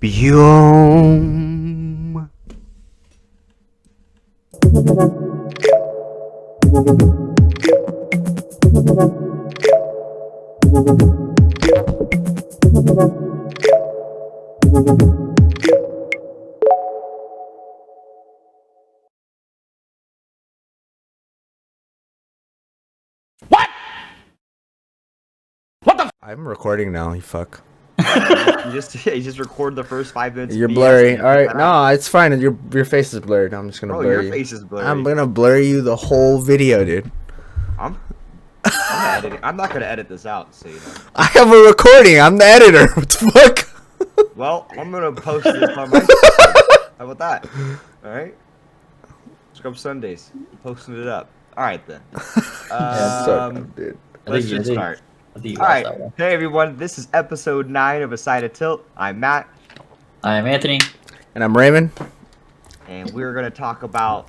Biome. I'm recording now, you fuck. you just record the first 5 minutes. You're blurry. Alright, no, it's fine. Your face is blurred. I'm just gonna blur your you. Face is blurry. I'm gonna blur you the whole video, dude. I'm editing. I'm not gonna edit this out, so you know. I have a recording. I'm the editor. What the fuck? Well, I'm gonna post this on my channel. How about that? Alright? Scrub Sundays. Posting it up. Alright then. Dude. Let's just start. Alright, hey everyone, this is episode 9 of A Side of Tilt. I'm Matt. I'm Anthony. And I'm Raymond. And we're going to talk about,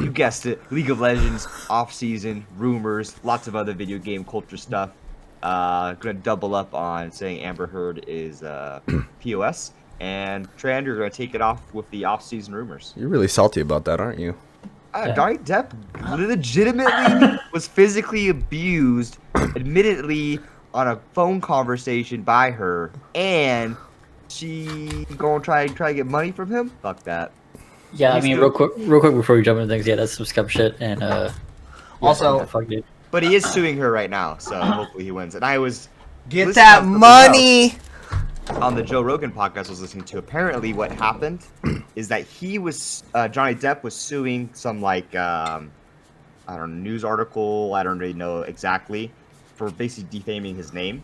you guessed it, League of Legends, off-season, rumors, lots of other video game culture stuff. Going to double up on saying Amber Heard is POS. And Tran, you're going to take it off with the off-season rumors. You're really salty about that, aren't you? Johnny Depp legitimately was physically abused, admittedly on a phone conversation by her, and she gonna try to get money from him. Fuck that. Yeah, I mean, real quick before we jump into things, yeah, that's some scum shit, and also, fuck dude. But he is suing her right now, so hopefully he wins. And I was get that money. On the Joe Rogan podcast I was listening to, apparently what happened is that he was Johnny Depp was suing some like I don't know, news article, I don't really know exactly, for basically defaming his name.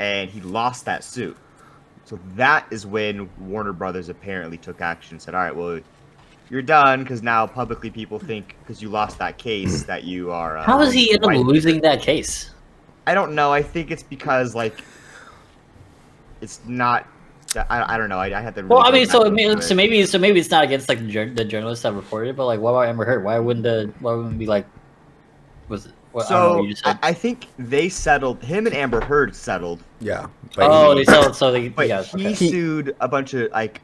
And he lost that suit. So that is when Warner Brothers apparently took action and said, all right, well, you're done, because now publicly people think because you lost that case that you are how does he end up losing that case? I don't know. I think it's because like it's not. I don't know. I had to. Really Well, I mean, so maybe it's not against like the journalists that reported it, but like, what about Amber Heard? Why wouldn't it be like? Was it? What, so I think they settled. Him and Amber Heard settled. Yeah. They settled. So they. But Yeah. he sued a bunch of like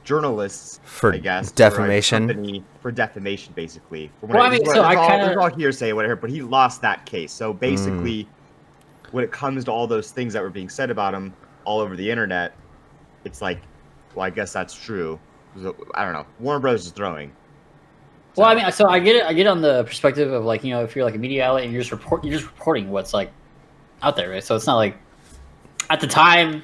journalists for, I guess, defamation. For defamation, basically. Well, I mean, so I kind of. There's all hearsay, whatever. But he lost that case. So basically, when it comes to all those things that were being said about him all over the internet, it's like, well, I guess that's true. I don't know. Warner Brothers is throwing. So. Well, I mean, so I get it on the perspective of like, you know, if you're like a media outlet and you're just reporting what's like out there, right? So it's not like at the time,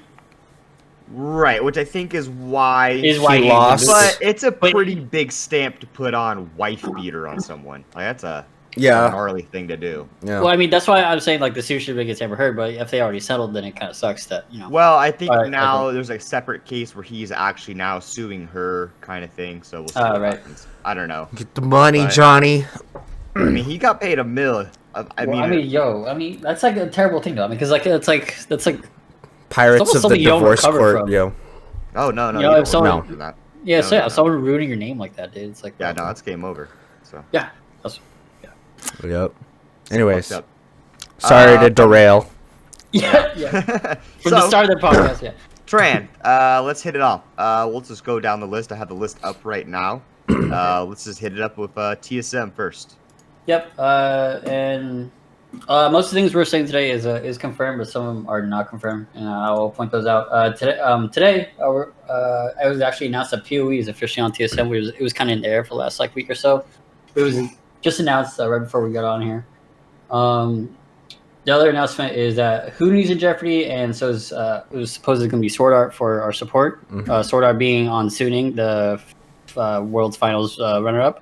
right? Which I think is why he lost. But it's a pretty big stamp to put on wife beater on someone. Like that's a gnarly thing to do. Yeah. Well, I mean, that's why I'm saying like the suit should be against Amber Heard, but if they already settled, then it kind of sucks that, you know. Well, I think now there's a separate case where he's actually now suing her, kind of thing. So we'll see what happens. I don't know. Get the money, Johnny. I mean, he got paid $1 million. I mean, that's like a terrible thing though. I mean, because like that's like Pirates of the Divorce Court, yo. Oh no, you know, if someone, do that. Yeah, so someone ruining your name like that, dude, it's like no, that's game over. So yeah. Yep. Anyways, sorry to derail. Yeah. From the start of the podcast, yeah. Tran, let's hit it off. We'll just go down the list. I have the list up right now. Let's just hit it up with TSM first. Yep. And most of the things we're saying today is confirmed, but some of them are not confirmed, and I will point those out. Today, it was actually announced that PoE is officially on TSM. It was kind of in the air for the last like week or so. It was just announced right before we got on here. The other announcement is that Hooni's in jeopardy, and so it was supposedly going to be Sword Art for our support. Sword Art being on Suning, the World's Finals runner-up.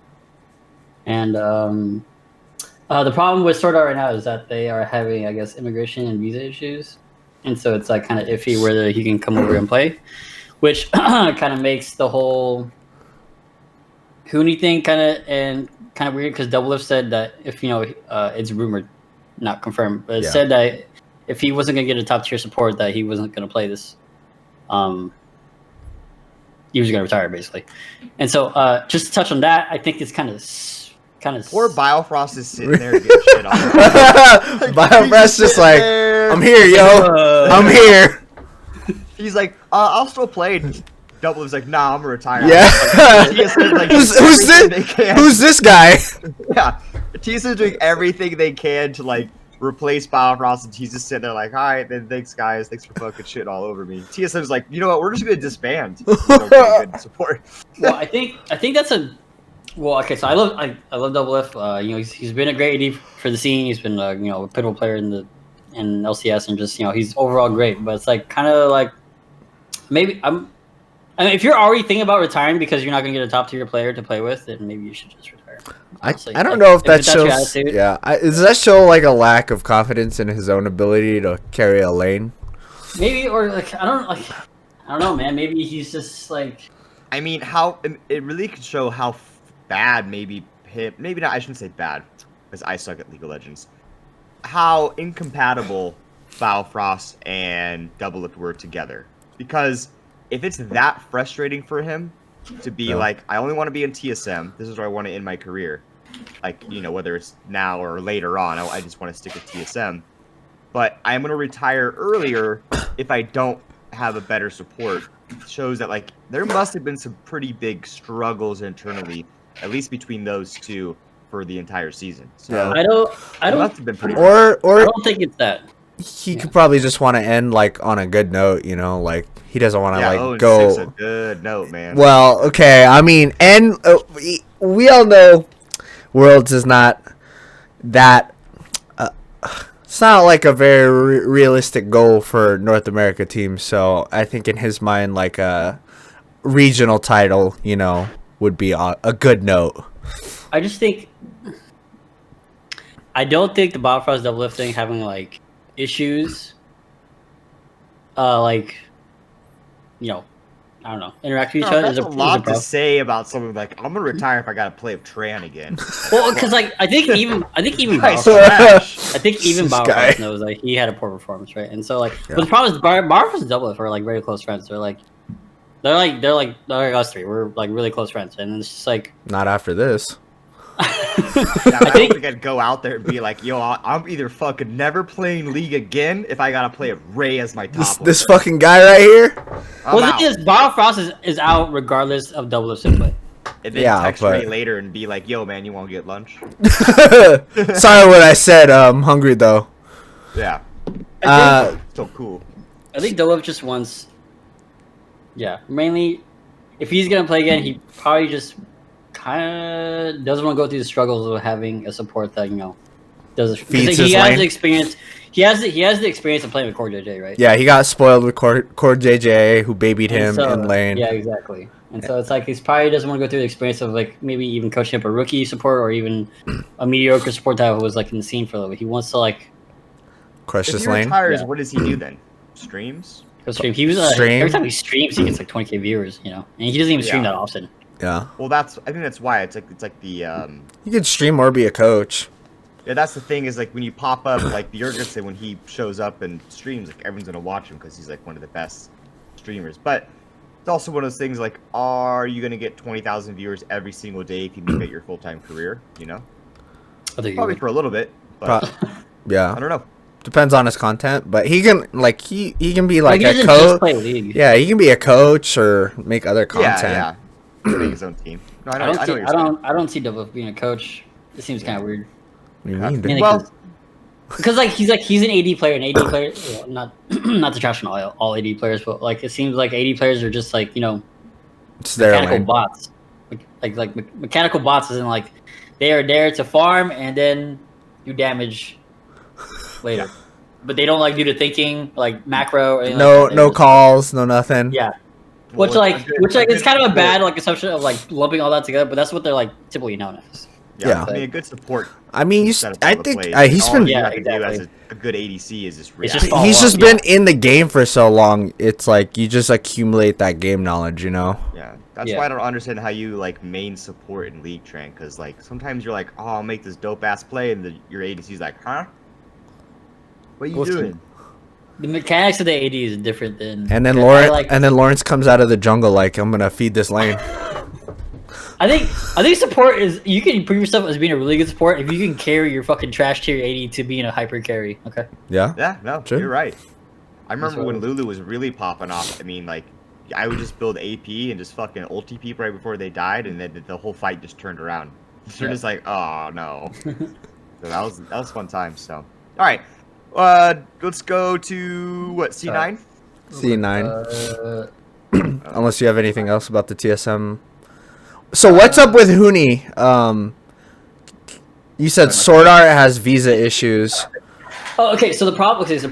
And the problem with Sword Art right now is that they are having, I guess, immigration and visa issues. And so it's like kind of iffy whether he can come over and play, which kind of makes the whole Hooney thing kind of weird, because Doublelift said that if, you know, it's rumored, not confirmed, but it said that if he wasn't going to get a top tier support, that he wasn't going to play this. He was going to retire, basically. And so just to touch on that, I think it's kind of poor Biofrost is sitting there getting shit on. Biofrost just like, here. I'm here, yo. I'm here. He's like, I'll still play. And Double is like, nah, I'm gonna retire. Yeah. TSM's like, Who's everything they this? can. Who's this guy? Yeah, TSM's doing everything they can to like replace Biofrost, and he's just sitting there like, all right, then thanks guys, thanks for fucking shitting all over me. TSM's like, you know what, we're just gonna disband. We don't get good support. Well, I think that's a. Well, okay, so I love Double F. You know, he's been a great AD for the scene. He's been you know, a pivotal player in LCS, and just, you know, he's overall great. But it's like kind of like maybe I mean, if you're already thinking about retiring because you're not gonna get a top tier player to play with, then maybe you should just retire. Honestly. I don't Like, know if that that's your shows. attitude. Yeah, does that show like a lack of confidence in his own ability to carry a lane? Maybe, or like I don't know, man. Maybe he's just like. I mean, how it really could show how bad maybe not. I shouldn't say bad because I suck at League of Legends. How incompatible Biofrost and Doublelift were together. Because if it's that frustrating for him to be like, I only want to be in TSM. This is where I want to end my career. Like, you know, whether it's now or later on, I just want to stick with TSM. But I'm going to retire earlier if I don't have a better support. Shows that like there must have been some pretty big struggles internally, at least between those two, for the entire season. So Yeah. I it don't. must have been pretty. I Or don't think it's that. he could probably just want to end like on a good note, you know, like he doesn't want to yeah, like 0-6 go. a good note, man. Well, okay, I mean, and we all know Worlds is not that. It's not like a very realistic goal for North America teams. So I think in his mind, like a regional title, you know, would be a good note. I just think. I don't think the Biofrost Doublelift thing having like issues. Like, you know, I don't know, interact with each other. That's is a is lot to problem. say about someone like, I'm gonna retire if I gotta play with Tran again. Well, because like I think even Nice Biofrost, trash. I think even This Biofrost guy. knows like he had a poor performance, right? And so like, Yeah. but the problem is Biofrost and Doublelift are like very close friends. They're like us three. We're like really close friends, and it's just like. Not after this. Yeah, I I think think I'd go out there and be like, yo, I'm either fucking never playing League again if I gotta play with Ray as my top. This fucking guy right here. I'm well, the out. thing is, Biofrost is out regardless of Doublelift's input. And then Yeah, text but- Ray later and be like, yo, man, you wanna get lunch? Sorry what I said. I'm hungry though. Yeah. So cool. I think Doublelift just wants. Yeah, mainly, if he's gonna play again, he probably just kind of doesn't want to go through the struggles of having a support that, you know, does. Feeds He his has lane. the experience. He has the experience of playing with Core JJ, right? Yeah, he got spoiled with Core JJ, who babied And him so- in lane. Yeah, exactly. And so it's like he's probably doesn't want to go through the experience of like maybe even coaching up a rookie support or even a mediocre support that was like in the scene for a little bit. He wants to like Crush If this he lane. retires, Yeah. what does he do then? Streams? go stream. He was Stream? every time he streams, he gets like 20K viewers, you know, and he doesn't even stream Yeah. that often. Yeah, Well, I think that's why it's like the you could stream or be a coach. yeah, that's the thing is like when you pop up like Jurgensen when he shows up and streams, like everyone's gonna watch him because he's like one of the best streamers. But it's also one of those things like, are you gonna get 20,000 viewers every single day if you make it your full-time career? You know, I think probably for a little bit, but Pro- yeah, I don't know. depends on his content, but he can like he can be like he a doesn't just coach. play League. Yeah, he can be a coach or make other content. Yeah, yeah. Make his own team. No, I I know. don't I know see. what you're saying. I don't see Double being a coach. It seems kind of weird. What do you Yeah. mean, dude? Mainly Well- because he's an AD player, and AD player, well, not to trash on all AD players, but like it seems like AD players are just like, you know, It's their mechanical lane. bots. Mechanical bots isn't like they are there to farm and then you damage later, but they don't like do the thinking like macro. Or anything No, like that. no They're just- calls, no nothing. Yeah, Well, which like a it's kind of a good bad support- like assumption of like lumping all that together, but that's what they're like typically known as. Yeah. I mean, a good support. I mean, set up all I the think plays. he's All been you Yeah, have to do exactly. as a good ADC is just It's react. just follow he's up, just yeah. been in the game for so long. It's like you just accumulate that game knowledge, you know. Yeah, that's Yeah. why I don't understand how you like main support in League Train, because like sometimes you're like, oh, I'll make this dope ass play, and your ADC's like, huh? What are you What's doing? The mechanics of the AD is different than. And then I Lawrence, like- Lawrence comes out of the jungle like, I'm gonna feed this lane. I think support is you can prove yourself as being a really good support if you can carry your fucking trash tier 80 to being a hyper carry. Okay. Yeah. Yeah, no, True. you're right. I remember what when it Lulu was really popping off. I mean, like, I would just build AP and just fucking ulti people right before they died, and then the whole fight just turned around. They're Yeah. just like, oh no. So that was fun time. So, all right, let's go to what C9. C9. Unless you have anything else about the TSM. So what's up with Huni? You said Sword Art has visa issues. Oh, okay. So the problem. Okay, so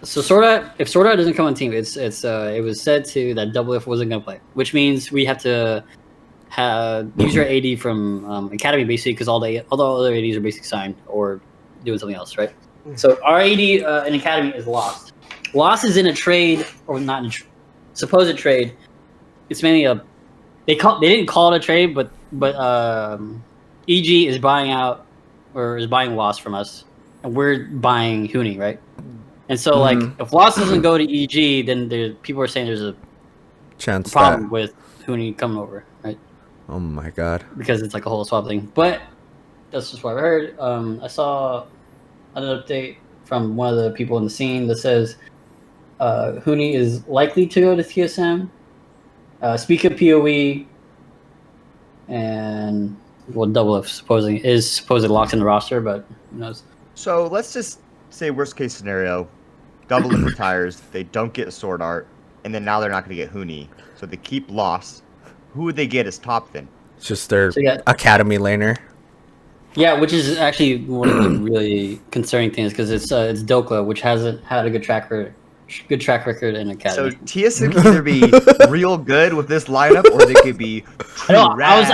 Sword Art. If Sword Art doesn't come on team, it was said to that Double F wasn't gonna play, which means we have to use our AD from Academy basically because all the other ADs are basically signed or doing something else, right? So our AD in Academy is lost. Lost is in a trade or not in a supposed trade. It's mainly a they didn't call it a trade, but EG is buying out or is buying Lost from us, and we're buying Huni, right? And so like if Lost doesn't go to EG, then people are saying there's a Chance problem that. with Huni coming over, right? Oh my god. Because it's like a whole swap thing. But that's just what I heard. I saw an update from one of the people in the scene that says Huni is likely to go to TSM. Speak of PoE and Double F supposedly locked in the roster, but who knows? So let's just say worst case scenario, Double F retires, they don't get Sword Art, and then now they're not going to get Huni, so they keep Lost. Who would they get as top then? It's just their So, yeah. academy laner. Yeah, which is actually one of the really concerning things because it's Dokla, which hasn't had a good track record in So Academy. TSM can either be real good with this lineup, or they could be I know. trash.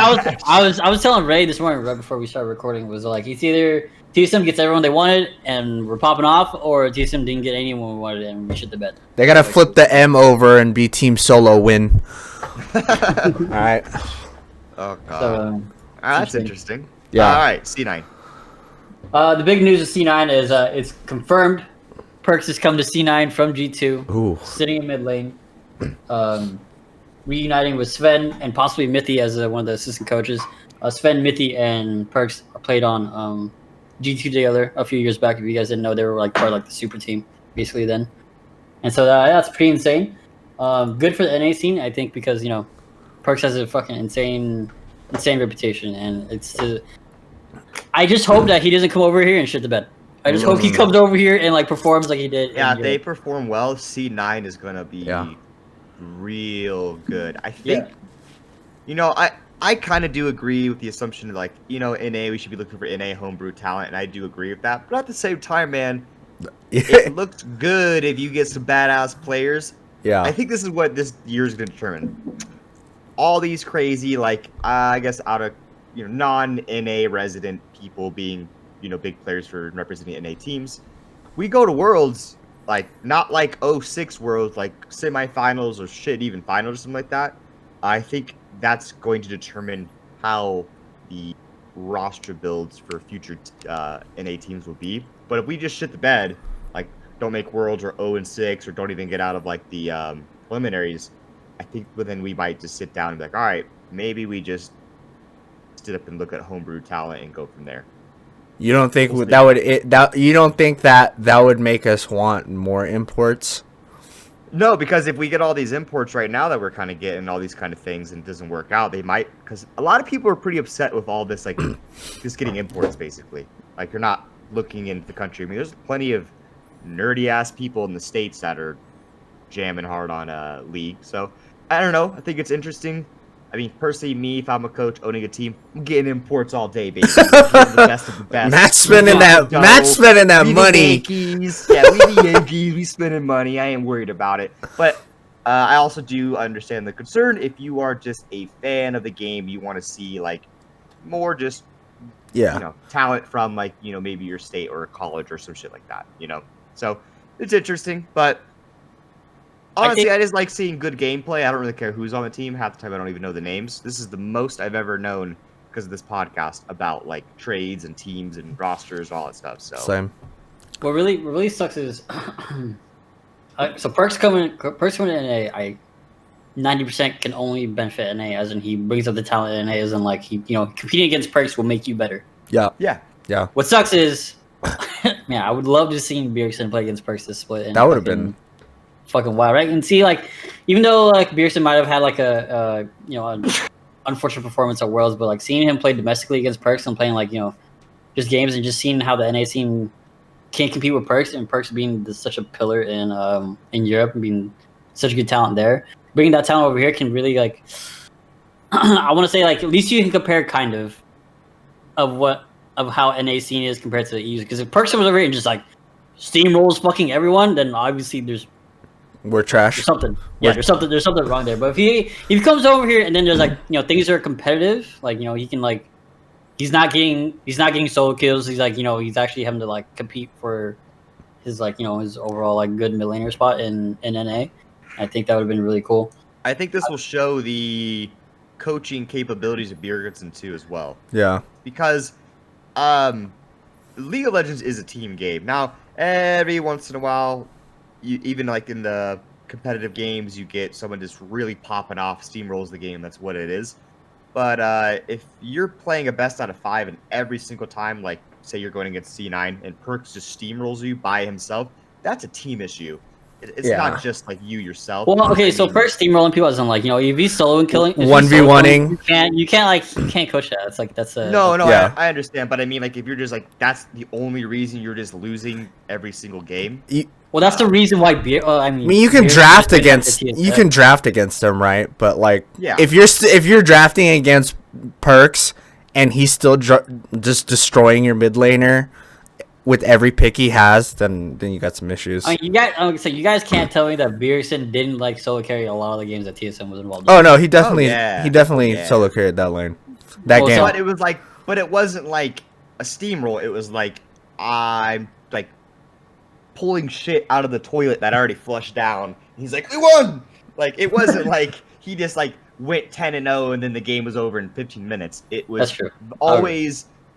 I was telling Ray this morning right before we started recording was like it's either TSM gets everyone they wanted and we're popping off, or TSM didn't get anyone we wanted and we shit the bed. They gotta flip the M over and be Team Solo win. Alright. Oh god, So that's interesting. Yeah. All right, C9. the big news of C9 is it's confirmed. Perks has come to C9 from G2, Ooh. sitting in mid lane, reuniting with Sven and possibly Mithy as one of the assistant coaches. Sven, Mithy, and Perks played on G2 together a few years back. If you guys didn't know, they were like part of like the super team basically then. And so that's pretty insane. Good for the NA scene, I think, because Perks has a fucking insane reputation, and I just hope that he doesn't come over here and shit the bed. I just hope he comes over here and like performs like he did. Yeah, in they Europe. perform well. C9 is gonna be real good. I think. I kind of do agree with the assumption that, like, NA, we should be looking for NA homebrew talent, and I do agree with that. But at the same time, man, it looks good if you get some badass players. Yeah. I think this is what this year is going to determine. All these crazy, like, I guess out of non-NA resident people being big players for representing NA teams. We go to Worlds, like, not like 06 Worlds, like semifinals or shit, even finals or something like that. I think that's going to determine how the roster builds for future NA teams will be. But if we just shit the bed, like don't make Worlds or 0-6 or don't even get out of like the preliminaries, I think then we might just sit down and be like, all right, maybe we just sit up and look at homebrew talent and go from there. You don't think you don't think that would make us want more imports? No, because if we get all these imports right now that we're kind of getting all these kind of things and it doesn't work out, they might, because a lot of people are pretty upset with all this, like just getting imports basically. Like you're not looking into the country. I mean, there's plenty of nerdy ass people in the States that are jamming hard on a league. So I don't know. I think it's interesting. I mean, personally, me, if I'm a coach owning a team, I'm getting imports all day, baby. The best of the best. Matt's spending that We money. The Yankees. Yeah, we the Yankees. We spending money. I ain't worried about it. But I also do understand the concern. If you are just a fan of the game, you want to see like more just talent from like maybe your state or a college or some shit like that. So it's interesting, but. Honestly, I just like seeing good gameplay. I don't really care who's on the team. Half the time, I don't even know the names. This is the most I've ever known because of this podcast about like trades and teams and rosters, all that stuff. So Same. What really sucks is so Perks coming to NA. 90% can only benefit NA, as in he brings up the talent in NA, as in like he, competing against Perks will make you better. Yeah. Yeah. What sucks is, man, I would love to see Bjergsen play against Perks this split. And That would have been fucking wild, right? And see, like, even though like Bjergsen might have had like an unfortunate performance at Worlds, but like seeing him play domestically against Perks and playing like just games and just seeing how the NA team can't compete with Perks, and Perks being such a pillar in Europe and being such a good talent there, bringing that talent over here can really like I want to say like at least you can compare kind of how NA scene is compared to the EU. Because if Perks was over here and just like steamrolls fucking everyone, then obviously we're trash. there's something. Yeah, there's something wrong there. But if he comes over here and then there's like things are competitive, like he can like he's not getting solo kills. He's like he's actually having to like compete for his like his overall like good mid laner spot in NA. I think that would have been really cool. I think this will show the coaching capabilities of Bjergsen too as well. Yeah. Because League of Legends is a team game. Now, every once in a while, even like in the competitive games, you get someone just really popping off, steamrolls the game. That's what it is. But if you're playing a best out of 5 and every single time, like say you're going against C9 and Perks just steamrolls you by himself, that's a team issue. It's not just like you yourself. Well, okay, so Perks steamrolling people isn't like if he's solo and killing 1v1ing. You can't coach that. It's like that's a No, Yeah. I understand, but I mean, like, if you're just like that's the only reason you're just losing every single game. Well, that's the reason why I mean, You can Beer- draft Beer- against Beer- you can draft against him, right? But like, Yeah. if you're drafting against Perks and he's still just destroying your mid laner with every pick he has, then you got some issues. I mean, you guys can't tell me that Bjergsen didn't like solo carry a lot of the games that TSM was involved in. Oh no, he definitely yeah. solo carried that lane. That Well, game. so- But it wasn't like a steamroll. It was like I'm like pulling shit out of the toilet that I already flushed down. He's like, we won. Like it wasn't like he just like went 10-0 and then the game was over in 15 minutes. It was That's true.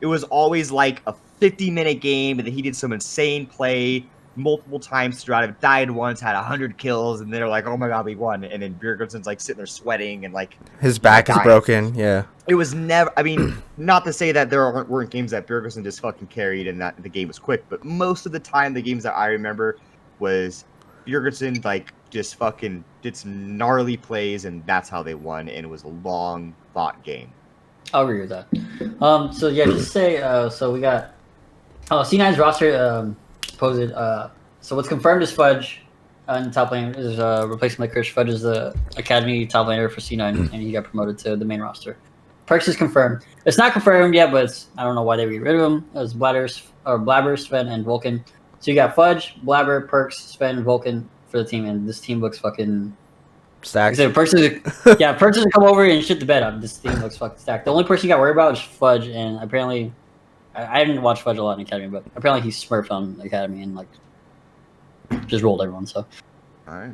It was always like a 50-minute game, and then he did some insane play multiple times throughout it. Died once, had 100 kills, and they're like, "Oh my god, we won!" And then Bjergsen's like sitting there sweating and like His back is dying. broken. Yeah. It was never. I mean, not to say that there weren't games that Bjergsen just fucking carried and that the game was quick, but most of the time, the games that I remember was Bjergsen like just fucking did some gnarly plays, and that's how they won. And it was a long fought game. I'll agree with that. So yeah, just say so we got C9's roster posed. So what's confirmed is Fudge in top lane is replacing Licorice. Fudge is the academy top laner for C9, and he got promoted to the main roster. Perks is confirmed. It's not confirmed yet, but I don't know why they get rid of him. It was Blabber, Sven, and Vulcan. So you got Fudge, Blabber, Perks, Sven, and Vulcan for the team, and this team looks fucking. Stacked. So Perks is come over and shit the bed up. This team looks fucking stacked. The only person you got worried about is Fudge, and apparently, I didn't watch Fudge a lot in Academy, but apparently he smurfed on Academy and like just rolled everyone. So, All right.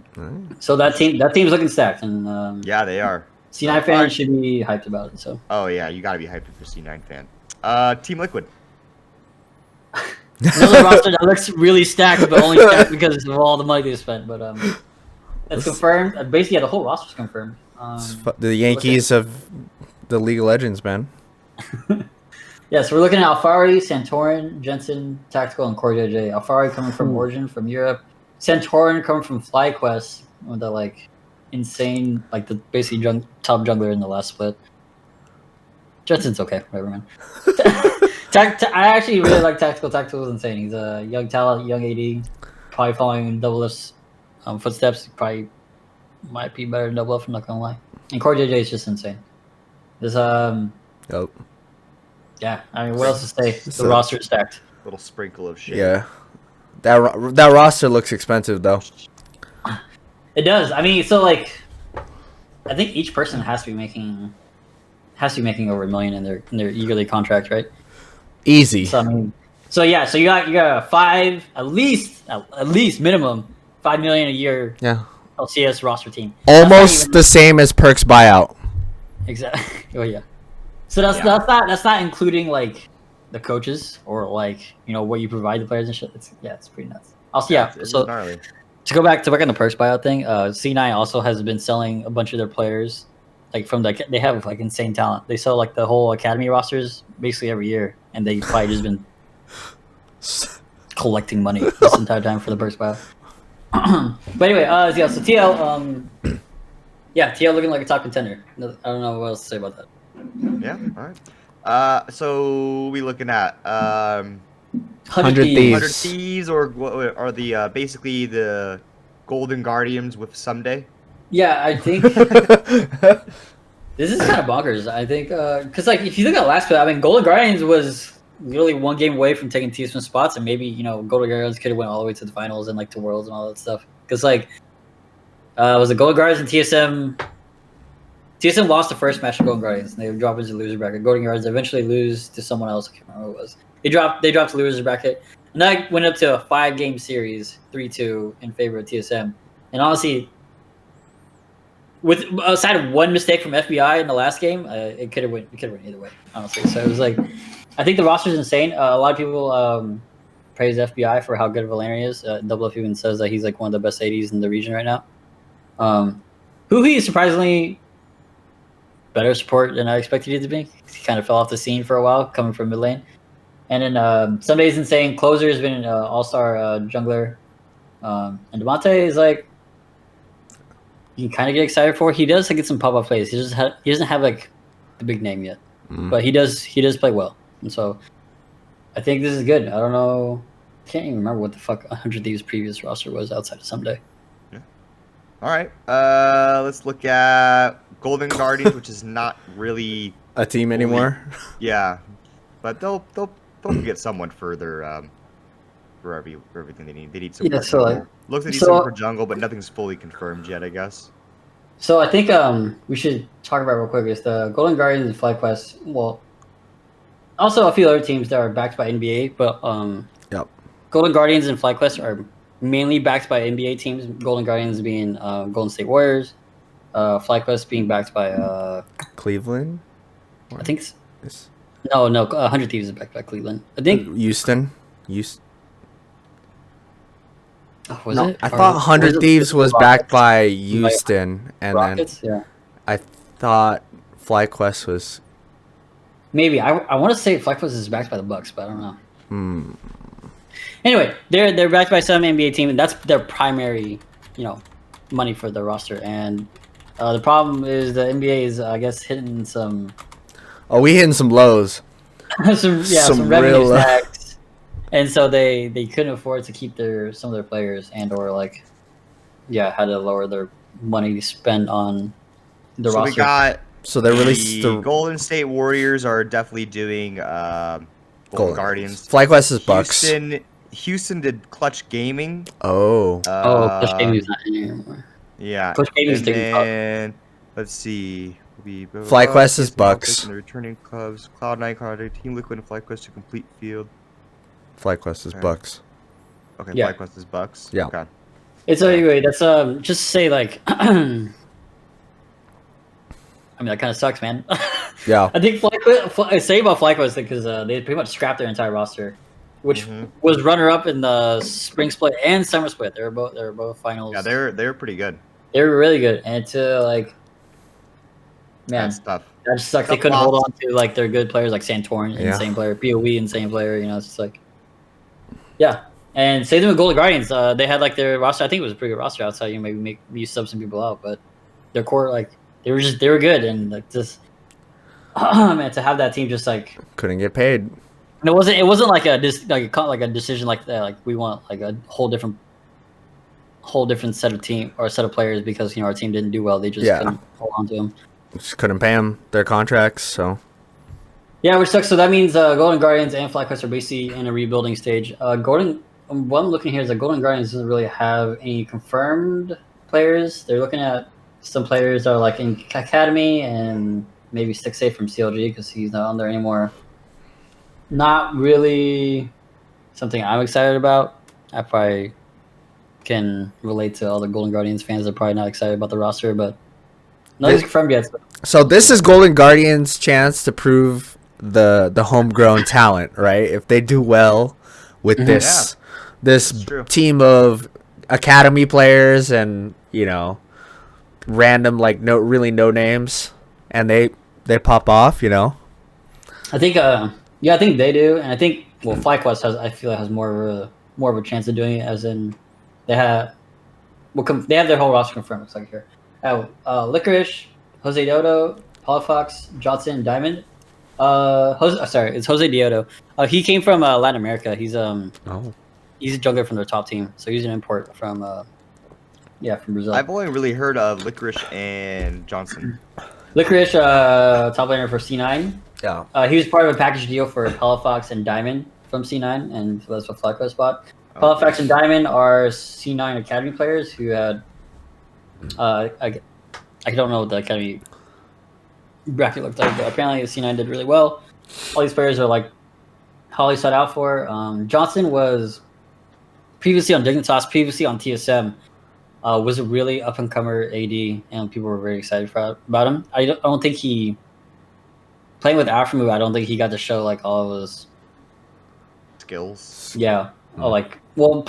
so that team's looking stacked, and Yeah, they are. C9 fans should be hyped about it. So, Oh yeah, you gotta be hyped for C9 fan. Team Liquid. another roster that looks really stacked, but only stacked because of all the money they spent. But it's confirmed. Basically, yeah, the whole roster's confirmed. The Yankees of the League of Legends, man. Yeah, so we're looking at Alfari, Santorin, Jensen, Tactical, and Core JJ. Alfari coming from Origin from Europe. Santorin coming from FlyQuest with the like insane, like the basically top jungler in the last split. Jensen's okay, whatever, man. I actually really like Tactical. Tactical is insane. He's a young talent, young AD, probably following in Double F's footsteps. Probably might be better than Double F, I'm not gonna lie. And Core JJ is just insane. There's Yep. yeah, I mean, what else to say? The So- roster is stacked. Little sprinkle of shit. Yeah. That roster looks expensive though. It does. I mean, so like, I think each person has to be making over $1 million in their yearly contract, right? Easy. So I mean, so yeah, so you got a at least minimum $5 million a year Yeah. LCS roster team. Almost the same as Perks buyout. Exactly. Oh yeah. So that's not including like the coaches or like what you provide the players and shit. It's pretty nuts. Also, yeah. It's So gnarly. To go back on the perks buyout thing, C9 also has been selling a bunch of their players, like from they have like insane talent. They sell like the whole academy rosters basically every year, and they probably just been collecting money this entire time for the perks buyout. But anyway, yeah, so TL, yeah, TL looking like a top contender. I don't know what else to say about that. Yeah. All right. So we looking at 100 Thieves. 100 Thieves, or what are the basically the Golden Guardians with Someday? Yeah, I think this is kind of bonkers. I think because like if you look at last play, I mean, Golden Guardians was literally one game away from taking TSM spots, and maybe Golden Guardians could have went all the way to the finals and like to Worlds and all that stuff. Because like was it Golden Guardians and TSM? TSM lost the first match to Golden Guardians, and they dropped into the loser bracket. Golden Guardians eventually lose to someone else. I can't remember who it was. They dropped the loser bracket, and that went up to a 5-game series, 3-2 in favor of TSM. And honestly, with aside of one mistake from FBI in the last game, it could have went either way. Honestly, so it was like, I think the roster is insane. A lot of people praise FBI for how good of a laner he is. Double F even says that he's like one of the best ADs in the region right now. Huhi is surprisingly better support than I expected it to be. He kind of fell off the scene for a while, coming from mid lane. And then some days insane. Closer has been an all-star jungler. And Demonte is like, you can kind of get excited for. He does get some pop-up plays. He doesn't have like the big name yet, but he does play well. And so I think this is good. I don't know. I can't even remember what the fuck 100 Thieves' previous roster was outside of Someday. Yeah. All right. Let's look at Golden Guardians, which is not really a team anymore. Yeah, but they'll get someone further for everything they need. They need some. Yeah, so like, looks like they need some for jungle, but nothing's fully confirmed yet, I guess. So I think we should talk about real quick is the Golden Guardians and FlyQuest. Well, also a few other teams that are backed by NBA, but Yep. Golden Guardians and FlyQuest are mainly backed by NBA teams. Golden Guardians being Golden State Warriors, FlyQuest being backed by Cleveland. I think Yes. no 100 Thieves is backed by Cleveland. I think Houston. was No, it? I Or thought 100 it Thieves was Rockets? backed by Houston, and Rockets. Yeah, then I thought FlyQuest was. maybe I want to say FlyQuest is backed by the Bucks, but I don't know. Hmm. Anyway, they're backed by some NBA team, and that's their primary, money for the roster. And the problem is the NBA is, I guess, hitting some Oh, we hitting some lows. some Some revenue real- stacks, and so they couldn't afford to keep some of their players, and or had to lower their money to spend on the So roster. we got So they released the the Golden State Warriors are definitely doing Golden Guardians. FlyQuest is Bucks. Houston did Clutch Gaming. Oh. Clutch Gaming's not in here anymore. Yeah. Clutch Gaming's And taking top. then let's see. FlyQuest is Bucks. And the returning clubs, Cloud9, Cloud8, Team Liquid, and FlyQuest to complete field. FlyQuest is Okay. Bucks. Okay, Yeah. FlyQuest is Bucks. Yeah. Okay. It's anyway. That's just to say like. I mean, that kind of sucks, man. Yeah. I think say about FlyQuest because they pretty much scrapped their entire roster, which Mhm. was runner-up in the spring split and summer split. They were both finals. Yeah, they're pretty good. They were really good, and man, That's tough. that just sucks. They Tough couldn't hold loss. on to like their good players like Santorin, Yeah. insane player, POE, insane player. It's just like, yeah. And same thing with Golden Guardians. They had like their roster. I think it was a pretty good roster outside. Maybe you sub some people out, but their core they were good, and like just man, to have that team just like. Couldn't get paid. And it wasn't like a decision like that. Like we want like a whole different set of team or set of players because our team didn't do well. They just couldn't hold on to them. Just couldn't pay them their contracts, so. Yeah, which sucks. So that means Golden Guardians and FlyQuest are basically in a rebuilding stage. What I'm looking here is that Golden Guardians doesn't really have any confirmed players. They're looking at some players that are like in Academy and maybe Stick Safe from CLG because he's not on there anymore. Not really something I'm excited about. I probably can relate to all the Golden Guardians fans that are probably not excited about the roster, but nothing's confirmed yet. So this is Golden Guardians' chance to prove the homegrown talent, right? If they do well with this It's true. team of academy players and random like no names, and they pop off. I think I think they do, and I think FlyQuest I feel like has more of a chance of doing it, as in they have they have their whole roster confirmed. Looks like here. Licorice, Jose Dodo, Palafox, Johnson, Diamond. It's Jose Diodo. He came from Latin America. He's a jungler from their top team, so he's an import from from Brazil. I've only really heard of Licorice and Johnson. Licorice, top laner for C9. Yeah. He was part of a package deal for Palafox and Diamond from C9, and so that's what FlyQuest bought. Palafox and Diamond are C9 Academy players who had I don't know what the Academy bracket looked like, but apparently C9 did really well. All these players are like Holly set out for. Johnson was previously on Dignitas, previously on TSM. Was a really up and comer AD, and people were very excited about him. I don't think he playing with Afremu. I don't think he got to show like all of his skills. Yeah, being on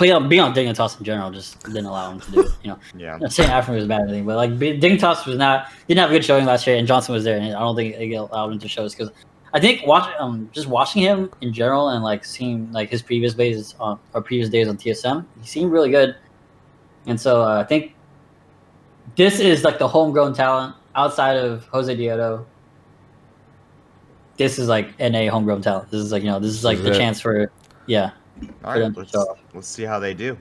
Dignitas in general just didn't allow him to do it. Yeah. I'm not saying Afremu was bad or anything, but like Dignitas didn't have a good showing last year, and Johnson was there, and I don't think it allowed him to show us because I think just watching him in general and like seeing like his previous days on TSM, he seemed really good. And so I think this is like the homegrown talent outside of Jose Diodo. This is like NA homegrown talent. This is like the chance for All right, let's see how they do.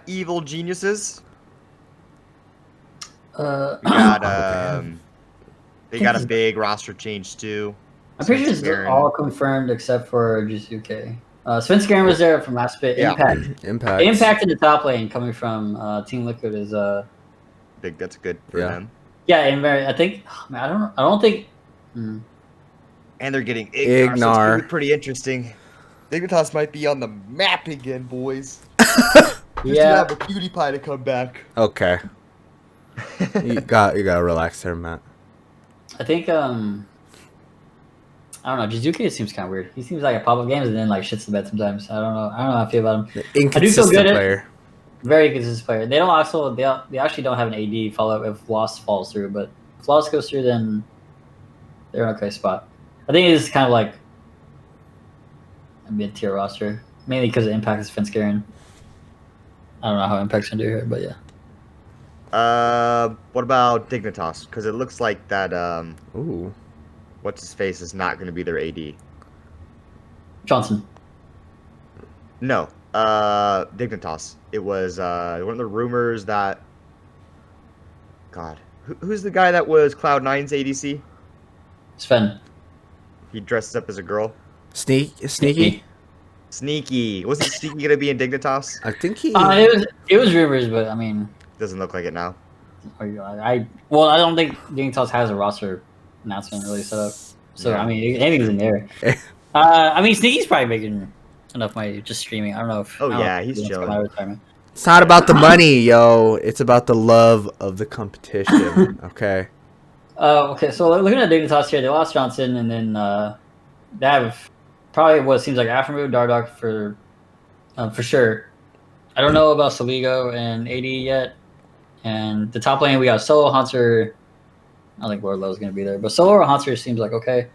Evil Geniuses. We got they got a big roster change too. I'm pretty sure this is all confirmed except for Jizuke. Svenskeren was there from last bit. Yeah. Impact in the top lane coming from Team Liquid is big. That's good for them. Yeah, and I think I don't think. And they're getting Ignar. So it's gonna be pretty interesting. Dignitas might be on the map again, boys. Just to have a PewDiePie to come back. Okay. you gotta relax there, Matt. I think I don't know. Jizuke seems kind of weird. He seems like a pop-up games and then like shits the bed sometimes. I don't know how I feel about him. Inconsistent player. Very consistent player. They actually don't have an AD follow-up if Lost falls through, but if Lost goes through, then they're in an okay spot. I think it's kind of like a mid-tier roster, mainly because of Impact is Svenskeren. I don't know how Impact's gonna do here, but yeah. What about Dignitas? Because it looks like that. What's his face is not going to be their AD. Johnson. No, Dignitas. It was one of the rumors that. God, who's the guy that was Cloud9's ADC? Sven. He dresses up as a girl. Sneaky. Wasn't Sneaky gonna be in Dignitas? I think he. It was rumors, but I mean. Doesn't look like it now. I don't think Dignitas has a roster announcement really set up. So yeah. I mean, anything's in there. I mean, Sneaky's probably making enough money just streaming. I don't know if. He's chilling. It's not about the money, yo. It's about the love of the competition. Okay. Okay, so looking at Dignitas here, they lost Johnson, and then they have probably what seems like Afremu, Dardoch for sure. I don't know about Soligo and AD yet. And the top lane, we got Solo, Haunter. I don't think Lord Lowe's going to be there. But Solo or Haunter seems like okay.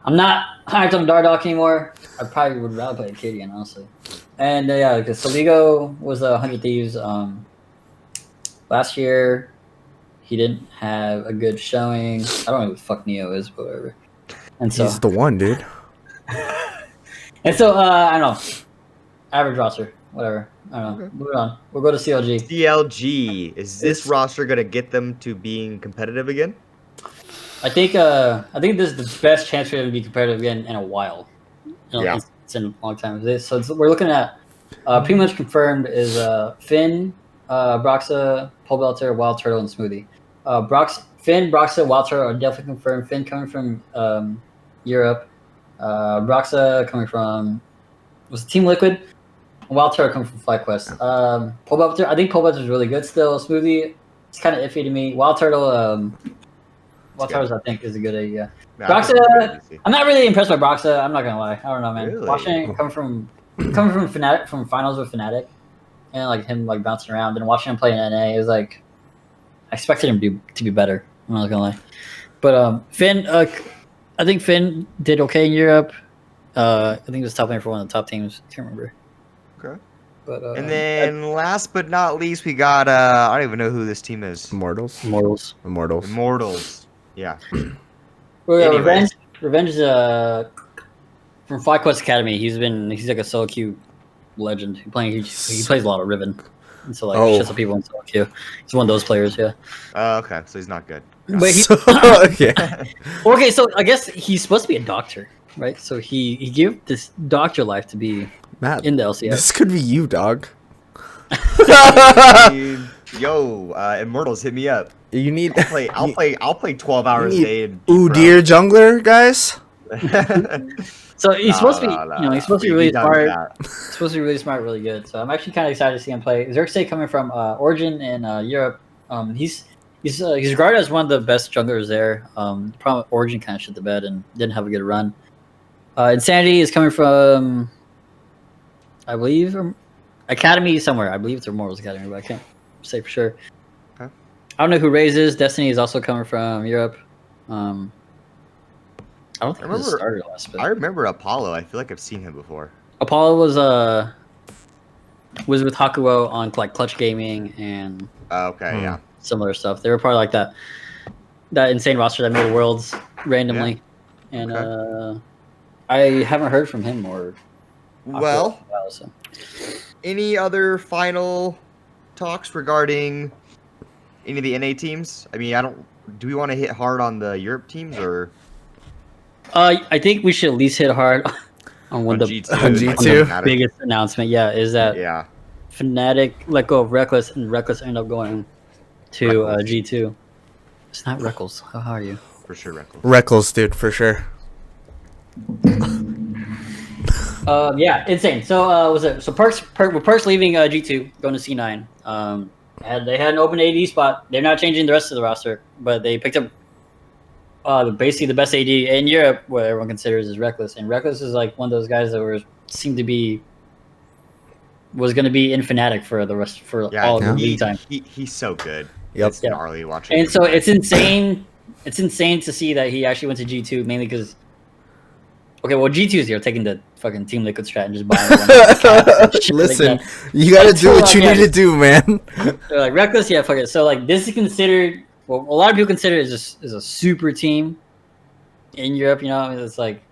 I'm not hyped on Dardoch anymore. I probably would rather play Acadian, honestly. And because Soligo was 100 Thieves last year. He didn't have a good showing. I don't know who the fuck Neo is, but whatever. And so he's the one, dude. And so I don't know. Average roster, whatever. I don't know. Okay. Moving on. We'll go to CLG. CLG. Is this roster gonna get them to being competitive again? I think this is the best chance for them to be competitive again in a while. It's in a long time. So we're looking at pretty much confirmed is Finn, Broxa, Polbelter, Wild Turtle, and Smoothie. Finn, Broxa, Wild Turtle are definitely confirmed. Finn coming from Europe. Broxa coming from Team Liquid. Wild Turtle coming from FlyQuest. Polbelter, I think Polbelter is really good still. Smoothie, it's kind of iffy to me. Wild Turtle, I think is a good idea. Broxa, I'm not really impressed by Broxa. I'm not gonna lie. I don't know, man. Really? Watching coming from Fnatic, from finals with Fnatic, and like him like bouncing around and watching him play in NA, it was like I expected him to be better. I'm not gonna lie, but Finn, I think Finn did okay in Europe. I think he was top lane for one of the top teams. Can't remember. Okay. But And then last but not least, we got I don't even know who this team is. Immortals. Immortals. Immortals. Yeah. Well, yeah, Anyways. Revenge is from FlyQuest Academy. He's like a solo queue legend. He plays a lot of Riven, and so like shits up people in solo queue. He's one of those players, yeah. Okay, so he's not good. But he, Yeah. okay, so I guess he's supposed to be a doctor, right? So he gave this doctor life to be Matt, in the LCS. this could be you, dog. Dude, yo, Immortals, hit me up. You need. I'll play 12 hours a day. in Ooh, Pro. dear jungler, guys. So he's supposed to be, Nah, he's supposed to be we really done with smart. that. He's supposed to be really smart, really good. So I'm actually kind of excited to see him play. Xerxes coming from Origin in Europe. He's regarded as one of the best junglers there. Problem Origin kind of shit the bed and didn't have a good run. Insanity is coming from, I believe, Academy somewhere. I believe it's Immortals Academy, but I can't say for sure. Okay. I don't know who Raze is. Destiny is also coming from Europe. I don't think he started last. But I remember Apollo. I feel like I've seen him before. Apollo was with Hakuo on like Clutch Gaming and Okay, yeah. similar stuff. They were part of like that insane roster that made Worlds randomly, and I haven't heard from him or Hakuo Well, in a while, so. any other final talks regarding any of the NA teams? I mean, do we want to hit hard on the Europe teams or I think we should at least hit hard on one on of the, G2? on G2? Fnatic? biggest announcement. Yeah, is that Yeah. Fnatic let go of Reckless and Reckless ended up going to G2. It's not Reckles. How are you? For sure, Reckles. Reckles, dude, for sure. Yeah, insane. So Perks leaving G2, going to C9. They had an open AD spot. They're not changing the rest of the roster, but they picked up basically the best AD in Europe, what everyone considers is Reckless, and Reckless is like one of those guys that was going to be in Fnatic for the rest all of the league time. He's so good. Yep. It's gnarly watching. And him so play. it's insane. It's insane to see that he actually went to G2 mainly because. Okay, well, G2's here taking the fucking Team Liquid strat and just buying Listen, you gotta do what you need to do, man. They're like Reckless, yeah, fuck it. So like this is considered, well, a lot of people consider it is a super team in Europe. You know, it's like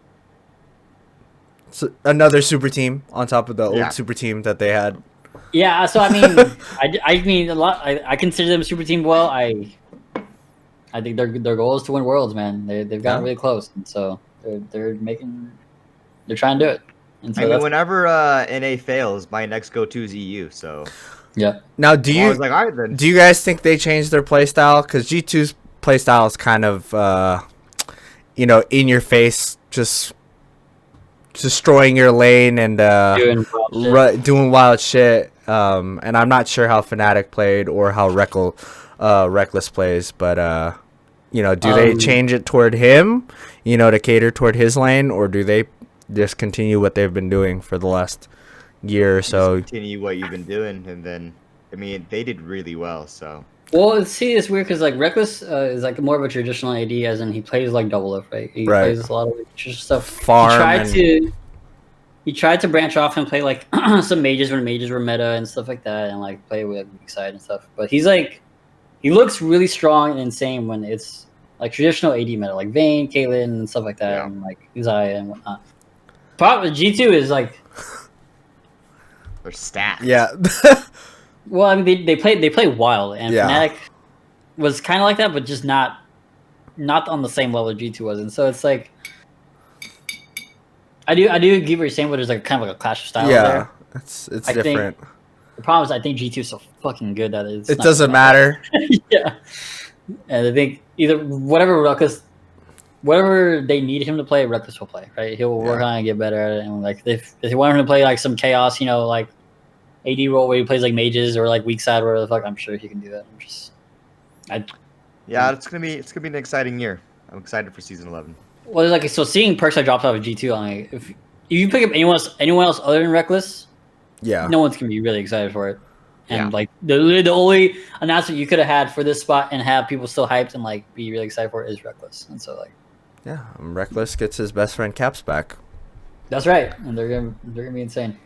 So another super team on top of the Yeah. old super team that they had. yeah. So I mean, I mean a lot. I consider them a super team. Well, I think their goal is to win Worlds, man. They've gotten really close, and so they're trying to do it. And so I mean, that's, whenever NA fails, my next go-to is EU. So yeah. Now, do I you was like, all right then. do you guys think they changed their playstyle? Because G2's playstyle is kind of, in your face, just destroying your lane and doing wild shit. And I'm not sure how Fnatic played or how Reckless plays, but do they change it toward him, to cater toward his lane, or do they just continue what they've been doing for the last year or so? Continue what you've been doing, and then I mean, they did really well. So Well, see, it's weird because like Reckless is like more of a traditional AD, as in he plays like double up, right? He Right. plays a lot of traditional stuff. Farm He tried to branch off and play like some mages when mages were meta and stuff like that, and like play with weak side and stuff. But he looks really strong and insane when it's like traditional AD meta, like Vayne, Caitlyn, and stuff like that, Yeah. and like Uzaya and whatnot. Problem with G2 is like, their stats. Yeah. well, I mean they play wild, and Yeah. Fnatic was kind of like that, but just not on the same level G2 was, and so it's like I do give what you're saying, but there's like kind of like a clash of styles Yeah. there. It's I think different. The problem is I think G2 is so fucking good that it's It not doesn't gonna matter. yeah. And I think either whatever they need him to play, Reckless will play, right? He'll work Yeah. on it and get better at it. And like if they want him to play like some chaos, like AD role where he plays like mages or like weak side, whatever the fuck, I'm sure he can do that. Yeah, it's gonna be an exciting year. I'm excited for season 11. Well, there's like so seeing Perks that dropped off of G2, like if you pick up anyone else other than Reckless, Yeah. no one's gonna be really excited for it. And Yeah. like the only announcement you could have had for this spot and have people still hyped and like be really excited for it is Reckless. And so like Yeah, Reckless gets his best friend Caps back. that's right, and they're gonna be insane.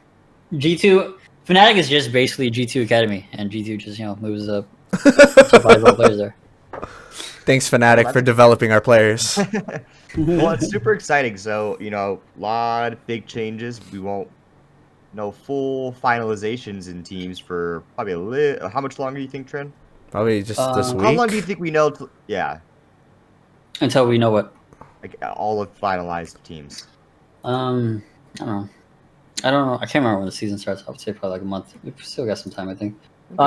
G2 Fnatic is just basically G2 Academy, and G2 just moves up some valuable players there. Thanks, Fnatic, for developing our players. Well, it's super exciting. So, a lot of big changes. We won't know full finalizations in teams for probably how much longer do you think, Trent? Probably just this How week. How long do you think we know? Yeah, Until we know what. like all of finalized teams. I don't know. I don't know. I can't remember when the season starts. I would say probably like a month. We've still got some time, I think.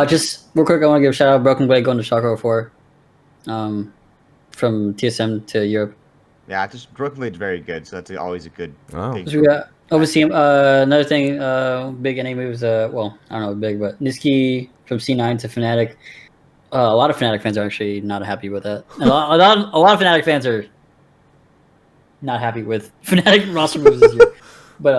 Just real quick, I want to give a shout out Broken Blade going to Shocker 4. From TSM to Europe. Yeah, just Broken Blade's very good, so that's always a good Oh. thing. So we got Overseas. Another thing, big NA moves. Well, I don't know, big, but Niski from C9 to Fnatic. A lot of Fnatic fans are actually not happy with that. A lot of Fnatic fans are not happy with Fnatic roster moves this year. But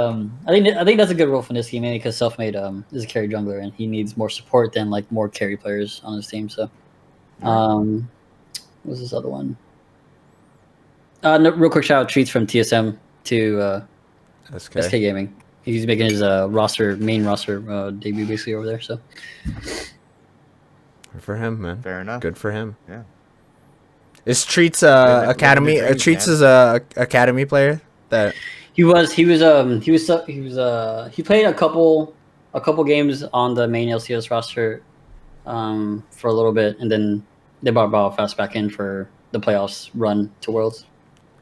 I think that's a good role for Niski, mainly because Selfmade is a carry jungler and he needs more support than like more carry players on his team. So, what's this other one? No, real quick shout out Treats from TSM to SK Gaming. He's making his main roster debut basically over there. So Good for him, man. Fair enough. Good for him. Yeah. Is Treats Living academy? the dream, Treats man. is a academy player that. he played a couple games on the main LCS roster for a little bit, and then they brought Fast back in for the playoffs run to Worlds.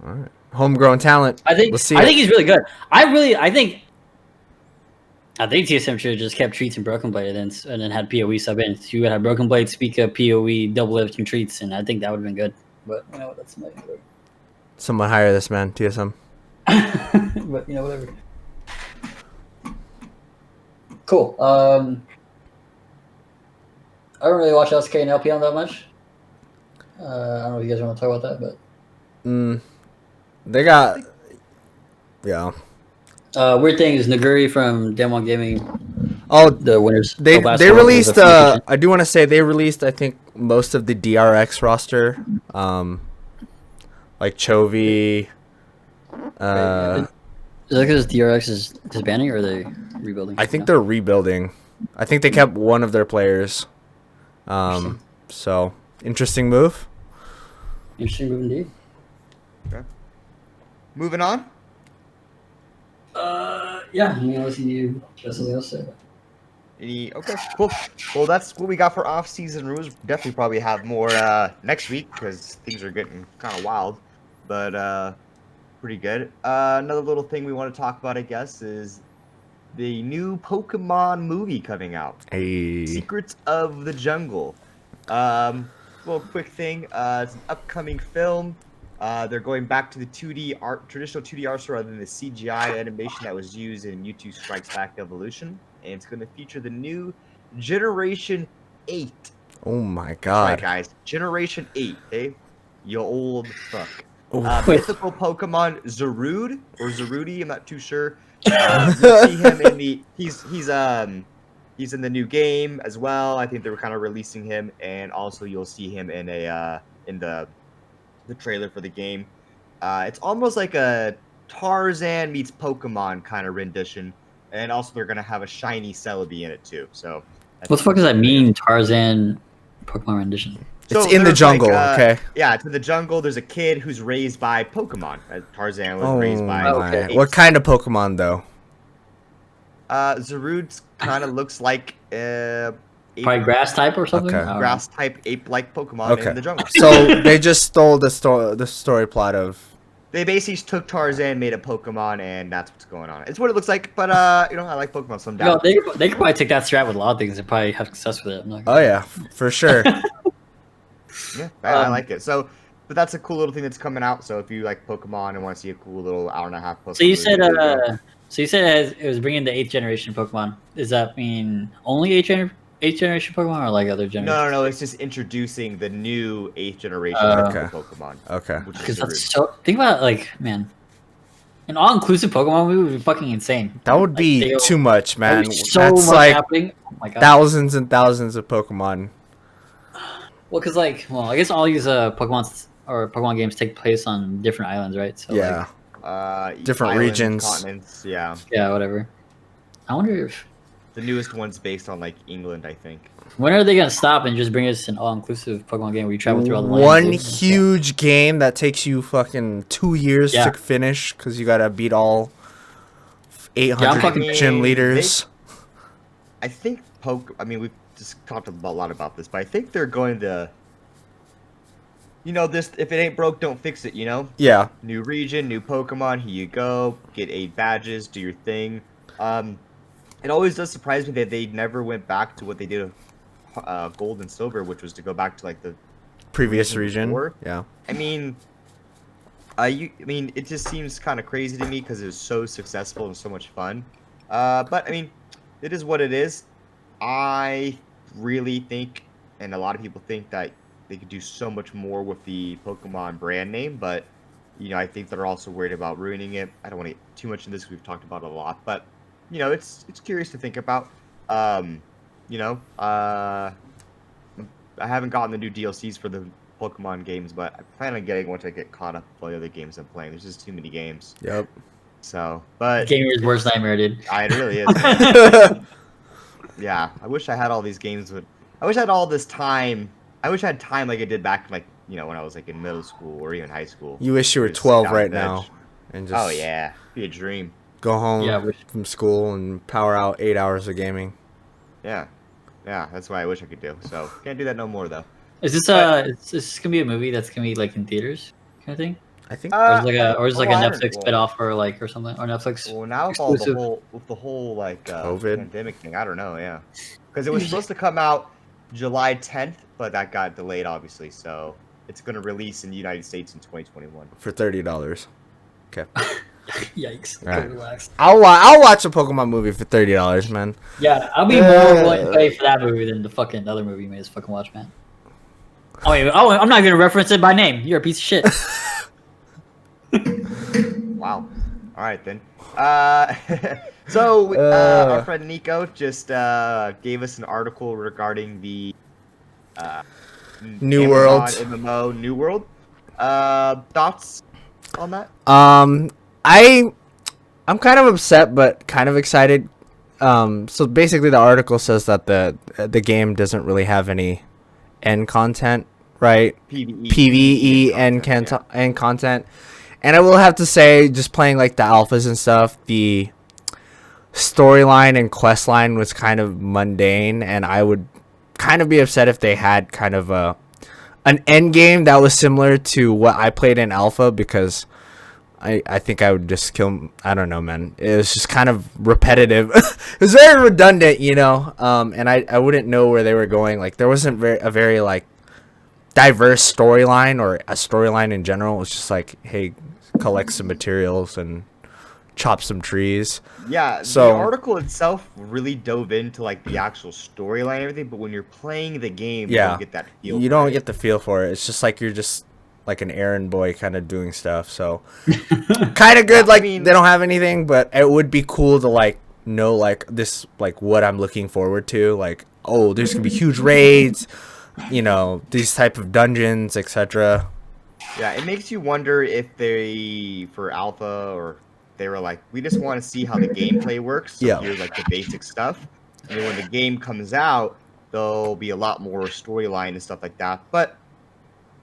All right. Homegrown talent. I think Let's see think he's really good. I think TSM should have just kept Treats and Broken Blade and then had PoE sub in. So you would have Broken Blade, Speaker, PoE, double lifting Treats, and I think that would have been good. But that's my Someone hire this man, TSM. but whatever. Cool. I don't really watch LSK and LPL that much. I don't know if you guys want to talk about that, but They got. Yeah. weird thing is Naguri from Demon Gaming, Oh, the winners. they of basketball was released. a free agent. I do want to say they released. I think most of the DRX roster. Like Chovy. Is that because DRX is disbanding or are they rebuilding? I think they're rebuilding. I think they kept one of their players. So interesting move. Interesting move indeed. Moving on. Yeah. I mean, unless you have something else to say. Okay, cool. Well, that's what we got for off-season rules. Definitely probably have more next week because things are getting kind of wild, but pretty good. Another little thing we want to talk about, I guess, is the new Pokemon movie coming out. Hey. Secrets of the Jungle. Little quick thing. It's an upcoming film. They're going back to the traditional 2D art rather than the CGI animation that was used in Mewtwo Strikes Back Evolution. And it's going to feature the new Generation 8. Oh my Right, god. guys. Generation 8, eh? You old fuck. Ooh. Mythical Pokemon Zarude or Zarudi, I'm not too sure. You see him in the he's in the new game as well. I think they were kind of releasing him, and also you'll see him in the trailer for the game. It's almost like a Tarzan meets Pokemon kind of rendition, and also they're gonna have a shiny Celebi in it too. So What the fuck does that mean, Tarzan Pokemon rendition? It's in the there's jungle, okay? Yeah, it's in the jungle. There's a kid who's raised by Pokemon. Tarzan was Oh raised by. Okay. my. What kind of Pokemon though? Zarude kind of looks like Probably grass type or something? Okay. I don't know. grass type ape-like Pokemon Okay. in the jungle. So they just stole the story plot of. They basically took Tarzan, made a Pokemon, and that's what's going on. It's what it looks like, but I like Pokemon, so I'm down. They could probably take that strat with a lot of things and probably have success with it. I'm not Oh yeah, for sure. Yeah, I like it. So, but that's a cool little thing that's coming out. So if you like Pokemon and want to see a cool little hour-and-a-half Pokemon, So you said it was bringing the 8th generation Pokemon. Does that mean only 8th generation Pokemon or like other generations? No, it's just introducing the new 8th generation Okay. Pokemon. Okay. Which is Because Zarude. that's so. Think about it, like, man. An all-inclusive Pokemon movie would be fucking insane. That would Like, be too much, there'd man. be so That's much like happening. Oh my god. thousands and thousands of Pokemon. Well, because like, well, I guess all these Pokemon's or Pokemon games take place on different islands, right? So Yeah, different islands, regions. continents. Yeah, like, yeah, whatever. I wonder if the newest one's based on like England, I think. when are they gonna stop and just bring us an all-inclusive Pokemon game where you travel through all the One lands? huge game that takes you fucking 2 years Yeah. to finish because you gotta beat all 800 Yeah, I'm fucking- gym leaders. I think I mean, we've just talked a lot about this, but I think they're going to. You know, this if it ain't broke, don't fix it. You know, Yeah, new region, new Pokemon. Here you go. Get 8 badges. Do your thing. It always does surprise me that they never went back to what they did with Gold and Silver, which was to go back to like the. previous region. before. Yeah, I mean, it just seems kind of crazy to me because it was so successful and so much fun. But I mean, it is what it is. I really think, and a lot of people think that they could do so much more with the Pokemon brand name, but you know, I think they're also worried about ruining it. I don't want to get too much in this because we've talked about it a lot, but you know, it's curious to think about. You know, I haven't gotten the new DLCs for the Pokemon games, but I plan on getting once I get caught up with all the other games I'm playing. There's just too many games. yep. So, but Gamer's worst nightmare, dude. it really is. Man. Yeah, I wish I had all these games. I wish I had all this time. I wish I had time like I did back, like you know, when I was like in middle school or even high school. You wish you were Just sit 12 down on right the bench. now and just Oh yeah, be a dream. go home Yeah, I wish- from school and power out 8 hours of gaming. Yeah, that's what I wish I could do. So can't do that no more though. Is this gonna be a movie that's gonna be like in theaters kind of thing? I think Or is it like a or is it like a I don't Netflix know. spinoff or like or something or Netflix? Well, now exclusive. with the whole like COVID? pandemic thing, I don't know. Yeah, because it was supposed to come out July 10th, but that got delayed obviously. So it's gonna release in the United States in 2021. for $30. Okay. Yikes! Right. Okay, relax. I'll watch a Pokemon movie for $30, man. Yeah, I'll be more willing to pay for that movie than the fucking other movie you made us fucking watch, man. Oh, wait, I'm not gonna reference it by name. You're a piece of shit. Wow. All right then. So our friend Nico just gave us an article regarding the New Amazon World. MMO New World. Thoughts on that? I'm kind of upset but kind of excited. So basically the article says that the game doesn't really have any end content, right? PvE and content. And I will have to say, just playing like the alphas and stuff, the storyline and quest line was kind of mundane, and I would kind of be upset if they had kind of an end game that was similar to what I played in alpha, because I think I would just kill. I don't know, man. It was just kind of repetitive. It was very redundant, you know. And I wouldn't know where they were going. Like there wasn't a very like diverse storyline or a storyline in general. It was just like, hey, collect some materials and chop some trees. Yeah, So- the article itself really dove into like the actual storyline and everything, but when you're playing the game, you Yeah, don't get that feel. you for don't it. get the feel for it. It's just like you're just like an errand boy kind of doing stuff. So kind of good. Yeah, I Like mean- they don't have anything, but it would be cool to like know like this, like what I'm looking forward to. Like, oh, there's gonna be huge raids, you know, these type of dungeons, etc. Yeah, it makes you wonder if they, for alpha, or they were like, we just want to see how the gameplay works. So Yeah. here's like the basic stuff. And then when the game comes out, there'll be a lot more storyline and stuff like that. But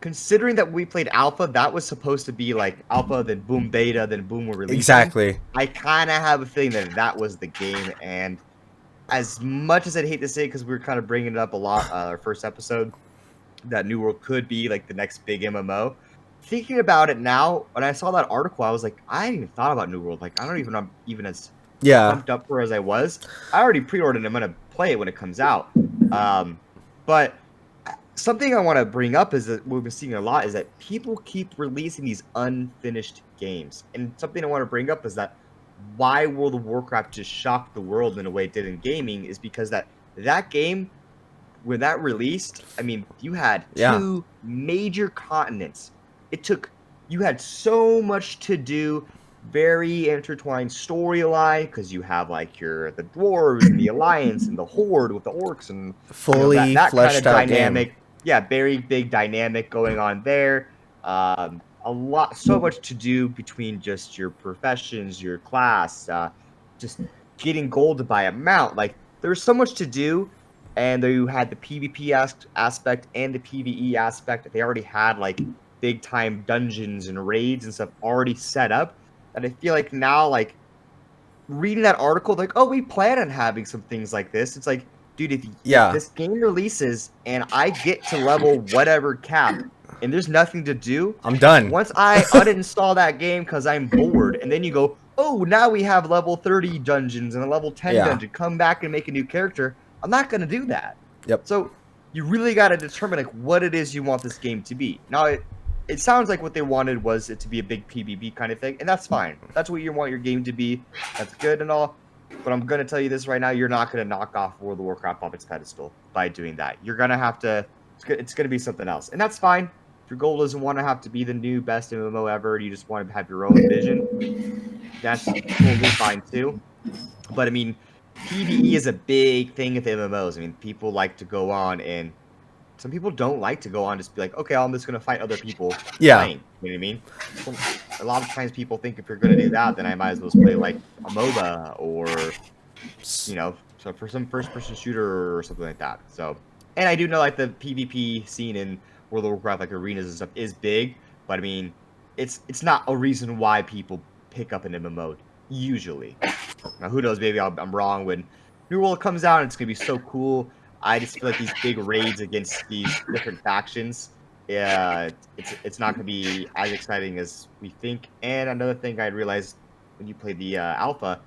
considering that we played alpha, that was supposed to be like alpha, then boom beta, then boom we're releasing. Exactly. I kind of have a feeling that that was the game. And as much as I'd hate to say, because we were kind of bringing it up a lot, our first episode, that New World could be like the next big MMO. Thinking about it now, when I saw that article, I was like, I hadn't even thought about New World. Like, I don't even, I'm even as Yeah. pumped up for as I was. I already pre-ordered and I'm gonna play it when it comes out. But something I want to bring up is that what we've been seeing a lot is that people keep releasing these unfinished games. And something I want to bring up is that why World of Warcraft just shocked the world in a way it did in gaming is because that game, when that released, I mean, you had Yeah. 2 major continents. You had so much to do. very intertwined storyline because you have like the dwarves and the alliance and the horde with the orcs and Fully that kind fleshed of out dynamic. game. Yeah, very big dynamic going on there. So much to do between just your professions, your class, just getting gold by amount. Like there's so much to do, and there you had the PvP aspect and the PvE aspect. They already had like big time dungeons and raids and stuff already set up. And I feel like now, like reading that article, like, oh, we plan on having some things like this. It's like, dude, if Yeah. this game releases and I get to level whatever cap and there's nothing to do, I'm done. once I uninstall that game because I'm bored, and then you go, oh, now we have level 30 dungeons and a level 10 Yeah. dungeon, come back and make a new character. I'm not gonna do that. Yep. So you really got to determine like what it is you want this game to be. Now it sounds like what they wanted was it to be a big PvP kind of thing, and that's fine. That's what you want your game to be. That's good and all. But I'm gonna tell you this right now: you're not gonna knock off World of Warcraft off its pedestal by doing that. You're gonna have to. It's gonna be something else, and that's fine. If your goal doesn't want to have to be the new best MMO ever, you just want to have your own vision. That's totally fine too. But I mean, PvE is a big thing with MMOs. I mean, people like to go on and some people don't like to go on just be like, okay, I'm just gonna fight other people Yeah. playing. You know what I mean? So, a lot of times people think if you're gonna do that, then I might as well play like a MOBA or so for some first-person shooter or something like that. So, and I do know like the PvP scene in World of Warcraft, like arenas and stuff, is big, but I mean, it's not a reason why people pick up an MMO usually. Now, who knows? Maybe I'm wrong. When New World comes out, it's gonna be so cool. I just feel like these big raids against these different factions, yeah, it's not gonna be as exciting as we think. And another thing I realized when you played the alpha,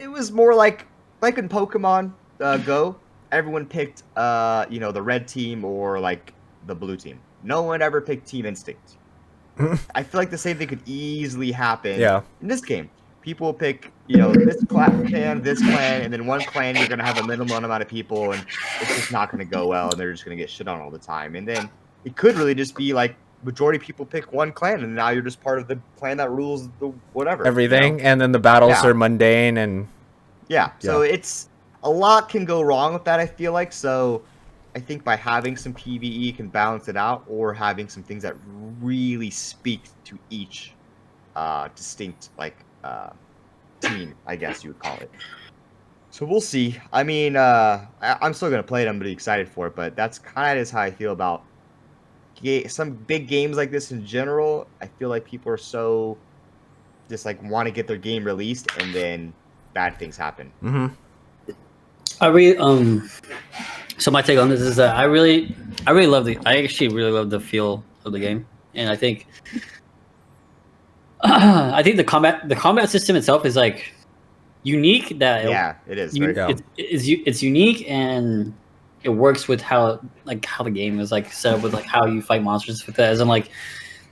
it was more like in Pokemon Go, everyone picked the red team or like the blue team. No one ever picked Team Instinct. I feel like the same thing could easily happen in this game. People pick, this clan, and then one clan you're gonna have a minimum amount of people, and it's just not gonna go well, and they're just gonna get shit on all the time. And then it could really just be like majority of people pick one clan, and now you're just part of the clan that rules the whatever Everything, and then the battles are mundane and so it's a lot can go wrong with that. I feel like so. I think by having some PvE can balance it out, or having some things that really speak to each distinct team, I guess you would call it. So we'll see. I mean, I'm still gonna play it. I'm really excited for it, but that's kind of how I feel about some big games like this in general. I feel like people are so just like want to get their game released, and then bad things happen. Mm-hmm. So my take on this is that I actually really love the feel of the game, and I think the combat system itself is like unique. It is. It's unique, and it works with how the game is like set up with like how you fight monsters with that. As in like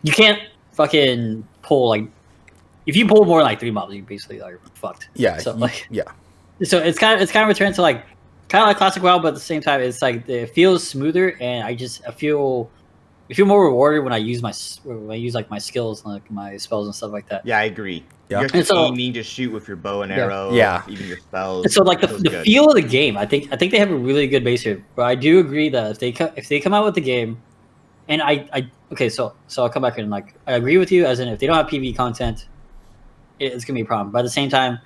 you can't fucking pull like if you pull more than like 3 mobs, you basically are fucked. Yeah. So So it's kind of returned to like classic WoW, but at the same time, it's like it feels smoother, and I feel more rewarded when I use my skills, like my spells and stuff like that. Yeah, I agree. Yeah. You're aiming to shoot with your bow and arrow. Yeah. Even your spells. And so like the feel of the game, I think they have a really good base here. But I do agree that if they come out with the game, and so I'll come back and like I agree with you, as in if they don't have PvE content, it's gonna be a problem. But at the same time,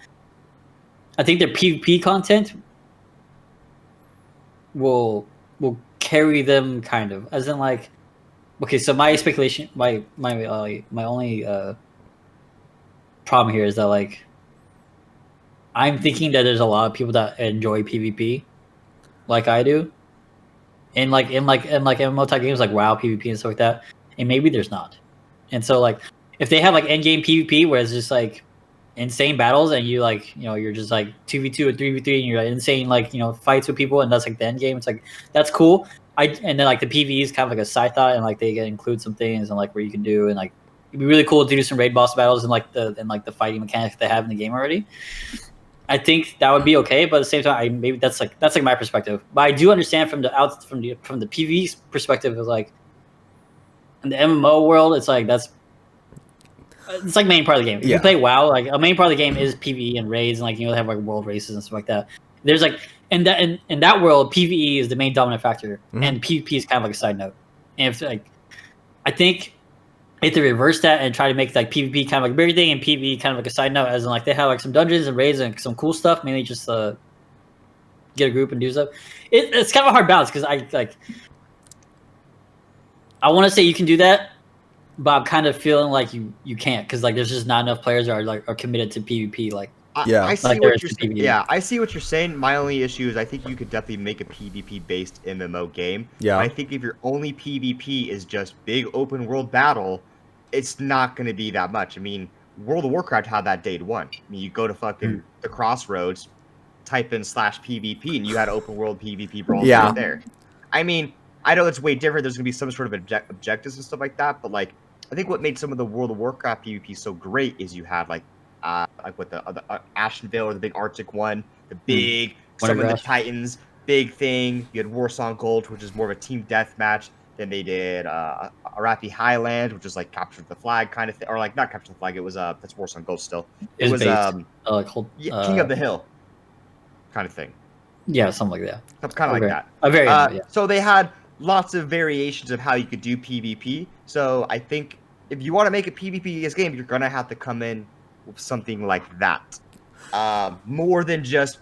I think their PvP content will carry them kind of, as in like, okay, so my speculation, my only problem here is that like I'm thinking that there's a lot of people that enjoy PvP like I do, and like in MMO type games like WoW PvP and stuff like that, and maybe there's not. And so like if they have like end game PvP where it's just like insane battles, and you like you're just like 2v2 or 3v3, and you're like insane like fights with people, and that's like the end game. It's like that's cool. And then like the PvE is kind of like a side thought, and like they include some things and like where you can do, and like it'd be really cool to do some raid boss battles and like the fighting mechanics they have in the game already. I think that would be okay, but at the same time, maybe that's like my perspective. But I do understand from the PvE perspective, is like in the MMO world, it's like that's it's like main part of the game. If Yeah. you play WoW, like a main part of the game is PvE and raids, and like they have like world races and stuff like that. There's like in that world, PvE is the main dominant factor, and PvP is kind of like a side note. And if like, I think if they reverse that and try to make like PvP kind of like a bigger thing and PvE kind of like a side note, as in like they have like some dungeons and raids and some cool stuff, mainly just get a group and do stuff. It's kind of a hard balance because I want to say you can do that, but I'm kind of feeling like you can't because like there's just not enough players that are committed to PvP. Like Yeah. I see Like what there you're is saying. PvP. Yeah, I see what you're saying. My only issue is I think you could definitely make a PvP based MMO game. Yeah. But I think if your only PvP is just big open world battle, it's not going to be that much. I mean, World of Warcraft had that day one. I mean, you go to fucking the Crossroads, type in /PvP, and you had open world PvP brawls Yeah. right there. I mean, I know it's way different. There's going to be some sort of objectives and stuff like that, but like, I think what made some of the World of Warcraft PvP so great is you had like with the Ashenvale or the big Arctic one, the big Summon the Whatever. Titans, big thing. You had Warsong Gulch, which is more of a team deathmatch. Then they did Arathi Highland, which is like capture the flag kind of thing, or like not capture the flag. It was that's Warsong Gulch still. It was King of the Hill kind of thing. Yeah, something like that. Kind of Okay. like that. A variant, yeah. So they had lots of variations of how you could do PvP. So I think if you want to make a PvP game, you're gonna have to come in with something like that. More than just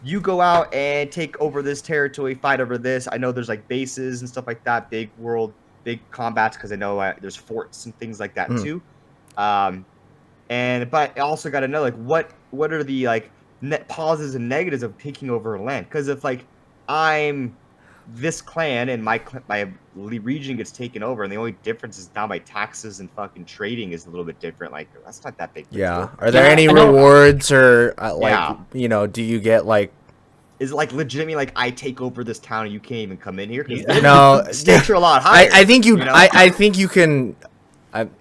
you go out and take over this territory, fight over this. I know there's like bases and stuff like that, big combats, because I know there's forts and things like that too. But I also got to know like what are the like net positives and negatives of taking over land? Because if like I'm this clan and my region gets taken over, and the only difference is now my taxes and fucking trading is a little bit different. Like that's not that big. Yeah. Are there Yeah, any I know. rewards or like Yeah. you know? Do you get like Is it like legitimately like I take over this town and you can't even come in here? 'Cause Yeah. no? stakes are a lot higher. I think you. know? I think you can. I'm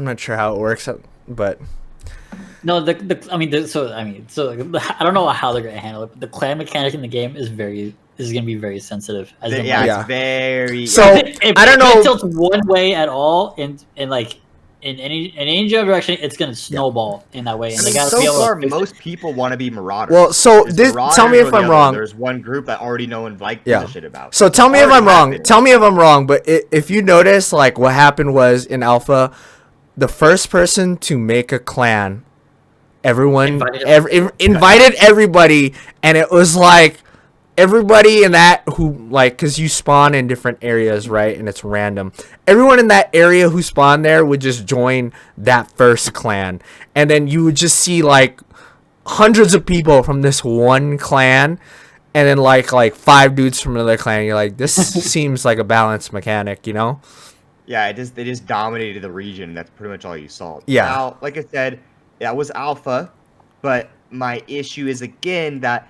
not sure how it works, but No, so I don't know how they're gonna handle it, but the clan mechanic in the game is gonna be very sensitive. As in, Yeah, like, Yeah. it's very. So, if I don't it know- tilts one way at all, and like in any direction, it's gonna snowball in that way, and I they mean, gotta so be able far, to fix it. most people want to be marauders. well. So There's this. marauders Tell me or if the I'm other. wrong. There's one group that already know and like Yeah. gives a shit about. So tell me if Already I'm wrong. happened. Tell me if I'm wrong. But if you notice, like what happened was in Alpha, the first person to make a clan, everyone invited everybody, and it was like everybody in that who like because you spawn in different areas, right? And it's random. Everyone in that area who spawned there would just join that first clan, and then you would just see like hundreds of people from this one clan. And then like 5 dudes from another clan. You're like, this seems like a balanced mechanic, you know? Yeah, they just dominated the region. That's pretty much all you saw. Yeah. Now, like I said, that was alpha, but my issue is again that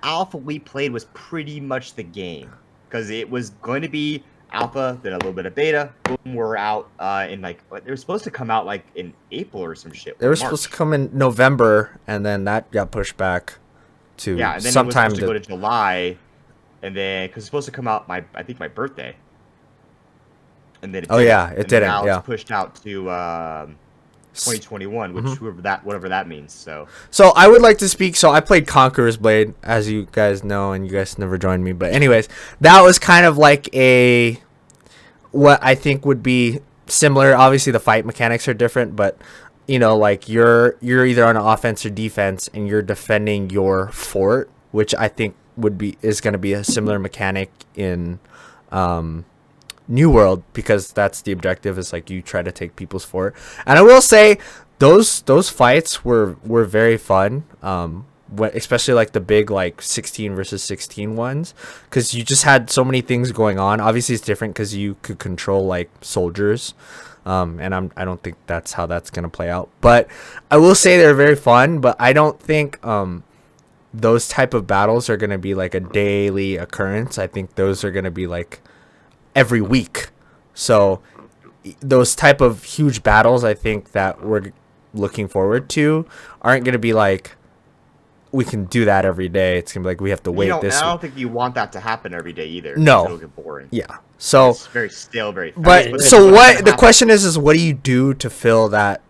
alpha we played was pretty much the game because it was going to be alpha, then a little bit of beta. Boom, we're out in like they were supposed to come out like in April or some shit. They were supposed to come in November, and then that got pushed back to Yeah, and then sometime it was supposed to go to July, and then because it's supposed to come out I think my birthday. And then Oh, yeah, it and didn't, Now yeah. it's pushed out to 2021, which whatever that means. So So I would like to speak. So I played Conqueror's Blade, as you guys know, and you guys never joined me. But anyways, that was kind of like what I think would be similar. Obviously, the fight mechanics are different, but you know, like you're either on offense or defense, and you're defending your fort, which I think is going to be a similar mechanic in New World, because that's the objective, is like you try to take people's fort. And I will say those fights were very fun, especially like the big like 16 versus 16 ones, because you just had so many things going on. Obviously it's different because you could control like soldiers, and I don't think that's how that's gonna play out, but I will say they're very fun. But I don't think those type of battles are gonna be like a daily occurrence. I think those are gonna be like every week. So those type of huge battles, I think that we're looking forward to, aren't going to be like we can do that every day. It's going to be like we have to wait this I week. don't think you want that to happen every day either. No. It'll get boring. Yeah. So It's very but But so what's what gonna the happen- question is what do you do to fill that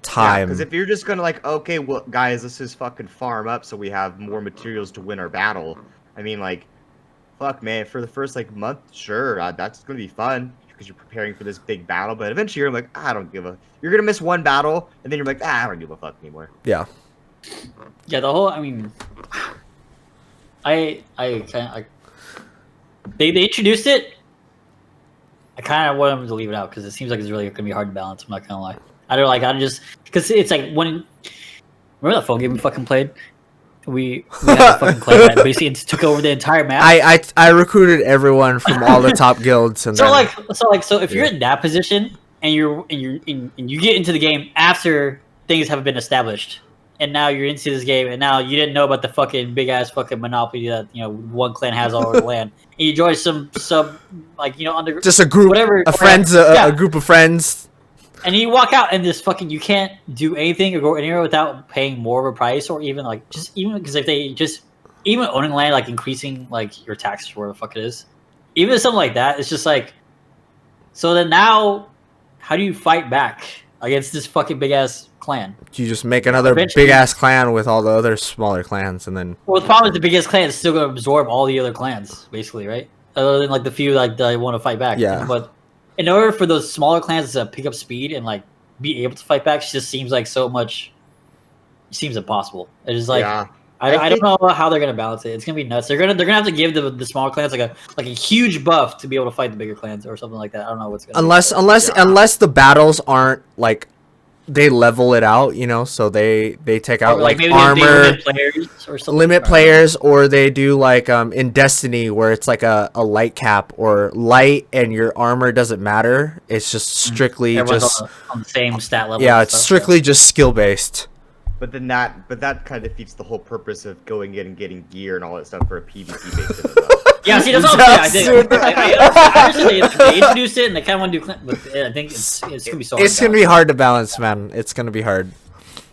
time. Because if you're just gonna like, okay, well, guys, let's just fucking farm up so we have more materials to win our battle. I mean, like, fuck, man, for the first like month, sure, that's gonna be fun because you're preparing for this big battle. But eventually, you're like, I don't give a. You're gonna miss one battle, and then you're like, I don't give a fuck anymore. Yeah. Yeah, the whole. I mean, they introduced it. I kind of want them to leave it out because it seems like it's really gonna be hard to balance. I'm not gonna lie. I don't like. I just because it's like when. Remember that phone game we fucking played? We had to fucking play that. Basically, it took over the entire map. I recruited everyone from all the top guilds, and so then, if you're in that position and you get into the game after things have been established, and now you're into this game, and now you didn't know about the fucking big ass fucking monopoly that one clan has all over the land, and you join some like under just a group, whatever a group of friends. And you walk out and this fucking you can't do anything or go anywhere without paying more of a price, or even like even because if they even owning land, like increasing like your taxes or whatever the fuck it is, even something like that, it's just like, so then now how do you fight back against this fucking big ass clan? You just make another big ass clan with all the other smaller clans, and then. Well, the problem is the biggest clan is still going to absorb all the other clans, basically, right? Other than like the few like that want to fight back. Yeah. But in order for those smaller clans to pick up speed and like be able to fight back, it just seems like so much. It seems impossible. It's just like I don't know how they're gonna balance it. It's gonna be nuts. They're gonna have to give the smaller clans like a huge buff to be able to fight the bigger clans or something like that. I don't know what's gonna unless the battles aren't like they level it out, so they take out like maybe armor, limit players or something. Limit players, or they do like in Destiny where it's like a light cap or light and your armor doesn't matter. It's just strictly Everyone's on the same stat level. Yeah, it's strictly just skill based. But that kind of defeats the whole purpose of going in and getting gear and all that stuff for a PvP based. Yeah, see, that's all I'm saying. I understand they introduced it and they kind of want to do Clint, but I think it's going to be so hard. It's going to be hard to balance, man. It's going to be hard.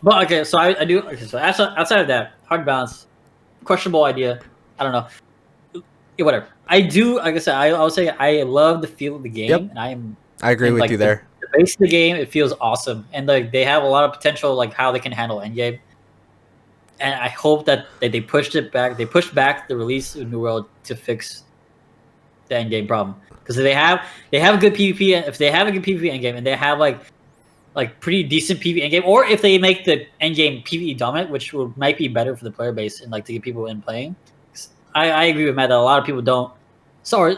But, okay, so I do... Okay, so outside of that, hard to balance, questionable idea, I don't know. Yeah, whatever. I do, like I said, I would say I love the feel of the game, and I agree with you there. The base of the game, it feels awesome, and like they have a lot of potential, like how they can handle endgame. And I hope that they pushed it back. They pushed back the release of New World to fix the endgame problem. Because they have a good PvP. If they have a good PvP endgame and they have like pretty decent PvE endgame, or if they make the endgame PvE dominant, which might be better for the player base and like to get people in playing. I agree with Matt that a lot of people don't. Sorry,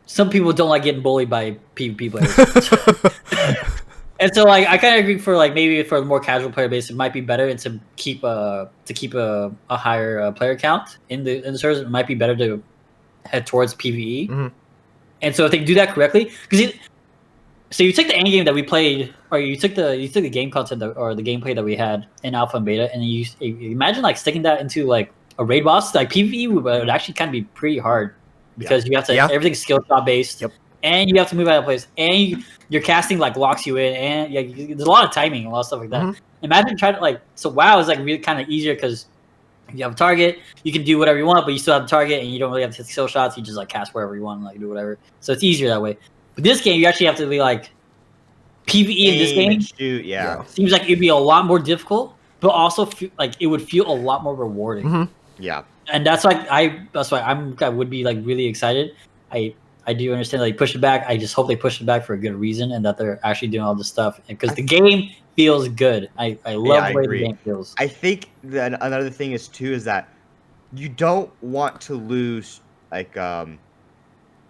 some people don't like getting bullied by PvP players. And so, like, I kind of agree for like maybe for the more casual player base, it might be better to keep a higher player count in the servers. It might be better to head towards PVE. Mm-hmm. And so if they do that correctly, because so you took the end game that we played, or you took the game content or the gameplay that we had in alpha and beta, and you imagine like sticking that into like a raid boss, like PVE would actually kind of be pretty hard because you have to everything's skill shot based. Yep. And you have to move out of place, and your casting like locks you in, and there's a lot of timing, a lot of stuff like that. Mm-hmm. Imagine trying to so WoW is like really kind of easier because you have a target, you can do whatever you want, but you still have a target, and you don't really have to hit skill shots. You just like cast wherever you want, and, like do whatever. So it's easier that way. But this game, you actually have to be like PVE in this game. Shoot, seems like it'd be a lot more difficult, but also like it would feel a lot more rewarding. Mm-hmm. Yeah, and that's why I would be like really excited. I do understand that they push it back. I just hope they push it back for a good reason and that they're actually doing all this stuff because the game feels good. I love the way the game feels. I think that another thing is that you don't want to lose like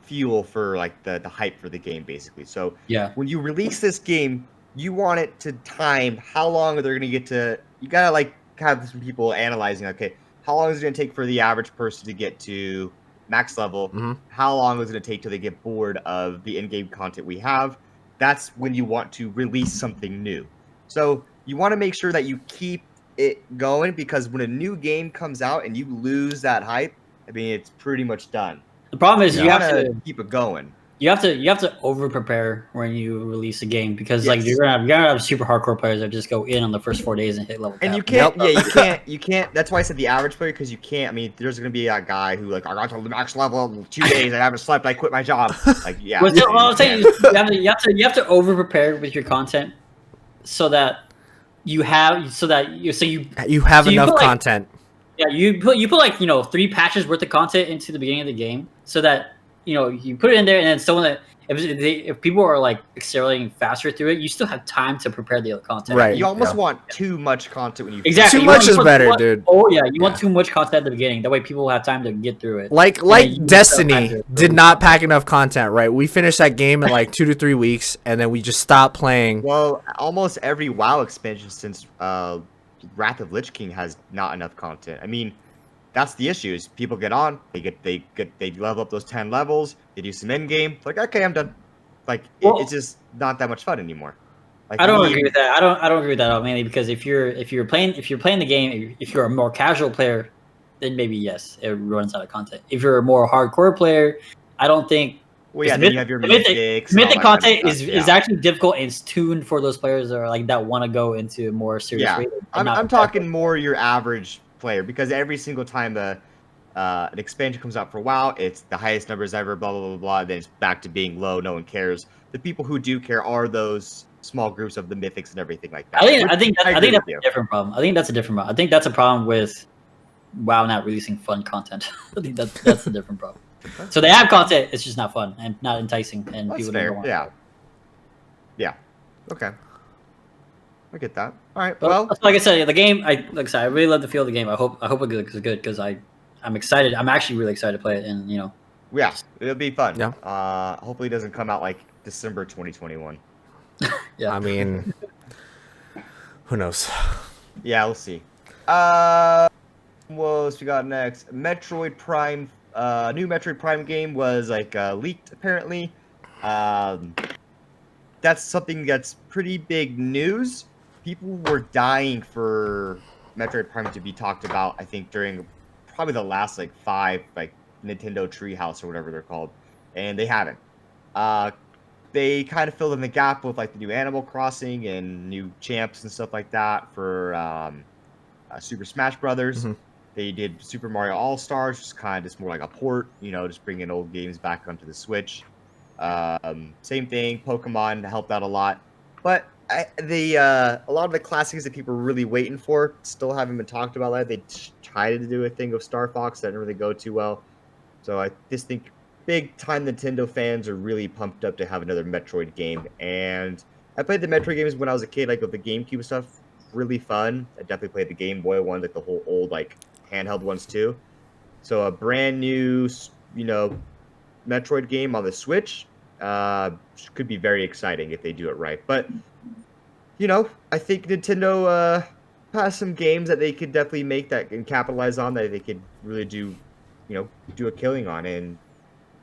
fuel for like the hype for the game basically. So when you release this game, you want it to time how long they're gonna get to. You gotta like have some people analyzing. Okay, how long is it gonna take for the average person to get to max level? Mm-hmm. How long is it going to take till they get bored of the in-game content we have? That's when you want to release something new. So you want to make sure that you keep it going because when a new game comes out and you lose that hype, I mean, it's pretty much done. The problem is you have to keep it going. You have to over prepare when you release a game because like you're gonna have super hardcore players that just go in on the first 4 days and hit level cap. And you can't you can't. That's why I said the average player because you can't. I mean, there's gonna be a guy who like I got to the max level in 2 days. I haven't slept. I quit my job. Like Well, I'm saying you have to over prepare with your content so that you have so that you so you You have So you enough put, like- content. yeah you put like 3 patches worth of content into the beginning of the game so that you put it in there, and then someone that if people are like accelerating faster through it, you still have time to prepare the other content. Right. You almost Yeah. want too much content when you Exactly. Too You want- much you is want- better, you want- dude. Oh yeah, you Yeah. want too much content at the beginning. That way people will have time to get through it. Like And then you just have time Destiny to- did not pack enough content, right? We finished that game in like 2 to 3 weeks, and then we just stopped playing. Well, almost every WoW expansion since Wrath of Lich King has not enough content. I mean, that's the issue. Is people get on, they level up those 10 levels, they do some end game, like okay, I'm done. Like Well- it's just not that much fun anymore. Like I don't me- agree with that. I don't agree with that at all, mainly because if you're playing the game, if you're a more casual player, then maybe yes, it runs out of content. If you're a more hardcore player, I don't think Well, yeah, Because then you have your mythics. and all mythic that kind of content stuff, is yeah. actually difficult, and it's tuned for those players that are like that want to go into more serious. Yeah. rating, and I'm not talking more your average player, because every single time an expansion comes out for WoW, it's the highest numbers ever, blah blah blah blah. Then it's back to being low. No one cares. The people who do care are those small groups of the mythics and everything like that. I think Which I think agree that's with you. a different problem. I think that's a different problem. I think that's a problem with WoW not releasing fun content. I think that's a different problem. So they have content, it's just not fun and not enticing, and That's people fair. don't want. Yeah. Yeah. Okay. I get that. All right. But Well, like I said, the game. I really love the feel of the game. I hope it is good because I'm excited. I'm actually really excited to play it, and yeah, it'll be fun. Yeah. Hopefully, it doesn't come out like December 2021. yeah. I mean, who knows? Yeah, we'll see. What else we got next? Metroid Prime. New Metroid Prime game was like leaked apparently. That's something that's pretty big news. People were dying for Metroid Prime to be talked about. I think during probably the last like 5 like Nintendo Treehouse or whatever they're called, and they haven't. They kind of filled in the gap with like the new Animal Crossing and new champs and stuff like that for Super Smash Brothers. Mhm. They did Super Mario All Stars, just kind of just more like a port, just bringing old games back onto the Switch. Same thing, Pokemon helped out a lot, but a lot of the classics that people were really waiting for still haven't been talked about. Like they tried to do a thing of Star Fox that didn't really go too well. So I just think big time Nintendo fans are really pumped up to have another Metroid game. And I played the Metroid games when I was a kid, like with the GameCube stuff, really fun. I definitely played the Game Boy ones, like the whole old like handheld ones too. So a brand new, Metroid game on the Switch could be very exciting if they do it right. But I think Nintendo has some games that they could definitely make that and capitalize on, that they could really do a killing on. And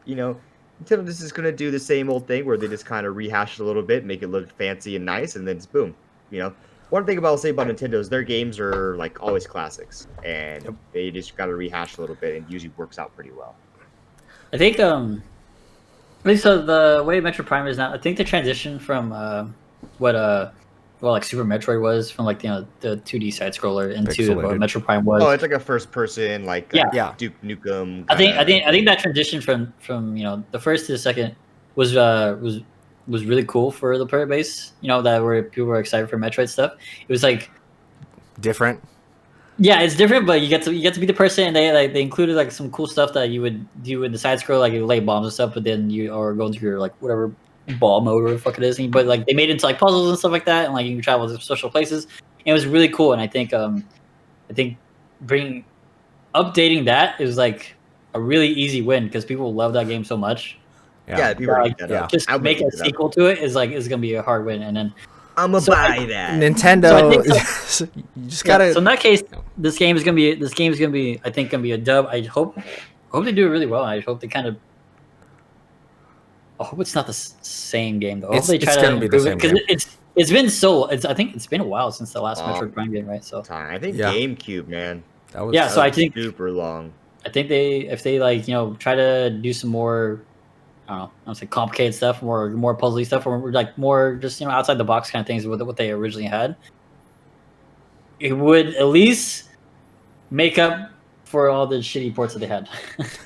Nintendo just is gonna do the same old thing where they just kind of rehash it a little bit, make it look fancy and nice, and then it's boom. One thing I'll say about Nintendo is their games are like always classics, and they just gotta rehash a little bit, and usually works out pretty well. I think at least the way Metroid Prime is now, I think the transition from like Super Metroid was, from like the 2D side scroller into what Pixelated. Metroid Prime was. Oh, it's like a first person, like Yeah. Duke Nukem. I think kinda- that transition from the first to the second was really cool for the player base. That where people were excited for Metroid stuff. It was like, Different. yeah, it's different, but you get to be the person, and they included like some cool stuff that you would do in the side scroll, like you lay bombs and stuff, but then you or go into your like whatever ball mode or the fuck it is, but like they made it into like puzzles and stuff like that, and like you can travel to special places. And it was really cool, and I think updating that is like a really easy win because people love that game so much. Yeah, people are Like, eat that up. Just I would make eat a it up. sequel to it is gonna be a hard win, and then I'm gonna So buy that. Nintendo. So I You just gotta. So in that case, this game is gonna be I think gonna be a dub. I hope they do it really well. I hope they kind of. I hope it's not the same game though. I hope they try It's to gonna be the improve same it because game. it's been so. I think it's been a while since the last Oh. Metroid Prime game, right? So I think Yeah. GameCube, man. That was, Yeah, That so I was think- super long. I think if they like try to do some more, I don't know, I don't say complicated stuff, more puzzly stuff, or like more just outside the box kind of things with what they originally had, it would at least make up for all the shitty ports that they had,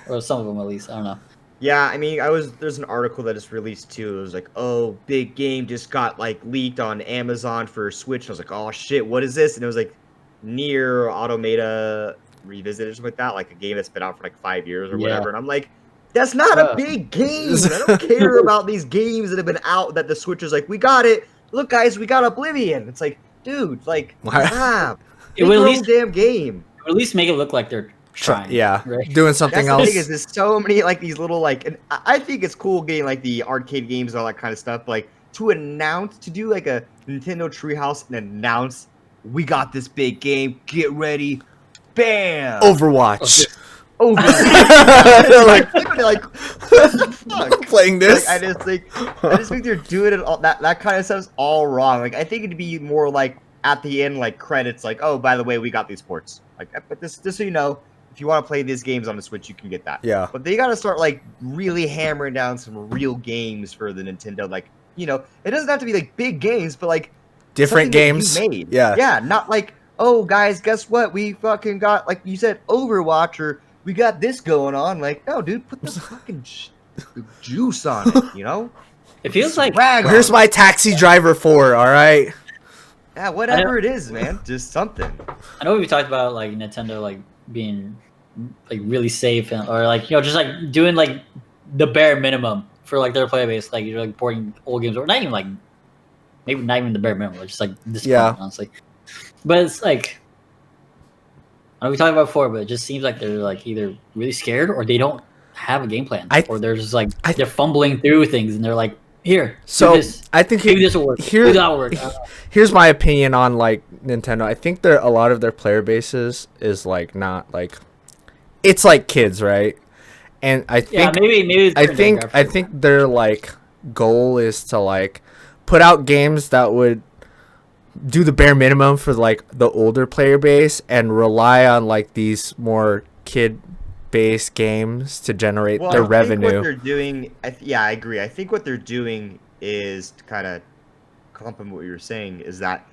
or some of them at least. I don't know. Yeah, I mean, there's an article that is released too. It was like, oh, big game just got like leaked on Amazon for Switch. I was like, oh shit, what is this? And it was like Near Automata Revisited or something like that, like a game that's been out for like 5 years or Yeah. whatever. And I'm like, that's not a big game. I don't care about these games that have been out that the Switch is like, we got it. Look, guys, we got Oblivion. It's like, dude, like, crap. It would at Make your least own damn game. at least make it look like they're trying. Yeah, right? doing something That's the else. thing is, there's so many like these little like, and I think it's cool getting like the arcade games and all that kind of stuff. But, like to do like a Nintendo Treehouse and announce we got this big game, get ready, bam, Overwatch. over. Like, like what the fuck? playing this. Like, I just think they're doing it all that kind of stuff's all wrong. Like I think it'd be more like at the end, like credits, like, oh, by the way, we got these ports. Like, but this just so you know, if you want to play these games on the Switch, you can get that. Yeah. But they got to start like really hammering down some real games for the Nintendo. Like, you know, it doesn't have to be like big games, but like Different something that games. you made. Yeah. Yeah, not like, oh, guys, guess what? We fucking got, like you said, Overwatch, or we got this going on. Like, no, dude, put the fucking juice on it, you know? It feels like Swag on Here's it. my Taxi Driver 4. All right. Yeah, whatever it is, man. Just something. I know we talked about like Nintendo like being like really safe and or like just like doing like the bare minimum for like their player base, like like porting old games or not even like maybe not even the bare minimum, just like this honestly. But it's like I know we talked about before, but it just seems like they're like either really scared or they don't have a game plan, or they're just like they're fumbling through things and they're like, here, So do this. I think Maybe this will work. here- Maybe that will work. here's my opinion on like Nintendo. I think a lot of their player bases is like not like it's like kids, right? And I think Yeah, maybe it's I different think demographic. their like goal is to like put out games that would do the bare minimum for like the older player base and rely on like these more kid based games to generate Well, their I think what revenue. they're doing, yeah, I agree. I think what they're doing is to kind of complement what you were saying is that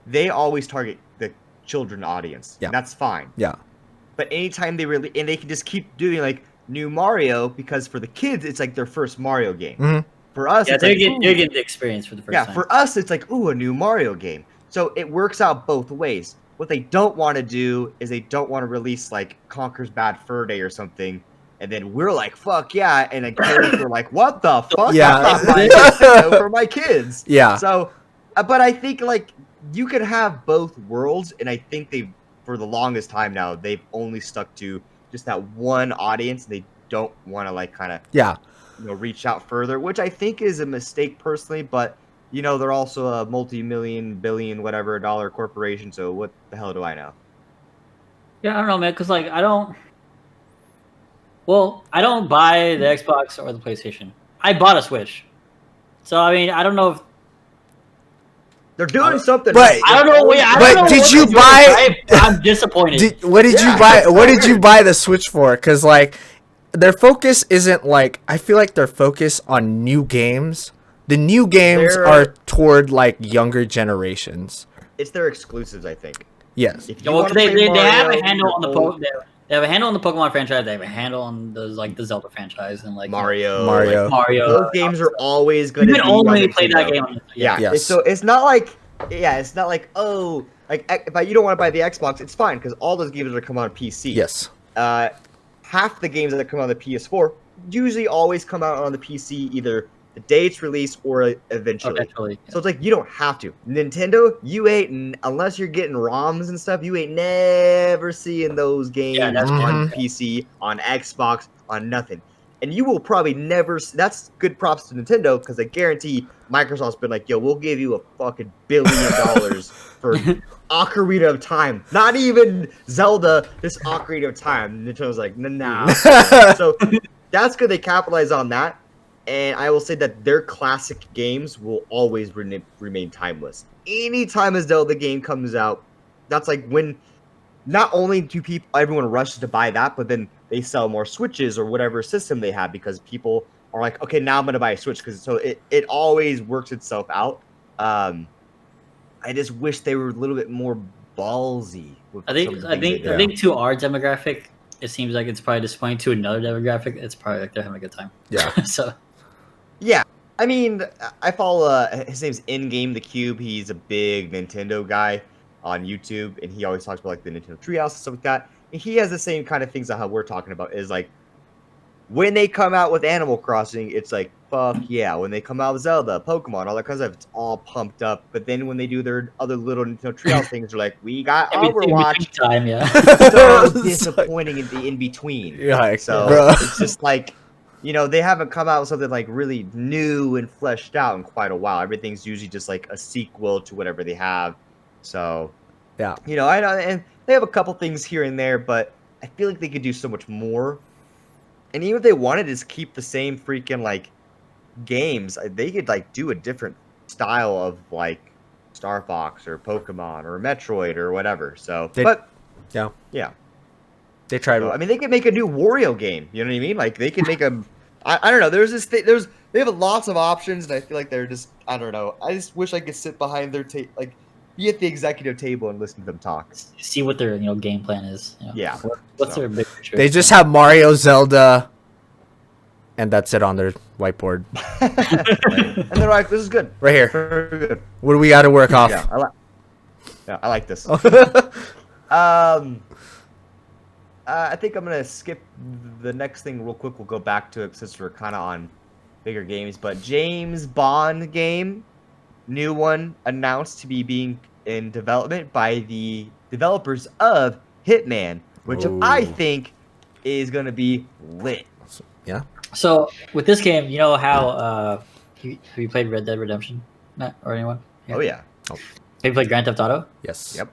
they always target the children audience. Yeah. And that's fine. Yeah. But anytime they really, and they can just keep doing like new Mario because for the kids, it's like their first Mario game. Mhm. For us, Yeah, it's they're like, getting ooh. the experience for the first Yeah, time. for us, it's like, ooh, a new Mario game. So it works out both ways. What they don't want to do is they don't want to release like Conker's Bad Fur Day or something, and then we're like, fuck yeah, and then kids are like, what the fuck? Yeah. I'm not buying Nintendo for my kids. Yeah. So, but I think like you can have both worlds, and I think they, for the longest time now, they've only stuck to just that one audience. They don't want to like kind of Yeah. reach out further, which I think is a mistake personally, but they're also a multi-million, billion, whatever dollar corporation, so what the hell do I know? Yeah, I don't know, man, because like I don't buy the Xbox or the PlayStation. I bought a Switch, so I mean I don't know if They're doing something But- right. I don't know. Wait, I But don't know did what you they're doing, buy- right? I'm disappointed. What did Yeah, you buy? it's What did you weird. buy the Switch for? Because like their focus isn't like I feel like their focus on new games. The new games They're- are toward like younger generations. It's their exclusives, I think. Yes. If Yeah, well, wanna they play have a Mario, handle on the you're old. they have a handle on the Pokemon franchise. They have a handle on the Zelda franchise and like Mario. Mario. like, Mario. those games are always going You to can be on only play that Nintendo. game on Yeah. Yes. So it's not like, oh, like if you don't want to buy the Xbox, it's fine because all those games are come on PC. Yes. Half the games that come on the PS4 usually always come out on the PC either the day it's released or eventually. Eventually. So it's like you don't have to. Nintendo, you ain't unless you're getting ROMs and stuff. You ain't never seeing those games Yeah, that's on fine. PC, on Xbox, on nothing. And you will probably never. That's good props to Nintendo because I guarantee Microsoft's been like, "Yo, we'll give you a fucking $1 billion for Ocarina of Time. Not even Zelda. This Ocarina of Time." Nintendo's like, "Nah." So that's good. They capitalize on that. And I will say that their classic games will always remain timeless. Anytime a Zelda game comes out, that's like when not only do everyone rushes to buy that, but then they sell more Switches or whatever system they have because people are like, okay, now I'm gonna buy a Switch so it always works itself out. I just wish they were a little bit more ballsy. With I some think of the things they do. I think to our demographic, it seems like it's probably disappointing to another demographic. It's probably like they're having a good time. Yeah. So Yeah, I mean, I follow. His name's InGame the Cube. He's a big Nintendo guy on YouTube, and he always talks about like the Nintendo Treehouse and stuff like that. And he has the same kind of things on how we're talking about. Is like when they come out with Animal Crossing, it's like fuck yeah. When they come out with Zelda, Pokemon, all that kind of stuff, it's all pumped up. But then when they do their other little Nintendo Treehouse things, they're like, we got in Overwatch. between time, yeah. So It's like- disappointing in the in between. You're like, So bro. it's just like, you know, they haven't come out with something like really new and fleshed out in quite a while. Everything's usually just like a sequel to whatever they have. So, Yeah. you know, I know, and they have a couple things here and there, but I feel like they could do so much more. And even if they wanted to just keep the same freaking like games, they could like do a different style of like Star Fox or Pokemon or Metroid or whatever. So, They- but Yeah. yeah. They tried. So, I mean, they could make a new Wario game. You know what I mean? Like they could make a. I don't know. There's this thing. They have lots of options, and I feel like they're just. I don't know. I just wish I could sit behind their like be at the executive table and listen to them talk. See what their game plan is. You know? Yeah. What's So. their big picture? They just have Mario, Zelda, and that's it on their whiteboard And they're like, "This is good. right here. Very good. What do we got to work off? Yeah, I like this. Oh. I think I'm gonna skip the next thing real quick. We'll go back to it since we're kind of on bigger games. But James Bond game, new one announced to be being in development by the developers of Hitman, which I Ooh. think is gonna be lit. Yeah. So with this game, you know how have you played Red Dead Redemption, Matt, or anyone? Oh yeah. Have you played Grand Theft Auto? Yes. Yep.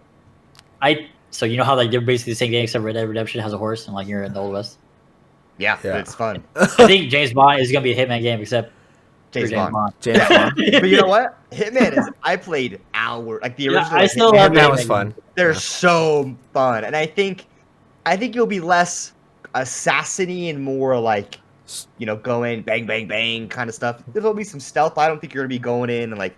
So you know how like they're basically the same game except Red Dead Redemption has a horse and like you're in the Old West. Yeah, Yeah. it's fun. I think James Bond is gonna be a Hitman game except for James Bond. James Bond. But you know what? Hitman is. I played hours like the Yeah, original. I still Hitman. love That was Hitman. fun. They're Yeah. so fun, and I think you'll be less assassiny and more like, you know, going bang bang bang kind of stuff. There'll be some stealth. I don't think you're gonna be going in and like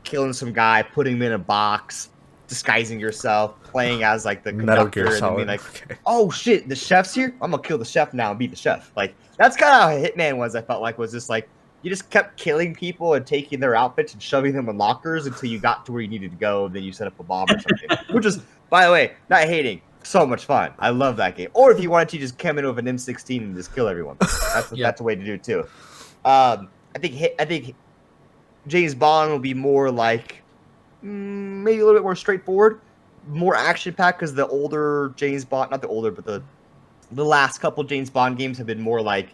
killing some guy, putting him in a box, disguising yourself, playing as like the Metal conductor, Gear and then Solid. being like, Okay. oh shit, the chef's here. I'm gonna kill the chef now and beat the chef. Like that's kind of how Hitman was. I felt like was just like you just kept killing people and taking their outfits and shoving them in lockers until you got to where you needed to go. And then you set up a bomb or something, which is, by the way, not hating. So much fun. I love that game. Or if you wanted to just come in with an M16 and just kill everyone, Yeah. that's a way to do it too. I think James Bond will be more like maybe a little bit more straightforward, more action packed because the older James Bond, not the older, but the last couple James Bond games have been more like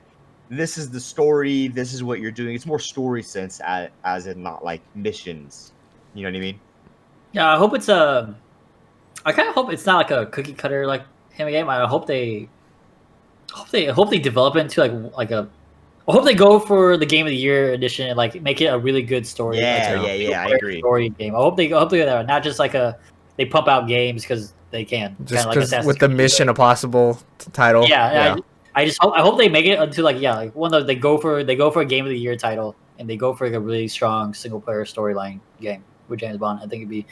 this is the story, this is what you're doing. It's more story sense as in not like missions. You know what I mean? Yeah, I hope it's I kind of hope it's not like a cookie cutter like Hitman game. I hope they develop it into like a. I hope they go for the Game of the Year edition and like make it a really good story. Yeah, like, yeah, I player agree. Story game. I hope they do that. Not just like they pump out games because they can. Just Kinda like because Assassin's with the Creed, Mission Impossible title. but- Yeah, I hope they make it into like one of they go for a Game of the Year title and they go for like a really strong single player storyline game with James Bond. I think it'd be.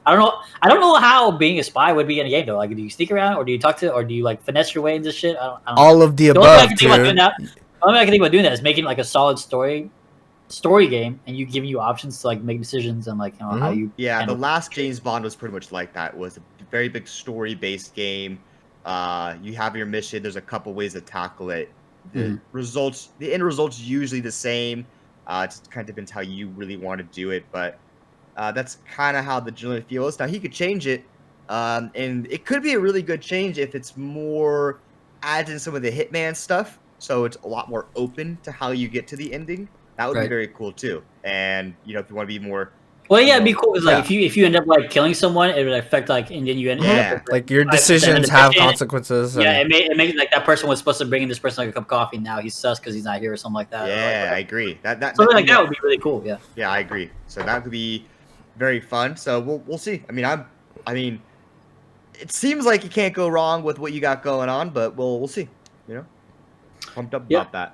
I don't know how being a spy would be in a game though. Like, do you sneak around, or do you talk to, or do you like finesse your way into shit? I don't know. All of the The only way I above, can think about doing dude. that, the only way I can think about doing that is making like a solid story game, and you giving you options to like make decisions and like how Mhm. you. Yeah, handle- the last James Bond was pretty much like that. It was a very big story-based game. You have your mission. There's a couple ways to tackle it. The end results usually the same. It just kind of depends how you really want to do it, but that's kind of how the general feel is. Now he could change it, and it could be a really good change if it's more adds in some of the Hitman stuff. So it's a lot more open to how you get to the ending. That would be Right. very cool too. And if you want to be more Well, yeah, it'd be cool because like Yeah. if you end up like killing someone, it would affect like, and then you end Yeah. up with, Like your 5% of decisions the have mission. consequences. Yeah, and- it makes like that person was supposed to bring in this person like a cup of coffee. Now he's sus because he's not here or something like that. or, Yeah, I like, agree. That something like that would be really cool. Yeah. Yeah, I agree. So that could be very fun. So we'll see. I mean, it seems like you can't go wrong with what you got going on, but we'll see. Pumped up Yeah. about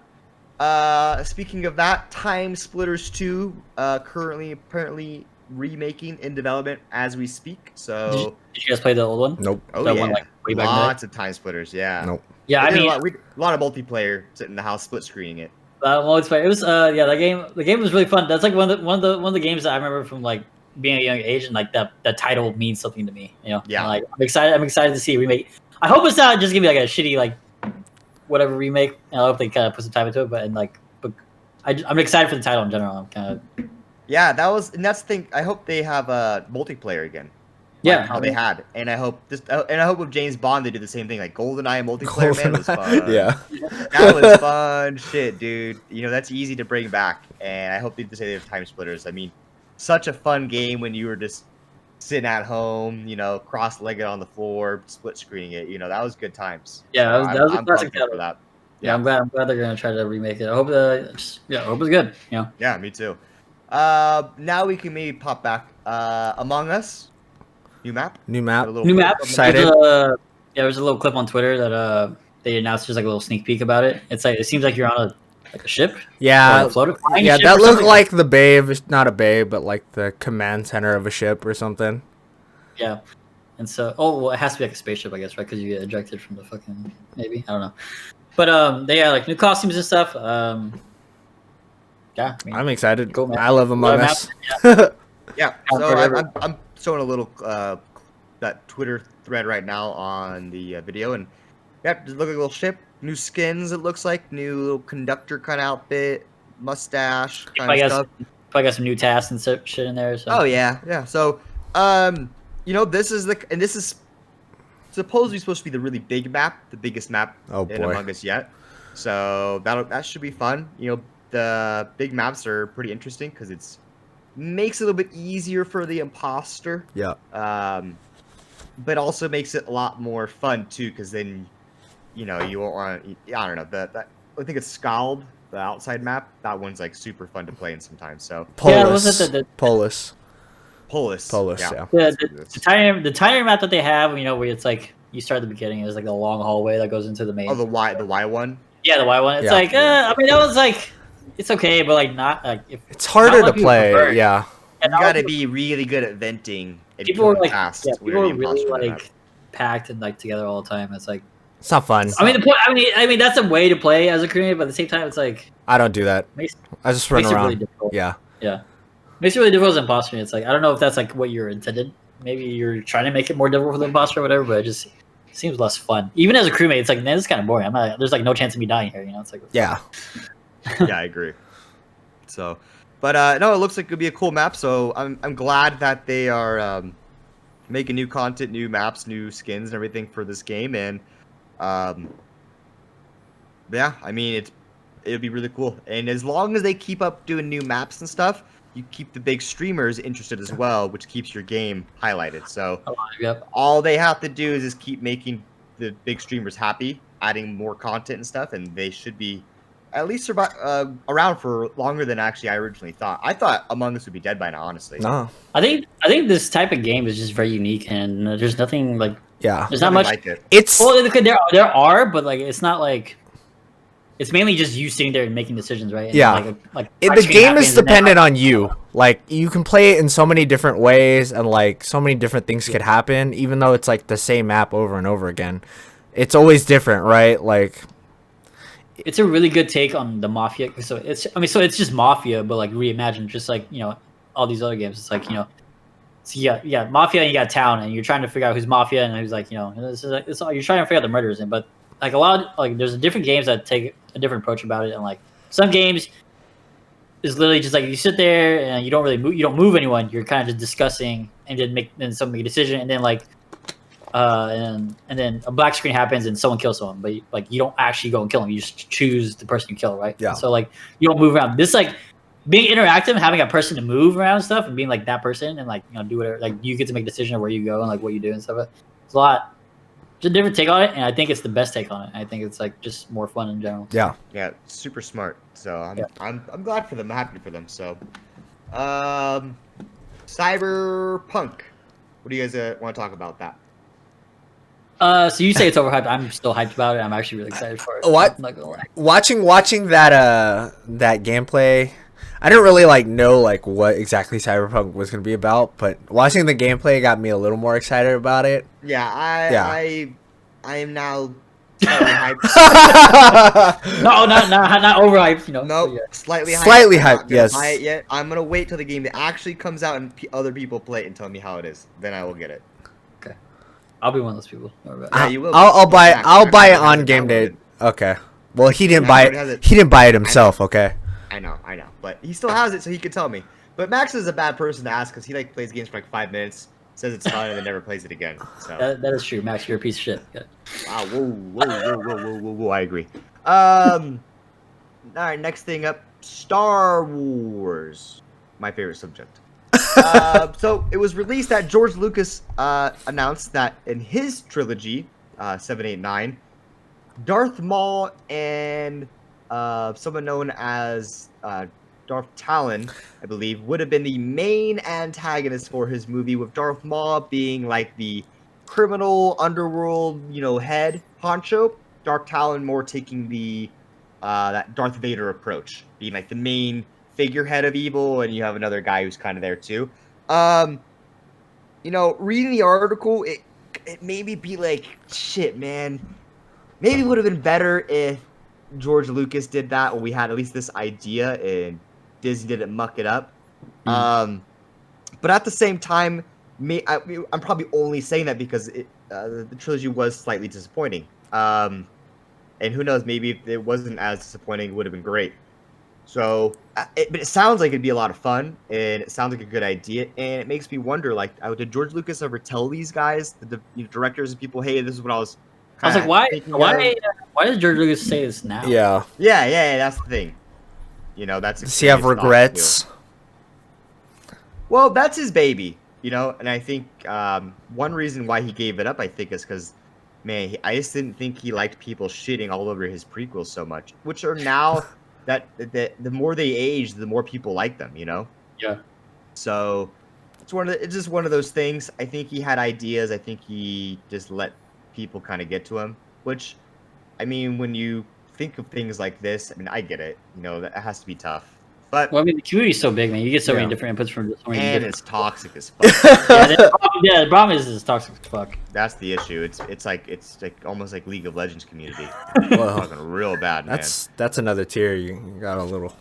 that. Speaking of that, Time Splitters 2 currently apparently remaking in development as we speak. So Did you guys play the old one? Nope. oh that yeah, one, like, way back in the day? lots of Time Splitters. Yeah. Nope. Yeah, I We did mean, a lot of multiplayer sitting in the house, split screening it. multiplayer. It was yeah, the game was really fun. That's like one of the games that I remember from like being a young age, and like that title means something to me. You know, Yeah. And, like I'm excited to see a remake. I hope it's not just gonna be like a shitty like whatever remake. And I hope they kind of put some time into it, but I'm excited for the title in general. I'm kind of Yeah, that's the thing. I hope they have multiplayer again. yeah. How they had, and I hope with James Bond they do the same thing. Like GoldenEye multiplayer, man, was fun. Yeah. That was fun shit, dude. You know, that's easy to bring back, and I hope they say they have time splitters. I mean, such a fun game when you were just sitting at home, you know, cross-legged on the floor, split screening it. You know, that was good times. Yeah, So that was a I'm classic pumped for title. that. Yeah, I'm glad they're gonna try to remake it. I hope I hope it's good. You know. Yeah, me too. Now we can maybe pop back. Among Us, new map. New map. A little New bit map. of- Excited. There's a little clip on Twitter that they announced just like a little sneak peek about it. It's like it seems like you're on a ship. Or Yeah. a floater, flying Yeah, ship that or looked something. like the bay of, not a bay, but like the command center of a ship or something. Yeah. And so, well, it has to be like a spaceship, I guess, right? Because you get ejected from the fucking maybe I don't know. But they had like new costumes and stuff. Yeah, I mean, I'm excited. Cool, man. I love Among Map- Us. Yeah, Count so forever. I'm showing a little that Twitter thread right now on the video, and yeah, just look like a little ship, new skins. It looks like new little conductor kind of outfit, mustache kind I of guess stuff. probably got some new tasks and shit in there. So. Oh yeah. So you know, this is supposedly supposed to be the really big map, the biggest map Oh, in boy. Among Us yet. So that should be fun. You know, the big maps are pretty interesting because it's makes it a little bit easier for the imposter. Yeah. But also makes it a lot more fun too, because then, you know, you won't want. I don't know. That I think it's Scald, the outside map. That one's like super fun to play in sometimes. So Yeah, Polis. was it the- Polis. Polis. Yeah. The tiny map that they have, you know, where it's like you start at the beginning, there's like a long hallway that goes into the main. Oh, the Y one. Yeah, the Y one. It's Yeah. like, I mean, that was like, it's okay, but like not like if It's harder Not a lot to of people play. prefer it. Yeah. You not a lot gotta of be really good at venting and people were killing like, fast. yeah, when people you're were the really imposter in the map. like packed and like together all the time. It's like, It's not fun. I mean, the point. I mean, that's a way to play as a crewmate, but at the same time, it's like I don't do that. makes I just run makes it really around. difficult. Yeah. Yeah, makes it really difficult as an imposter. It's like I don't know if that's like what you're intended. Maybe you're trying to make it more difficult for the imposter or whatever, but it just seems less fun. Even as a crewmate, it's like, man, this is kind of boring. There's like no chance of me dying here. You know, it's like Yeah. Yeah, I agree. So, but no, it looks like it could be a cool map. So I'm glad that they are making new content, new maps, new skins, and everything for this game. And yeah, I mean it'd be really cool. And as long as they keep up doing new maps and stuff, you keep the big streamers interested as well, which keeps your game highlighted. So Yep. all they have to do is just keep making the big streamers happy, adding more content and stuff, and they should be at least around for longer than actually I originally thought. I thought Among Us would be dead by now, honestly. No. I think this type of game is just very unique, and there's nothing like Yeah. there's not Nothing much. like it. It's Well, there are, but like it's not like it's mainly just you sitting there and making decisions, right? And, Yeah. like the touchscreen game happens is and then, dependent on you. Like you can play it in so many different ways, and like so many different things could happen, even though it's like the same map over and over again. It's always different, right? Like It's a really good take on the Mafia. So it's just Mafia, but like reimagined, just like all these other games. It's like so yeah, Mafia, and you got Town, and you're trying to figure out who's Mafia and who's this is it's all, you're trying to figure out the murders. And but like a lot of, like there's different games that take a different approach about it, and like some games is literally just like you sit there and you don't really move, you don't move anyone. You're kind of just discussing and then someone make a decision, and then like. And then a black screen happens and someone kills someone, but like you don't actually go and kill them. You just choose the person you kill, right? Yeah. So like you don't move around. This like being interactive, having a person to move around and stuff, and being like that person and like do whatever. Like you get to make a decision of where you go and like what you do and stuff. It's a lot. It's a different take on it, and I think it's the best take on it. I think it's like just more fun in general. yeah. Yeah, super smart. So Yeah. I'm glad for them. I'm happy for them. So, Cyberpunk. What do you guys want to talk about that? So you say it's overhyped. I'm still hyped about it. I'm actually really excited for it. What? I'm not gonna lie. Watching that that gameplay, I didn't really like know like what exactly Cyberpunk was gonna be about, but watching the gameplay got me a little more excited about it. Yeah, I am now Slightly hyped. No, not overhyped. You know. No, but yeah. slightly hyped. Slightly I'm not hyped, gonna yes. buy it yet. I'm gonna wait till the game actually comes out and other people play it and tell me how it is. Then I will get it. I'll be one of those people. Don't worry about Yeah, it. you will. I'll buy it. Max, I'll Max buy it already has on game day. downloaded. Okay. Well, he didn't Max buy already has it. it. He didn't buy it himself. Okay. I know, but he still has it, so he could tell me. But Max is a bad person to ask because he like plays games for like 5 minutes, says it's fun, and then never plays it again. So That is true, Max. You're a piece of shit. Yeah. wow, whoa, I agree. All right, next thing up, Star Wars, my favorite subject. So it was released that George Lucas announced that in his trilogy, 7, 8, 9, Darth Maul and someone known as Darth Talon, I believe, would have been the main antagonist for his movie, with Darth Maul being like the criminal underworld, head honcho. Darth Talon more taking the that Darth Vader approach, being like the main figurehead of evil, and you have another guy who's kind of there too. Reading the article, it made me be like, shit, man. Maybe it would have been better if George Lucas did that, when we had at least this idea and Disney didn't muck it up. But at the same time, I'm probably only saying that because the trilogy was slightly disappointing. And who knows, maybe if it wasn't as disappointing, it would have been great. So, but it sounds like it'd be a lot of fun, and it sounds like a good idea, and it makes me wonder, like, did George Lucas ever tell these guys, the directors and people, hey, this is what I was I was like, why does George Lucas say this now? Yeah. Yeah, that's the thing. That's. Does he have curious thought, regrets? too. Well, that's his baby, and I think one reason why he gave it up, I think, is because, man, I just didn't think he liked people shitting all over his prequels so much, which are now that the more they age, the more people like them, Yeah. So it's just one of those things. I think he had ideas. I think he just let people kind of get to him, which, I mean, when you think of things like this, I mean, I get it. That has to be tough. But Well, I mean, the community's so big, man. You get so many Yeah. different inputs from so many and different. it's toxic as fuck. The problem is it's toxic as fuck. That's the issue. It's like almost like League of Legends community. Well, Fucking real bad, man. that's another tier. You got a little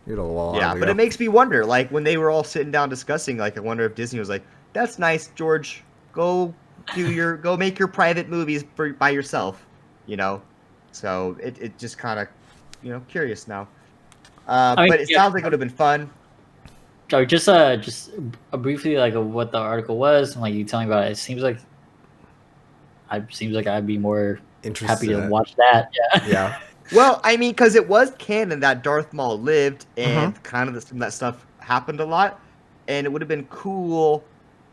wall. Yeah, but it makes me wonder. Like when they were all sitting down discussing, like I wonder if Disney was like, "That's nice, George. Go make your private movies by yourself." So it just kind of curious now. But it sounds like it would have been fun. Oh, just briefly, like what the article was, and like you telling me about it. It seems like I'd be more Interested happy in to it. watch that. Yeah. Yeah. Well, I mean, because it was canon that Darth Maul lived, and kind of some of that stuff happened a lot, and it would have been cool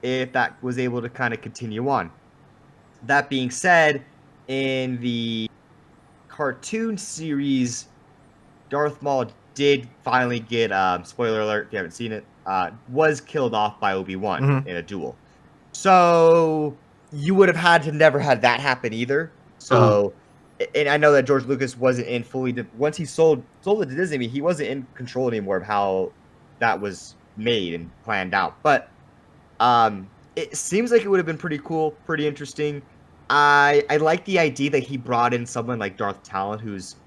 if that was able to kind of continue on. That being said, in the cartoon series, Darth Maul did finally get, spoiler alert if you haven't seen it, was killed off by Obi-Wan in a duel. So you would have had to never had that happen either. So, and I know that George Lucas wasn't in fully, once he sold it to Disney, he wasn't in control anymore of how that was made and planned out. But it seems like it would have been pretty cool, pretty interesting. I like the idea that he brought in someone like Darth Talon, who's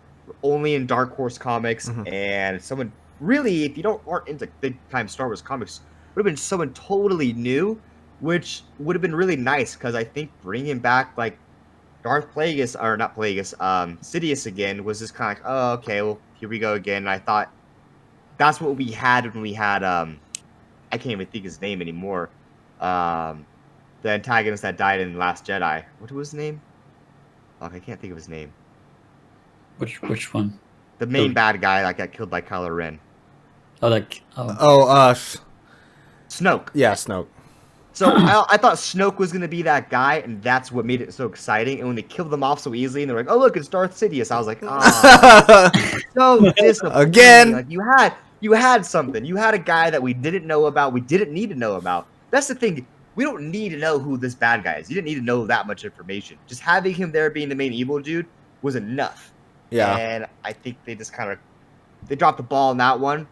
only in Dark Horse comics, and someone really, if you aren't into big time Star Wars comics, would have been someone totally new, which would have been really nice, because I think bringing back like Darth Plagueis, or not Plagueis, Sidious again was just kind of like, oh, okay, well, here we go again. And I thought that's what we had when we had I can't even think his name anymore. The antagonist that died in Last Jedi. What was his name? Oh, I can't think of his name. Which one? The main bad guy that got killed by Kylo Ren. Oh, like oh. Oh, Snoke. yeah, Snoke. So I thought Snoke was gonna be that guy, and that's what made it so exciting. And when they killed them off so easily, and they're like, "Oh, look, it's Darth Sidious," I was like, "Oh, so disappointing." Again. Like you had something. You had a guy that we didn't know about. We didn't need to know about. That's the thing. We don't need to know who this bad guy is. You didn't need to know that much information. Just having him there being the main evil dude was enough. Yeah. And I think they just they dropped the ball on that one.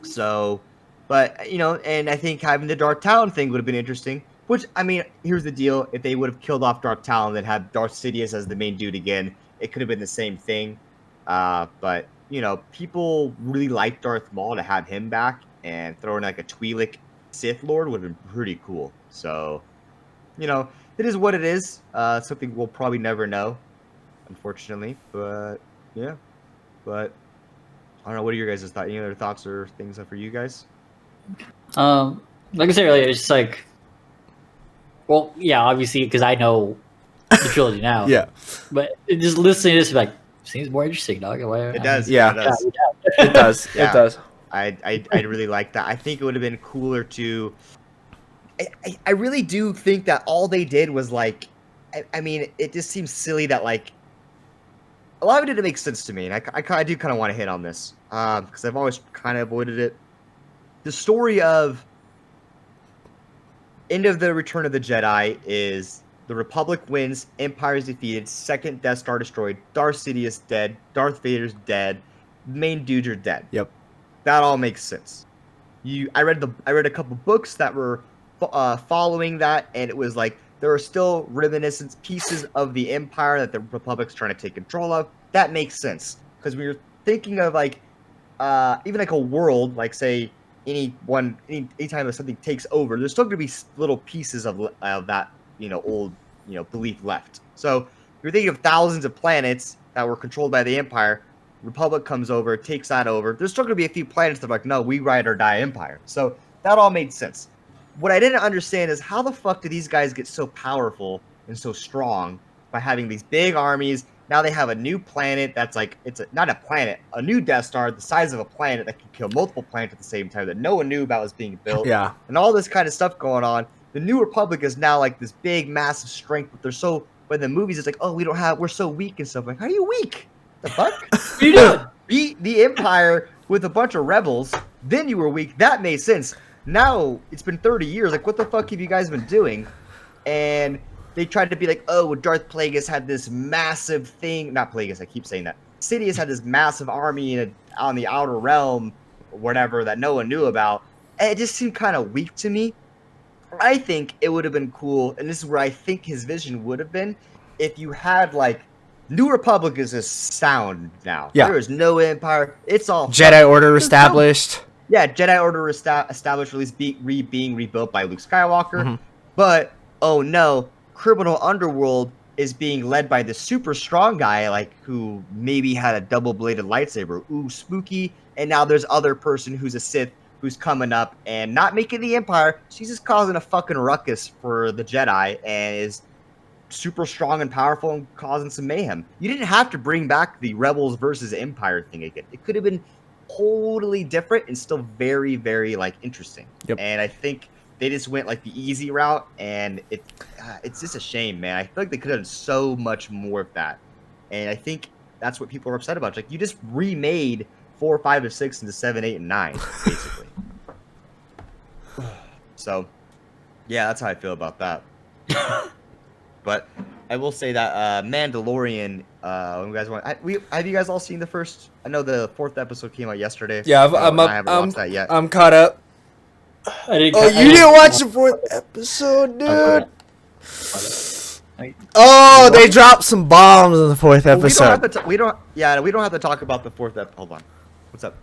So, but and I think having the Darth Talon thing would have been interesting. Which, I mean, here's the deal: if they would have killed off Darth Talon and had Darth Sidious as the main dude again, it could have been the same thing. But people really like Darth Maul. To have him back and throw in like a Twi'lek Sith Lord would have been pretty cool. So, it is what it is. Something we'll probably never know, unfortunately. But yeah, but I don't know. What are your guys' thoughts? Any other thoughts or things for you guys? Like I said earlier, it's just like, well, yeah, obviously because I know the trilogy now. Yeah. But just listening to this, like, seems more interesting, dog. It does. Yeah. It does. It does. Yeah. It does. I really like that. I think it would have been cooler to. I really do think that all they did was like, I mean, it just seems silly that like, a lot of it didn't make sense to me, and I do kind of want to hit on this because I've always kind of avoided it. The story of end of the Return of the Jedi is the Republic wins, Empire is defeated, second Death Star destroyed, Darth Sidious dead, Darth Vader's dead, main dudes are dead. Yep. That all makes sense. I read a couple books that were following that, and it was like there are still reminiscent pieces of the Empire that the Republic's trying to take control of. That makes sense because when you're thinking of like even like a world, like say anytime that something takes over, there's still going to be little pieces of that old belief left. So you're thinking of thousands of planets that were controlled by the Empire. Republic comes over, takes that over. There's still going to be a few planets that are like, no, we ride or die Empire. So that all made sense. What I didn't understand is how the fuck do these guys get so powerful and so strong by having these big armies? Now they have a new planet that's like, not a planet, a new Death Star the size of a planet that can kill multiple planets at the same time that no one knew about was being built. Yeah. And all this kind of stuff going on. The New Republic is now like this big, massive strength, but they're so, when the movies, it's like, oh, we're so weak and stuff. Like, how are you weak? The fuck? What are you doing? Beat the Empire with a bunch of rebels, then you were weak. That made sense. Now it's been 30 years. Like, what the fuck have you guys been doing? And they tried to be like, oh, Darth Plagueis had this massive thing. Not Plagueis, I keep saying that. Sidious had this massive army on the Outer Realm, or whatever, that no one knew about. And it just seemed kind of weak to me. I think it would have been cool, and this is where I think his vision would have been, if you had like, New Republic is a sound now. Yeah. There is no Empire. It's all Jedi Order established. Yeah, Jedi Order established, released, being rebuilt by Luke Skywalker. Mhm. But oh no, criminal underworld is being led by the super strong guy, like who maybe had a double-bladed lightsaber. Ooh, spooky. And now there's other person who's a Sith who's coming up and not making the Empire. She's just causing a fucking ruckus for the Jedi and is super strong and powerful and causing some mayhem. You didn't have to bring back the Rebels versus Empire thing again. It could have been totally different and still very, very like interesting. Yep. And I think they just went like the easy route, and it's just a shame, man. I feel like they could have done so much more of that, and I think that's what people are upset about. It's like you just remade 4, 5, and 6 into 7, 8, and 9, basically. So, yeah, that's how I feel about that. But I will say that Mandalorian. When you guys have you guys all seen the first? I know the 4th episode came out yesterday. Yeah, I haven't watched that yet. I'm caught up. I didn't. Oh, you didn't watch the 4th episode, dude. Oh, they dropped some bombs in the 4th Well, episode. we don't have to talk about the 4th episode. Hold on. What's up?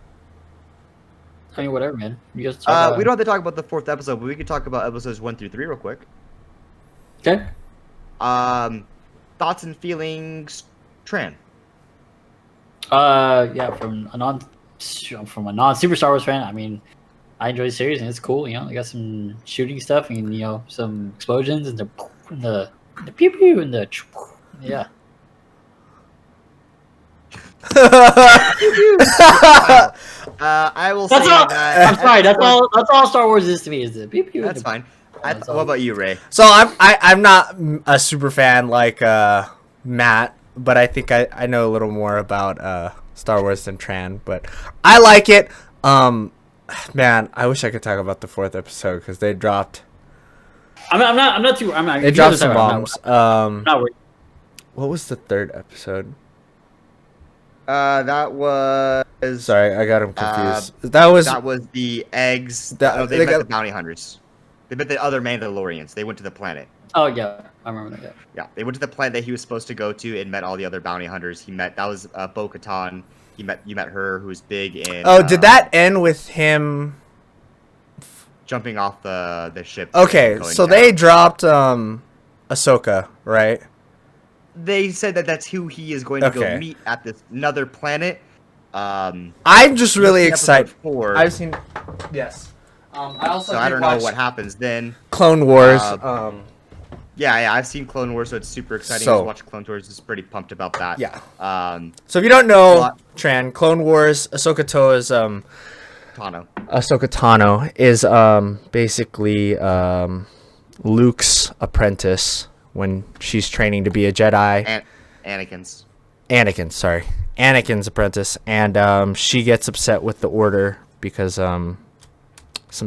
I mean, whatever, man. You guys talk about We don't have to talk about the 4th episode, but we can talk about episodes 1 through 3 real quick. Okay. Thoughts and feelings, Tran. Yeah, from a non Super Star Wars fan, I mean, I enjoy the series and it's cool. You know, they got some shooting stuff and some explosions and the pew pew and the yeah. I will say That's all. that. I'm sorry. That's all Star Wars is to me. Is the pew pew. That's fine. What about you, Ray? So I'm not a super fan like Matt, but I think I know a little more about Star Wars than Tran, but I like it. Man, I wish I could talk about the 4th episode because they dropped. I'm not too. I'm not. They dropped some bombs. I'm not worried. What was the 3rd episode? That was. Sorry, I got him confused. That was the eggs. That- No, they they met got- the bounty hunters. They met the other Mandalorians. They went to the planet. Oh yeah, I remember that. Yeah. Yeah, they went to the planet that he was supposed to go to and met all the other bounty hunters. That was Bo-Katan. You met her, who was big in. Oh, did that end with him? Jumping off the ship? Okay, and going so down. they dropped Ahsoka, right? They said that that's who he is going to Okay. go meet at this another planet. I'm just really in episode excited. 4, I've seen, yes. I also so I don't know what happens then. Clone Wars. Yeah, I've seen Clone Wars, so it's super exciting. So- I watched Clone Wars. Is pretty pumped about that. Yeah. Um, So if you don't know, What? Tran, Clone Wars, Ahsoka Tano is basically Luke's apprentice when she's training to be a Jedi. Anakin's apprentice, and she gets upset with the Order because some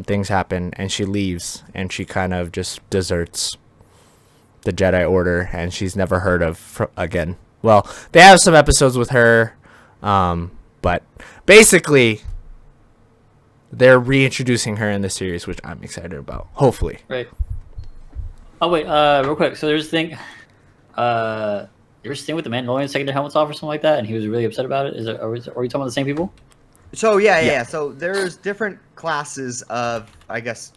things happen, and she leaves, and she kind of just deserts the Jedi Order, and she's never heard of again. Well, they have some episodes with her, but basically they're reintroducing her in the series, which I'm excited about. Hopefully. Right. Oh wait, real quick. So there's a thing. There's a thing with the Mandalorian taking their helmets off or something like that, and he was really upset about it. Are we talking about the same people? So yeah. So there's different classes of, I guess.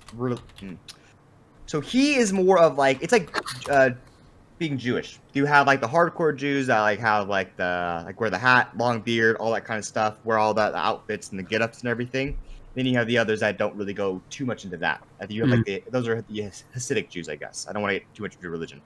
So he is more of like, it's like being Jewish. You have like the hardcore Jews that like have like wear the hat, long beard, all that kind of stuff, wear all the outfits and the get-ups and everything. Then you have the others that don't really go too much into that. I think you have those are the Hasidic Jews, I guess. I don't want to get too much into religion.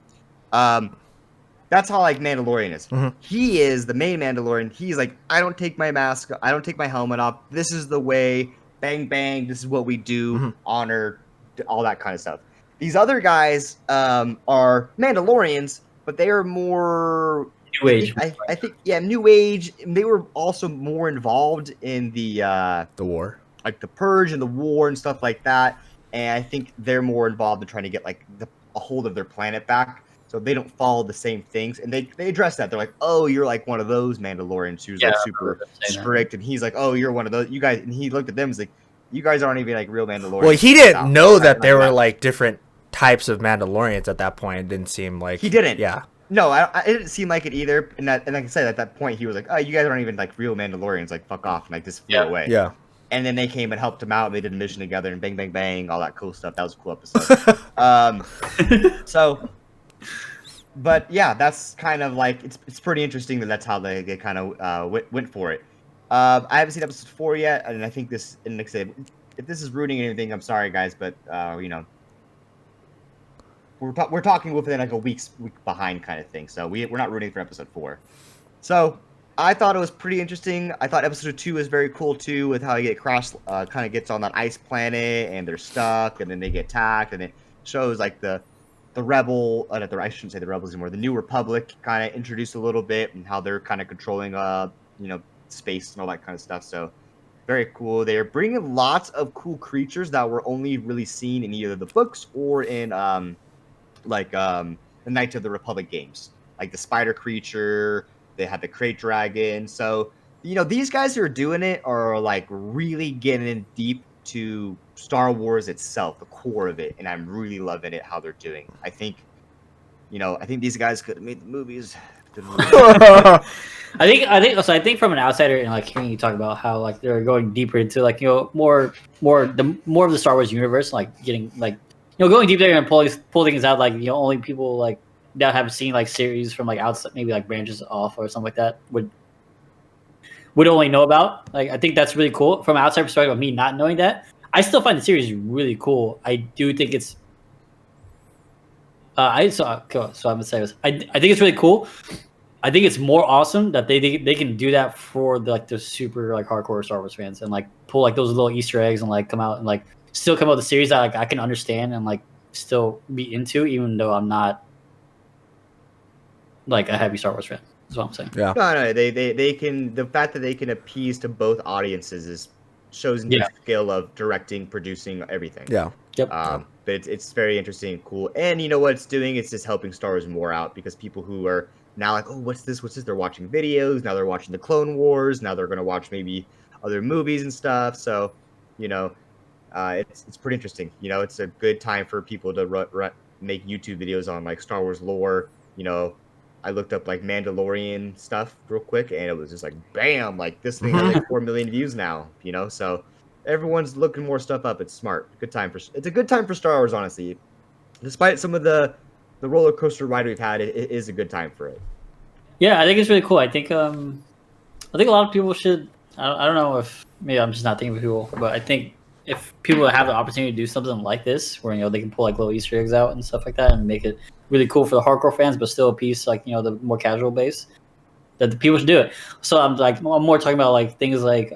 That's how like Mandalorian is. Mhm. He is the main Mandalorian. He's like, I don't take my mask, I don't take my helmet off. This is the way. Bang bang. This is what we do. Honor, all that kind of stuff. These other guys are Mandalorians, but they are more New Age. I think New Age. They were also more involved in the war. like the Purge and the war and stuff like that. And I think they're more involved in trying to get like a hold of their planet back. So they don't follow the same things, and they address that. They're like, "Oh, you're like one of those Mandalorians who's like super strict," and he's like, "Oh, you're one of those you guys." And he looked at them and was like, "You guys aren't even like real Mandalorians." Well, he didn't know that there were like different types of Mandalorians at that point. It didn't seem like he didn't. Yeah. No, it didn't seem like it either. And like I said, at that point, he was like, "Oh, you guys aren't even like real Mandalorians. Like, fuck off!" And like just flew away. Yeah. And then they came and helped him out. And they did a mission together, and bang, bang, bang, all that cool stuff. That was a cool episode. But yeah, that's kind of like it's pretty interesting that's how they kind of went for it. I haven't seen episode 4 yet, and I think this. And like I said, if this is ruining anything, I'm sorry, guys, but we're talking within like a week behind kind of thing, so we're not rooting for episode 4. So I thought it was pretty interesting. I thought episode 2 was very cool too, with how you get Crash kind of gets on that ice planet and they're stuck, and then they get attacked, and it shows like the rebel, I shouldn't say the rebels anymore. The New Republic kind of introduced a little bit, and how they're kind of controlling, space and all that kind of stuff. So very cool. They're bringing lots of cool creatures that were only really seen in either the books or in the Knights of the Republic games, like the spider creature. They had the crate dragon. So these guys who are doing it are like really getting in deep to Star Wars itself, the core of it, and I'm really loving it how they're doing. I think these guys could have made the movies. I think from an outsider and like hearing you talk about how like they're going deeper into like more of the Star Wars universe, like getting like going deep there and pull things out, like only people like that have seen like series from like outside, maybe like branches off or something like that would only know about. Like I think that's really cool from an outside perspective of me not knowing that. I still find the series really cool. I do think it's so I'm gonna say this. I think it's really cool. I think it's more awesome that they can do that for the super like hardcore Star Wars fans, and like pull like those little Easter eggs and like come out and like still come out with the series that like I can understand and like still be into, even though I'm not like a heavy Star Wars fan. That's what I'm saying. Yeah. No, they can. The fact that they can appease to both audiences shows new skill of directing, producing, everything. Yeah. Yep. But it's very interesting and cool. And you know what it's doing? It's just helping Star Wars more out, because people who are now like, oh, what's this? They're watching videos. Now they're watching the Clone Wars. Now they're going to watch maybe other movies and stuff. So, it's pretty interesting. You know, it's a good time for people to make YouTube videos on like Star Wars lore. You know, I looked up like Mandalorian stuff real quick, and it was just like bam, like this thing has like 4 million views now. You know, so everyone's looking more stuff up. It's smart. It's a good time for Star Wars, honestly. Despite some of the roller coaster ride we've had, it is a good time for it. Yeah, I think it's really cool. I think a lot of people should. I don't know if maybe I'm just not thinking of people, but I think if people have the opportunity to do something like this, where they can pull like little Easter eggs out and stuff like that, and make it really cool for the hardcore fans, but still appease like the more casual base, that the people should do it. So I'm more talking about like things like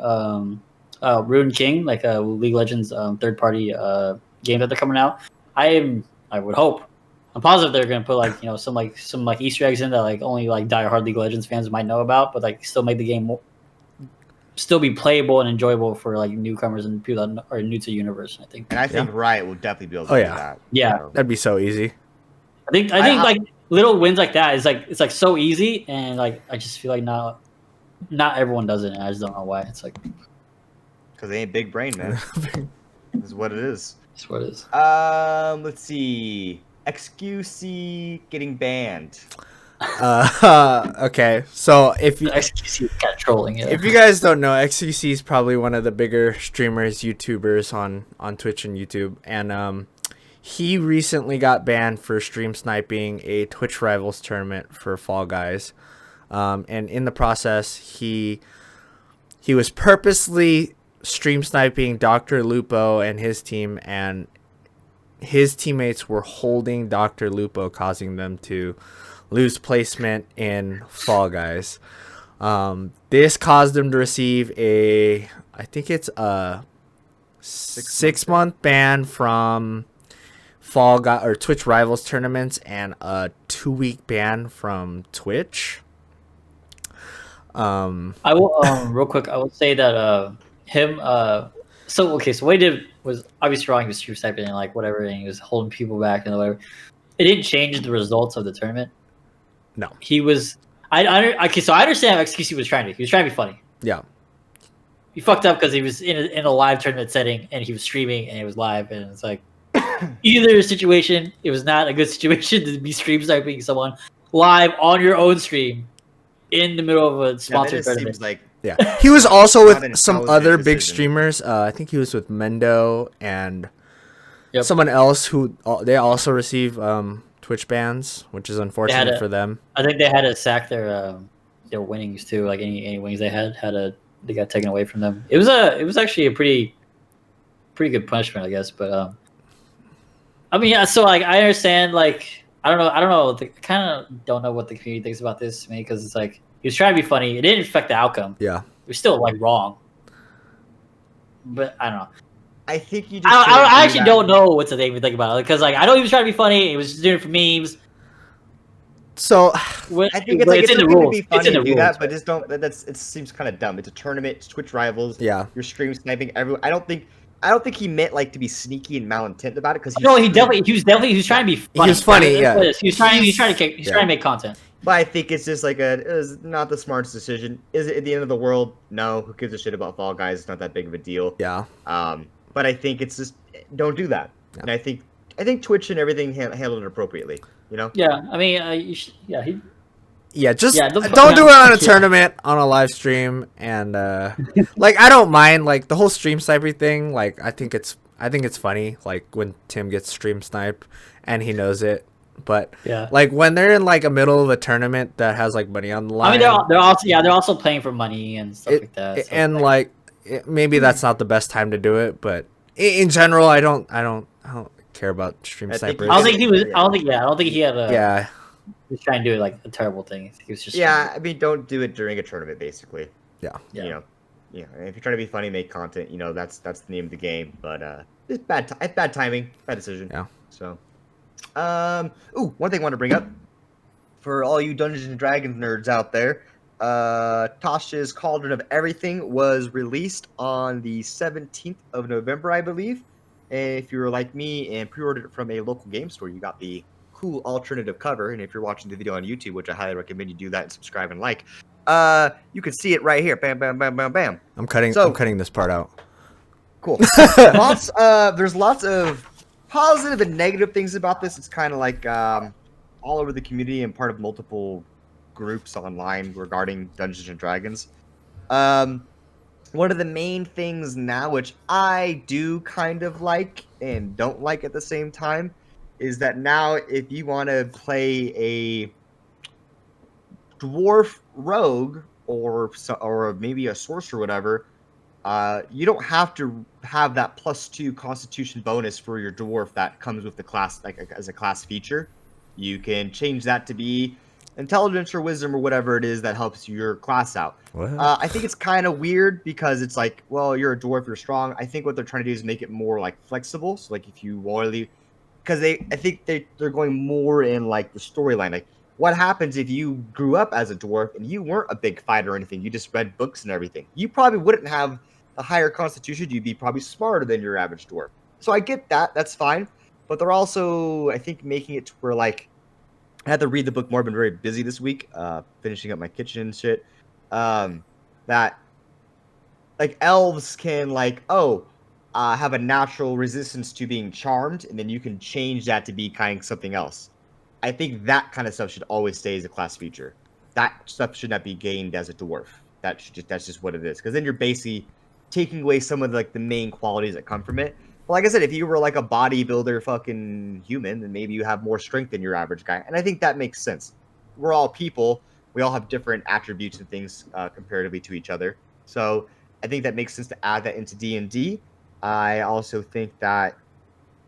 Rune King, like League of Legends third party game that they're coming out. I would hope. I'm positive they're gonna put like some Easter eggs in that like only like diehard League of Legends fans might know about, but like still make the game still be playable and enjoyable for like newcomers and people that are new to the universe. I think. And I think Riot will definitely be able to Oh, do yeah. that. Yeah. So. That'd be so easy. I think like little wins like that is like it's like so easy, and like I just feel like not everyone does it, and I just don't know why. It's like Because they ain't big brain, man. This is what it is. that's what it is. Let's see. XQC getting banned. Okay, so if you XQC kind of trolling it. if you guys don't know, XQC is probably one of the bigger streamers, YouTubers on Twitch and YouTube, and he recently got banned for stream sniping a Twitch Rivals tournament for Fall Guys, and in the process, he was purposely stream sniping Dr. Lupo and his team, and his teammates were holding Dr. Lupo, causing them to lose placement in Fall Guys. This caused him to receive I think it's a 6-month ban from Fall Guy or Twitch Rivals tournaments, and a 2-week ban from Twitch. I will real quick. I will say that him. So what he did was obviously wrong. He was stream sniping and like whatever, and he was holding people back and whatever. It didn't change the results of the tournament. No. He was. Okay, so I understand how XQC was trying to. He was trying to be funny. Yeah. He fucked up because he was in a live tournament setting and he was streaming and it was live, and it's like either situation, it was not a good situation to be stream sniping someone live on your own stream in the middle of a sponsored tournament. Seems like Yeah. He was also Not an with some intelligent other big decision. streamers. I think he was with Mendo and Yep. someone else who they also receive Twitch bans, which is unfortunate for them. I think they had to sack their winnings too. Like any winnings they they got taken away from them. It was actually a pretty good punishment, I guess. But I mean, yeah. So like, I understand. Like, I don't know. Kind of don't know what the community thinks about this to me, because it's like he was trying to be funny. It didn't affect the outcome. Yeah. It was still like wrong. But I don't know. I think you just. I actually don't know what to think about it, because like I know he was trying to be funny. He was just doing it for memes. So I think it's like it's in the okay to rules. be It's funny in the to do rules. that, but just don't. It seems kind of dumb. It's a tournament. It's Twitch Rivals. yeah. You're stream sniping everyone. I don't think he meant like to be sneaky and malintent about it, because No, he was trying to be funny. was funny, That's yeah. what it is. He was trying to make content. But I think it's just like it was not the smartest decision. Is it at the end of the world? No. Who gives a shit about Fall Guys? It's not that big of a deal. Yeah. But I think it's just don't do that. Yeah. And I think Twitch and everything handled it appropriately. You know. Yeah, I mean, Just Yeah, don't do it on a yeah. tournament, on a live stream, and like I don't mind like the whole stream sniping thing. Like I think it's funny, like when Tim gets stream sniped and he knows it. But yeah. like when they're in like a middle of a tournament that has like money on the line, I mean, they're also playing for money and stuff like that. So, and like maybe that's not the best time to do it. But in general, I don't care about stream I think snipers. I don't think he was. I don't think he had a. Yeah. He was trying to do like a terrible thing. He was just. Yeah, I mean, don't do it during a tournament, basically. Yeah. Yeah. You know, if you're trying to be funny, make content. You know, that's the name of the game. But it's bad timing, bad decision. Yeah. So, one thing I want to bring up for all you Dungeons and Dragons nerds out there, Tasha's Cauldron of Everything was released on the 17th of November, I believe. And if you were like me and pre-ordered it from a local game store, you got the cool alternative cover. And if you're watching the video on YouTube, which I highly recommend you do that and subscribe and like, you can see it right here. Bam, bam, bam, bam, bam. I'm cutting So- this part out. Cool. There's lots of positive and negative things about this. It's kind of like all over the community and part of multiple groups online regarding Dungeons and Dragons. One of the main things now, which I do kind of like and don't like at the same time, is that now if you want to play a dwarf rogue or maybe a sorcerer or whatever, you don't have to have that +2 Constitution bonus for your dwarf that comes with the class, like as a class feature. You can change that to be intelligence or wisdom or whatever it is that helps your class out. What? I think it's kind of weird because it's like, well, you're a dwarf, you're strong. I think what they're trying to do is make it more like flexible. So like if you really, because I think they're going more in like the storyline. Like what happens if you grew up as a dwarf and you weren't a big fighter or anything? You just read books and everything. You probably wouldn't have a higher constitution. You'd be probably smarter than your average dwarf. So I get that. That's fine. But they're also, I think, making it to where like I had to read the book more. I've been very busy this week, finishing up my kitchen and shit. That like elves can like have a natural resistance to being charmed, and then you can change that to be kind of something else. I think that kind of stuff should always stay as a class feature. That stuff should not be gained as a dwarf. That's just what it is. Because then you're basically taking away some of like the main qualities that come from it. But like I said, if you were like a bodybuilder fucking human, then maybe you have more strength than your average guy. And I think that makes sense. We're all people. We all have different attributes and things comparatively to each other. So I think that makes sense to add that into D&D. I also think that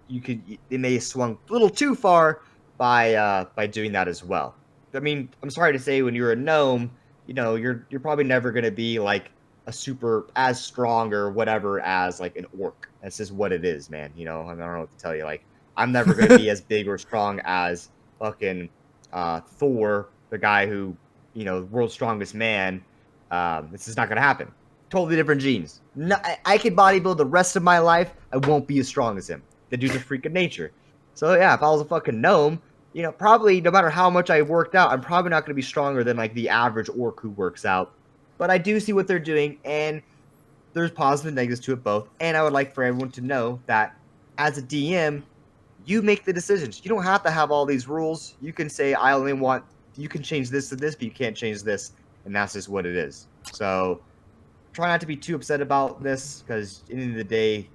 it may have swung a little too far by doing that as well. I mean, I'm sorry to say, when you're a gnome, you're probably never going to be like a super as strong or whatever as like an orc. That's just what it is, man. I don't know what to tell you. Like, I'm never going to be as big or strong as fucking Thor, the guy who, world's strongest man. This is not going to happen. Totally different genes. No, I could bodybuild the rest of my life. I won't be as strong as him. The dude's a freak of nature. So yeah, if I was a fucking gnome, probably no matter how much I worked out, I'm probably not going to be stronger than like the average orc who works out. But I do see what they're doing, and there's positive and negatives to it both. And I would like for everyone to know that as a DM, you make the decisions. You don't have to have all these rules. You can say, you can change this to this, but you can't change this. And that's just what it is. So try not to be too upset about this, because at the end of the day,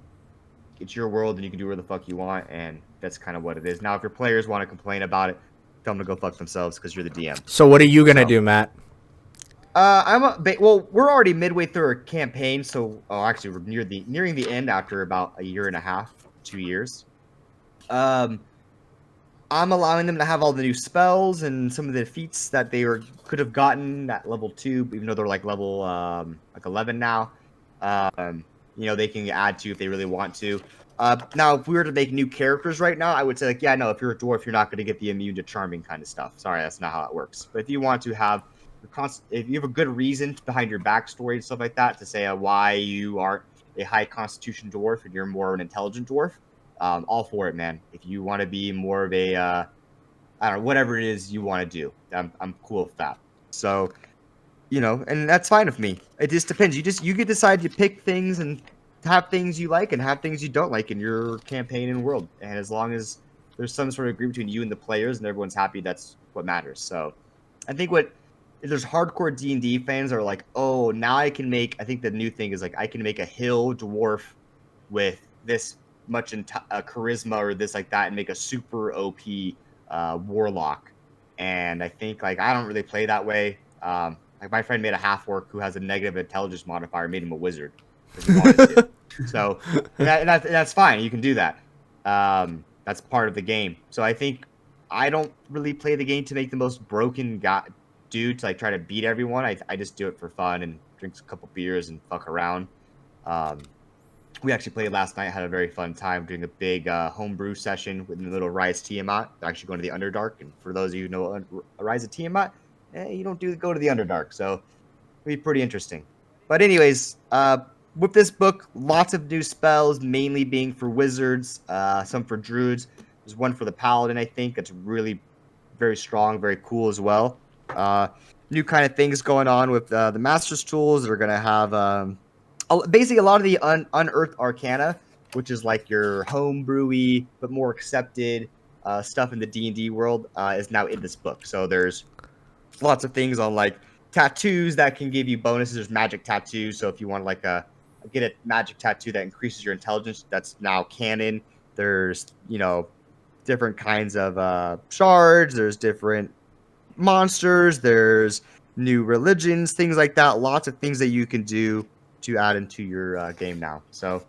it's your world and you can do whatever the fuck you want. And that's kind of what it is. Now, if your players want to complain about it, tell them to go fuck themselves, because you're the DM. So what are you going to do, Matt? We're already midway through our campaign, so actually we're nearing the end after about a year and a half, 2 years. I'm allowing them to have all the new spells and some of the feats that they could have gotten at level 2, even though they're like level like 11 now. They can add to if they really want to. Now, if we were to make new characters right now, I would say like, yeah, no, if you're a dwarf, you're not going to get the immune to charming kind of stuff. Sorry, that's not how it works. But if you want to have if you have a good reason behind your backstory and stuff like that to say why you are a high constitution dwarf and you're more an intelligent dwarf, all for it, man. If you want to be more of a I don't know, whatever it is you want to do, I'm cool with that. So and that's fine with me. It just depends. You can decide to pick things and have things you like and have things you don't like in your campaign and world, and as long as there's some sort of agreement between you and the players and everyone's happy, that's what matters. So I think there's hardcore D&D fans that are like, oh, now I think the new thing is like, I can make a hill dwarf with this much charisma or this like that and make a super OP warlock. And I think like, I don't really play that way. Like my friend made a half orc who has a negative intelligence modifier, made him a wizard. He wanted to. So that's fine. You can do that. That's part of the game. So I think I don't really play the game to make the most broken dude to like try to beat everyone. I just do it for fun and drink a couple beers and fuck around. We actually played last night, had a very fun time doing a big homebrew session with the little Rise Tiamat. They're actually going to the Underdark, and for those of you who know Rise of Tiamat, you don't go to the Underdark, so it'll be pretty interesting. But anyways, with this book, lots of new spells, mainly being for wizards, some for druids. There's one for the paladin, I think, that's really very strong, very cool as well. New kind of things going on with the master's tools. They're going to have basically a lot of the unearthed arcana, which is like your homebrewy but more accepted stuff in the D&D world, is now in this book. So there's lots of things on like tattoos that can give you bonuses. There's magic tattoos. So if you want like get a magic tattoo that increases your intelligence, that's now canon. There's different kinds of shards. There's different monsters. There's new religions, things like that. Lots of things that you can do to add into your game now. So,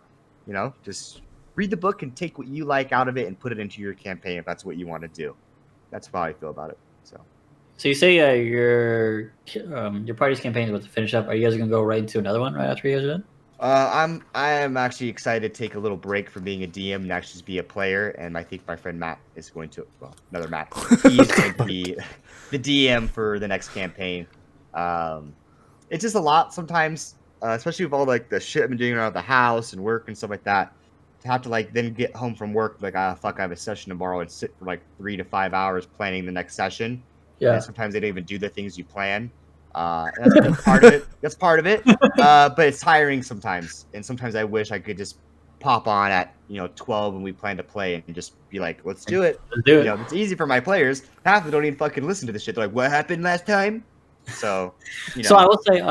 just read the book and take what you like out of it and put it into your campaign if that's what you want to do. That's how I feel about it. So you say your party's campaign is about to finish up. Are you guys gonna go right into another one right after you guys are done? I am actually excited to take a little break from being a DM and actually just be a player. And I think my friend Matt is going to, another Matt, he's going to be the DM for the next campaign. It's just a lot sometimes, especially with all like the shit I've been doing around the house and work and stuff like that. To have to like then get home from work, like, fuck, I have a session tomorrow, and sit for like 3 to 5 hours planning the next session. Yeah. And sometimes they don't even do the things you plan. That's part of it. That's part of it. But it's tiring sometimes, and sometimes I wish I could just pop on at 12 when we plan to play and just be like, let's do it. Let's do it. It's easy for my players. Half of them don't even fucking listen to this shit. They're like, what happened last time? So, So I will say,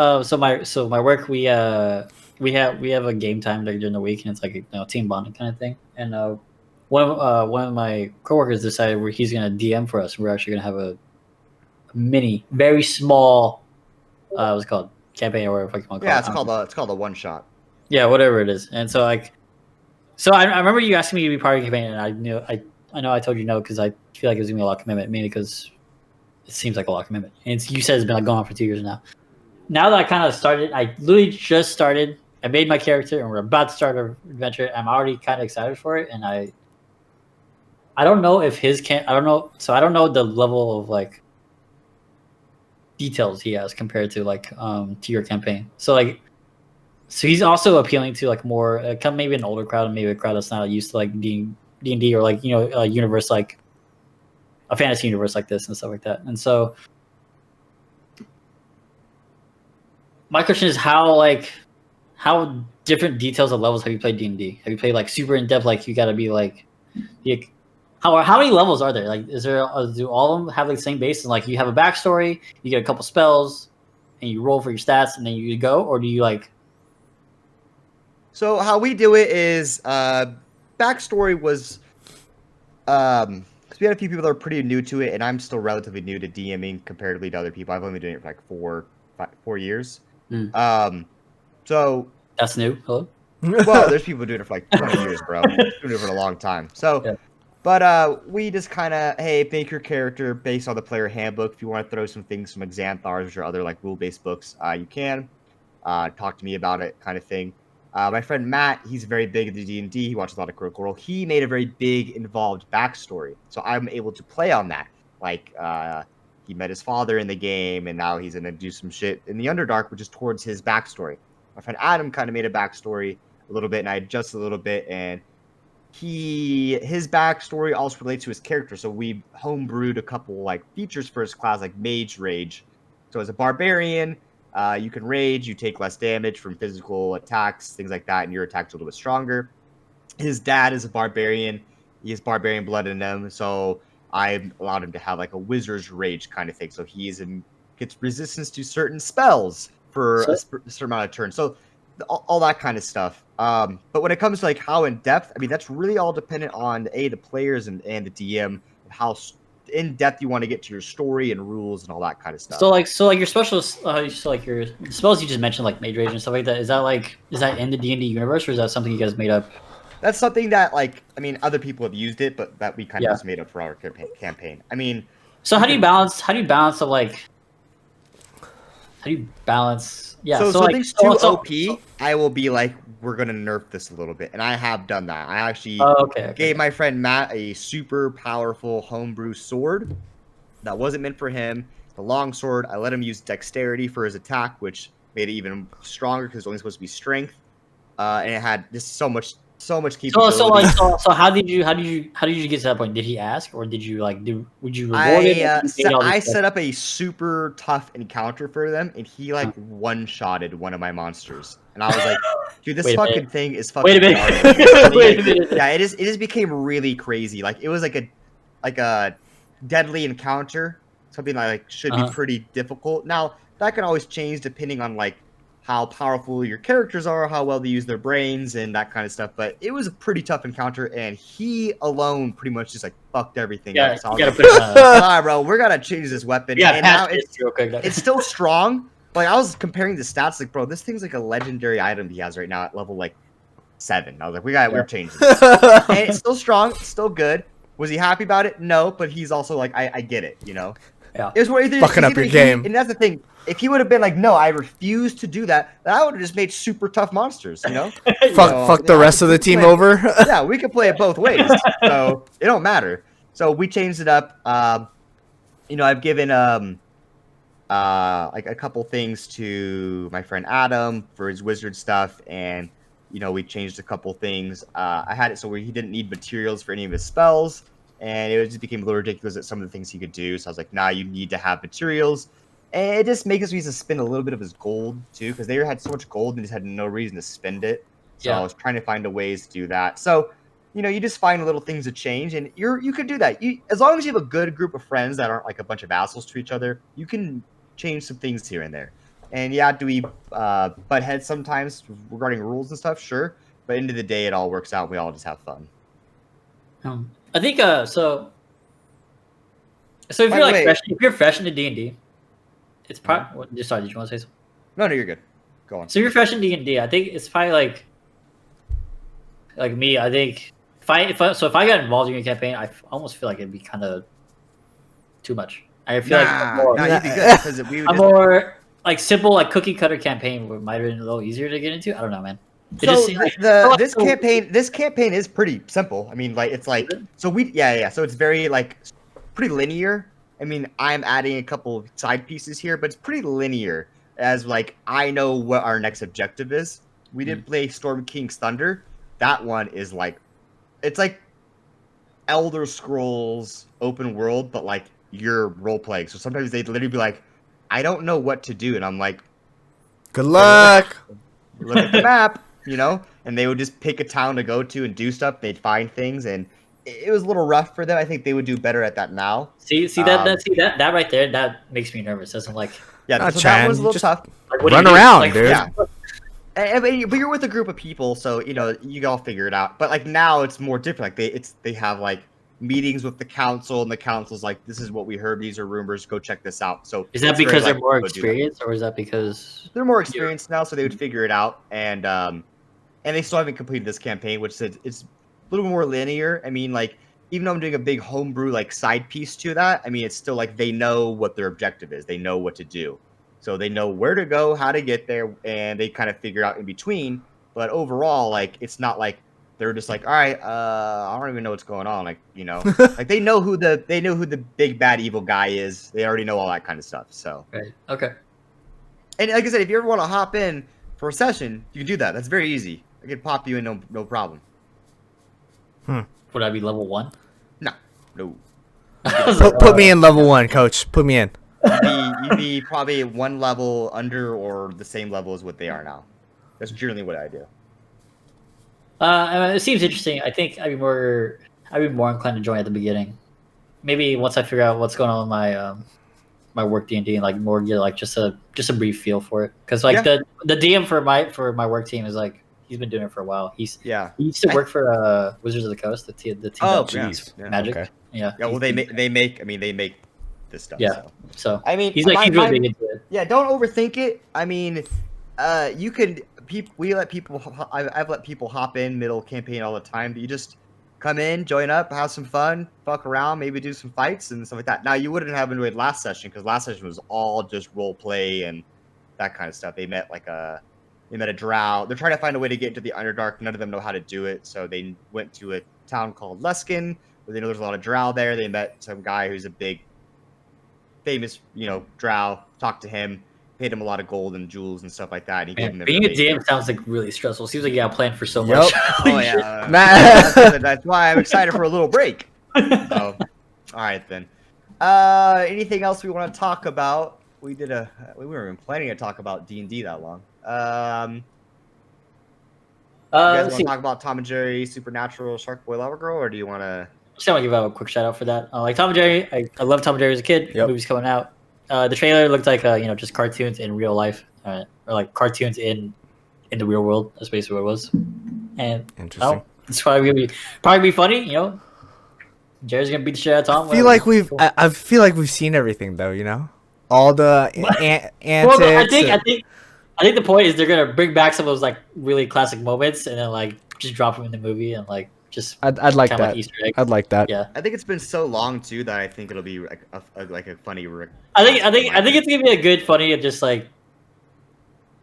so my work, we have a game time like during the week, and it's like team bonding kind of thing. And one of my coworkers decided where he's gonna DM for us. We're actually gonna have a mini, very small, what's it called, campaign or whatever you want to call it. It's called a one shot. Yeah, whatever it is. And so I remember you asking me to be part of the campaign, and I know I told you no because I feel like it was gonna be a lot of commitment, mainly because it seems like a lot of commitment. And you said it's been like going on for 2 years now. Now that I kind of started, I literally just started. I made my character, and we're about to start our adventure. I'm already kind of excited for it, and I don't know if I don't know. So I don't know the level of like details he has compared to like to your campaign. So he's also appealing to like more maybe an older crowd, and maybe a crowd that's not used to like D&D or like a universe like a fantasy universe like this and stuff like that. And so my question is how different details of levels have you played D&D? Have you played like super in depth, like you got to be like how many levels are there? Like, do all of them have like the same base? And like, you have a backstory, you get a couple spells, and you roll for your stats, and then you go, or do you like? So how we do it is backstory was because we had a few people that are pretty new to it, and I'm still relatively new to DMing comparatively to other people. I've only been doing it for like 4 years. So That's new. Hello. well, there's people doing it for like 20 years, bro. Doing it for a long time. So. Yeah. But we just kind of, hey, make your character based on the player handbook. If you want to throw some things from Xanthars or other like rule-based books, you can. Talk to me about it, kind of thing. My friend Matt, he's very big into D&D. He watches a lot of Critical Role. He made a very big, involved backstory, so I'm able to play on that. Like, he met his father in the game, and now he's gonna do some shit in the Underdark, which is towards his backstory. My friend Adam kind of made a backstory a little bit, and I adjusted a little bit, and his backstory also relates to his character. So we homebrewed a couple like features for his class, like Mage Rage. So as a barbarian, you can rage, you take less damage from physical attacks, things like that, and your attack's a little bit stronger. His dad is a barbarian. He has barbarian blood in him, so I allowed him to have like a wizard's rage kind of thing. So gets resistance to certain spells for a certain amount of turns. So all that kind of stuff. But when it comes to like how in depth, I mean, that's really all dependent on the players and the DM, how in depth you want to get to your story and rules and all that kind of stuff. So like your specials, so like your spells you just mentioned, like Mage Rage and stuff like that. Is that in the D&D universe, or is that something you guys made up? That's something that other people have used it, but that we kind of just made up for our campaign. I mean, so how do you balance? Yeah. So like, something's too OP, I will be like, we're gonna nerf this a little bit, and I have done that. I actually gave my friend Matt a super powerful homebrew sword that wasn't meant for him. The long sword, I let him use dexterity for his attack, which made it even stronger because it's only supposed to be strength, and it had just so much capability. So how did you get to that point? Did he ask, or did you would you reward it? I set up a super tough encounter for them, and he one-shotted one of my monsters, and I was like, Dude, this Wait a fucking minute. thing is fucking. Wait a minute. retarded. Wait a minute. Yeah, it is. It just became really crazy. Like it was like a deadly encounter. Something that like should be Uh-huh. pretty difficult. Now that can always change depending on like how powerful your characters are, how well they use their brains, and that kind of stuff. But it was a pretty tough encounter, and he alone pretty much just like fucked everything Yeah, up. So I you was gotta like, put. all right, bro, we're gonna change this weapon. Yeah, and now patch this real quick. it's still strong. Like I was comparing the stats, like bro, this thing's like a legendary item he has right now at level like 7. I was like, we're changing this. And it's still strong, it's still good. Was he happy about it? No, but he's also like, I get it, you know. Yeah. It was where Fucking up your game. and that's the thing. If he would have been like, no, I refuse to do that, that would have just made super tough monsters, you know. Fuck the rest of the team over. Yeah, we could play it both ways, so it don't matter. So we changed it up. You know, I've given like a couple things to my friend Adam for his wizard stuff, and you know we changed a couple things. I had it so where he didn't need materials for any of his spells, and it just became a little ridiculous at some of the things he could do. So I was like, nah, you need to have materials, and it just makes us need to spend a little bit of his gold too, because they had so much gold and just had no reason to spend it. So Yeah. I was trying to find a ways to do that. So you know, you just find little things to change, and you can do that. You as long as you have a good group of friends that aren't like a bunch of assholes to each other, you can change some things here and there. And yeah, do we butt heads sometimes regarding rules and stuff? Sure, but end of the day, it all works out. We all just have fun. I think so. So if By you're the like way- if you're fresh into D&D, it's probably. Sorry, did you want to say something? No, you're good. Go on. So if you're fresh in D&D, I think it's probably like me. I think if I got involved in your campaign, I almost feel like it'd be kind of too much. I feel like I'm more, you'd be good because we would a just, more like simple like cookie cutter campaign might have been a little easier to get into. I don't know, man. It just seems like- this campaign is pretty simple. I mean, like it's like so we so it's very like pretty linear. I mean, I'm adding a couple side pieces here, but it's pretty linear as like I know what our next objective is. We did play Storm King's Thunder. That one is like it's like Elder Scrolls open world, but like you're role playing. So sometimes they'd literally be like, I don't know what to do, and I'm like, Good luck. look at the map, you know, and they would just pick a town to go to and do stuff. They'd find things, and it was a little rough for them. I think they would do better at that now. see that right there. That makes me nervous. Doesn't like Yeah, Not so Chan, that was a little just- tough. what do Run you do? around, Like, dude. Yeah. But you're with a group of people, so you know you all figure it out. But like now, it's more different. Like they have like meetings with the council, and the council's like, "This is what we heard. These are rumors. Go check this out." So Is that it's very, because they're like, more go do that. experienced, or is that because They're more experienced now, so they would figure it out, and they still haven't completed this campaign, which says it's a little more linear. I mean, like even though I'm doing a big homebrew like side piece to that, I mean it's still like they know what their objective is, they know what to do, so they know where to go, how to get there, and they kind of figure out in between. But overall, like it's not like they're just like, all right, I don't even know what's going on, like you know, like they know who the big bad evil guy is. They already know all that kind of stuff. So. right? Okay. And like I said, if you ever want to hop in for a session, you can do that. That's very easy. I can pop you in, no problem. Would I be level 1? No, Put me in level 1, coach. Put me in. you'd be probably one level under or the same level as what they are now. That's generally what I do. It seems interesting. I think I'd be more inclined to join at the beginning. Maybe once I figure out what's going on with my my work D&D and like more get like just a brief feel for it. Because like the DM for my work team is like he's been doing it for a while. He used to work for Wizards of the Coast, the team Oh, that yeah. makes Yeah, Magic. okay. Yeah. Yeah, well, they make this stuff. Yeah. So. So I mean, he's like he's really big into it. yeah. Don't overthink it. I mean, you could. We let people. I've let people hop in middle campaign all the time. But you just come in, join up, have some fun, fuck around, maybe do some fights and stuff like that. Now you wouldn't have enjoyed last session because last session was all just role play and that kind of stuff. They met a drow. They're trying to find a way to get into the Underdark. None of them know how to do it, so they went to a town called Luskin, where they know there's a lot of drow there. They met some guy who's a big, famous, drow. Talked to him, paid him a lot of gold and jewels and stuff like that. And he gave Man, them being a information. DM sounds like really stressful. Seems like you got planned for so Yep. much. Oh yeah, Nah. that's why I'm excited for a little break. So, all right then. Anything else we want to talk about? We weren't even planning to talk about D&D that long. You guys want Let's to see. talk about Tom and Jerry, Supernatural, Shark Boy, Lava Girl, or do you want to? Just want to give out a quick shout out for that. Like Tom and Jerry, I love Tom and Jerry as a kid. Yep. Movie's coming out. The trailer looked like just cartoons in real life, or like cartoons in the real world. That's basically what it was. And Interesting. it's probably gonna be funny. Jerry's gonna beat the shit out of Tom. I feel whatever. like Cool. I feel like we've seen everything though. All the antics. Well, I think the point is they're gonna bring back some of those like really classic moments and then like just drop them in the movie and like just I'd like kinda that. Easter eggs. I'd like that. Yeah, I think it's been so long too that I think it'll be like a funny. I think it's gonna be a good, funny, and just like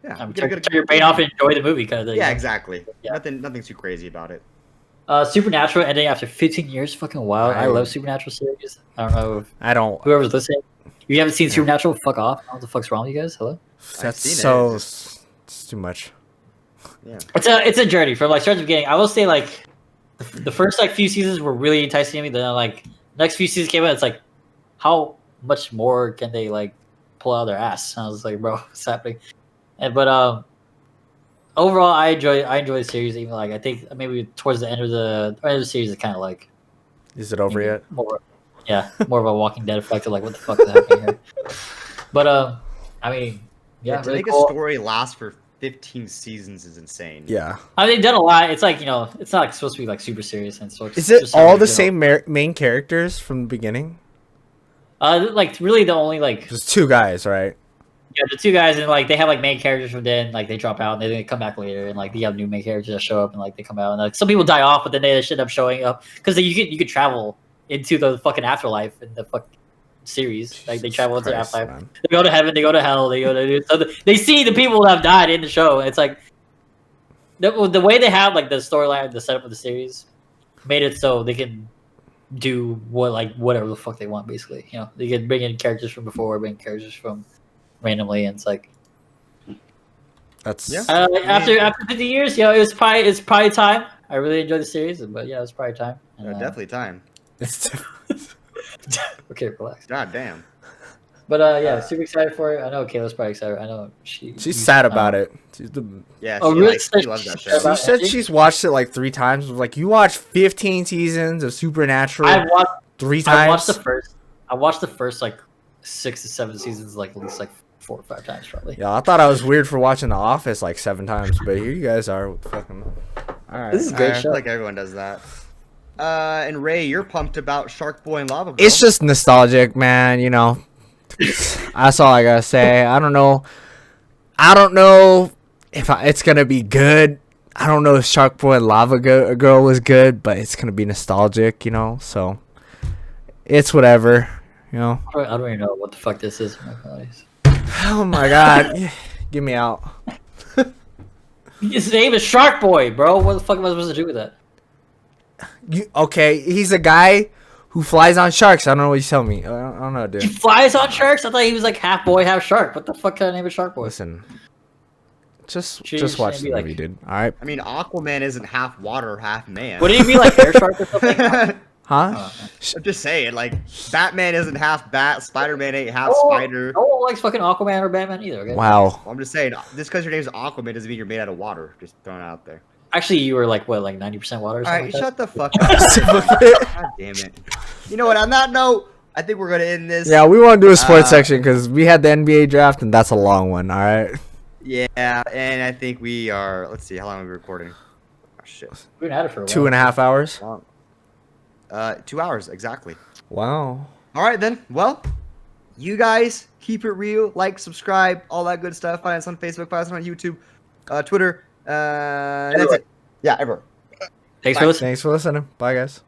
Yeah, turn your brain off and enjoy the movie kind of thing. Yeah, exactly. Yeah. Nothing too crazy about it. Supernatural ending after 15 years, fucking wild. I love Supernatural series. I don't know if I don't. whoever's listening, if you haven't seen Supernatural, fuck off. What the fuck's wrong with you guys? Hello. That's seen it, so. it's It's too much. Yeah. It's a journey from like start to beginning. I will say like the first like few seasons were really enticing to me. Then like next few seasons came out, it's like how much more can they like pull out of their ass? And I was like, bro, what's happening? But overall, I enjoy the series. Even like I think maybe towards the end of the series, it's kind of like Is it over yet? more of a Walking Dead effect of like what the fuck is happening here. But I mean, yeah, To really make cool. a story last for 15 seasons is insane. Yeah. I mean, they've done a lot. It's like it's not like supposed to be like super serious and so. Is it all the same main characters from the beginning? Like really the only like Just two guys, right? yeah, the two guys and like they have like main characters from then like they drop out and they come back later and like you have new main characters that show up and like they come out and like some people die off but then they just end up showing up because you could travel into the fucking afterlife in the fucking series. Like they travel into the Christ, afterlife. man. They go to heaven. They go to hell. They go to they see the people that have died in the show. And it's like the way they have like the storyline, the setup of the series, made it so they can do whatever the fuck they want. Basically, they can bring in characters from before, bring characters from randomly, and it's like That's Yeah. after 50 years, it's probably time. I really enjoyed the series, but yeah, it's probably time. And, Definitely time. it's Okay, relax. God damn. But yeah, super excited for it. I know Kayla's probably excited. I know she's sad about it. She's Yeah, Oh, she, really? she loves that She show. about- she said she's watched it like 3 times. Like you watched 15 seasons of Supernatural I watched 3 I times. watched the first like 6 to 7 seasons like at least like 4 or 5 times probably. Yeah, I thought I was weird for watching The Office like 7 times, but here you guys are with fucking. All right. This is a great I show. feel like everyone does that. And Ray, you're pumped about Shark Boy and Lava Girl. It's just nostalgic, man. That's all I gotta say. I don't know if it's gonna be good. I don't know if Shark Boy and Lava Girl was good, but it's gonna be nostalgic, So it's whatever, I don't even know what the fuck this is. My apologies. Oh my god, get me out. His name is Shark Boy, bro. What the fuck am I supposed to do with that? Okay, he's a guy who flies on sharks. I don't know what you tell me. I don't know, dude. He flies on sharks? I thought he was like half boy, half shark. What the fuck kind of name is Shark Boy? Listen, just Shouldn't watch the be like- movie, dude. All right, I mean, Aquaman isn't half water, half man. Wouldn't he be like air shark or something? huh? I'm just saying, like, Batman isn't half bat, Spider-Man ain't half Oh, spider. No one likes fucking Aquaman or Batman either. Okay? Wow. I'm just saying, just because your name's Aquaman doesn't mean you're made out of water. Just throwing it out there. Actually, you were like what, like 90% water or All something? right, like shut the fuck up. God damn it. You know what? On that note, I think we're gonna end this. Yeah, we want to do a sports Uh, section because we had the NBA draft and that's a long one. All right. Yeah, and I think we are. Let's see, how long are we recording? Oh shit. that? We've been at it for a while. 2.5 hours. Long. 2 hours exactly. Wow. All right then. Well, you guys keep it real. Like, subscribe, all that good stuff. Find us on Facebook. Find us on YouTube, Twitter. And that's it. Yeah, everywhere. Thanks for listening. Thanks for listening. Bye, guys.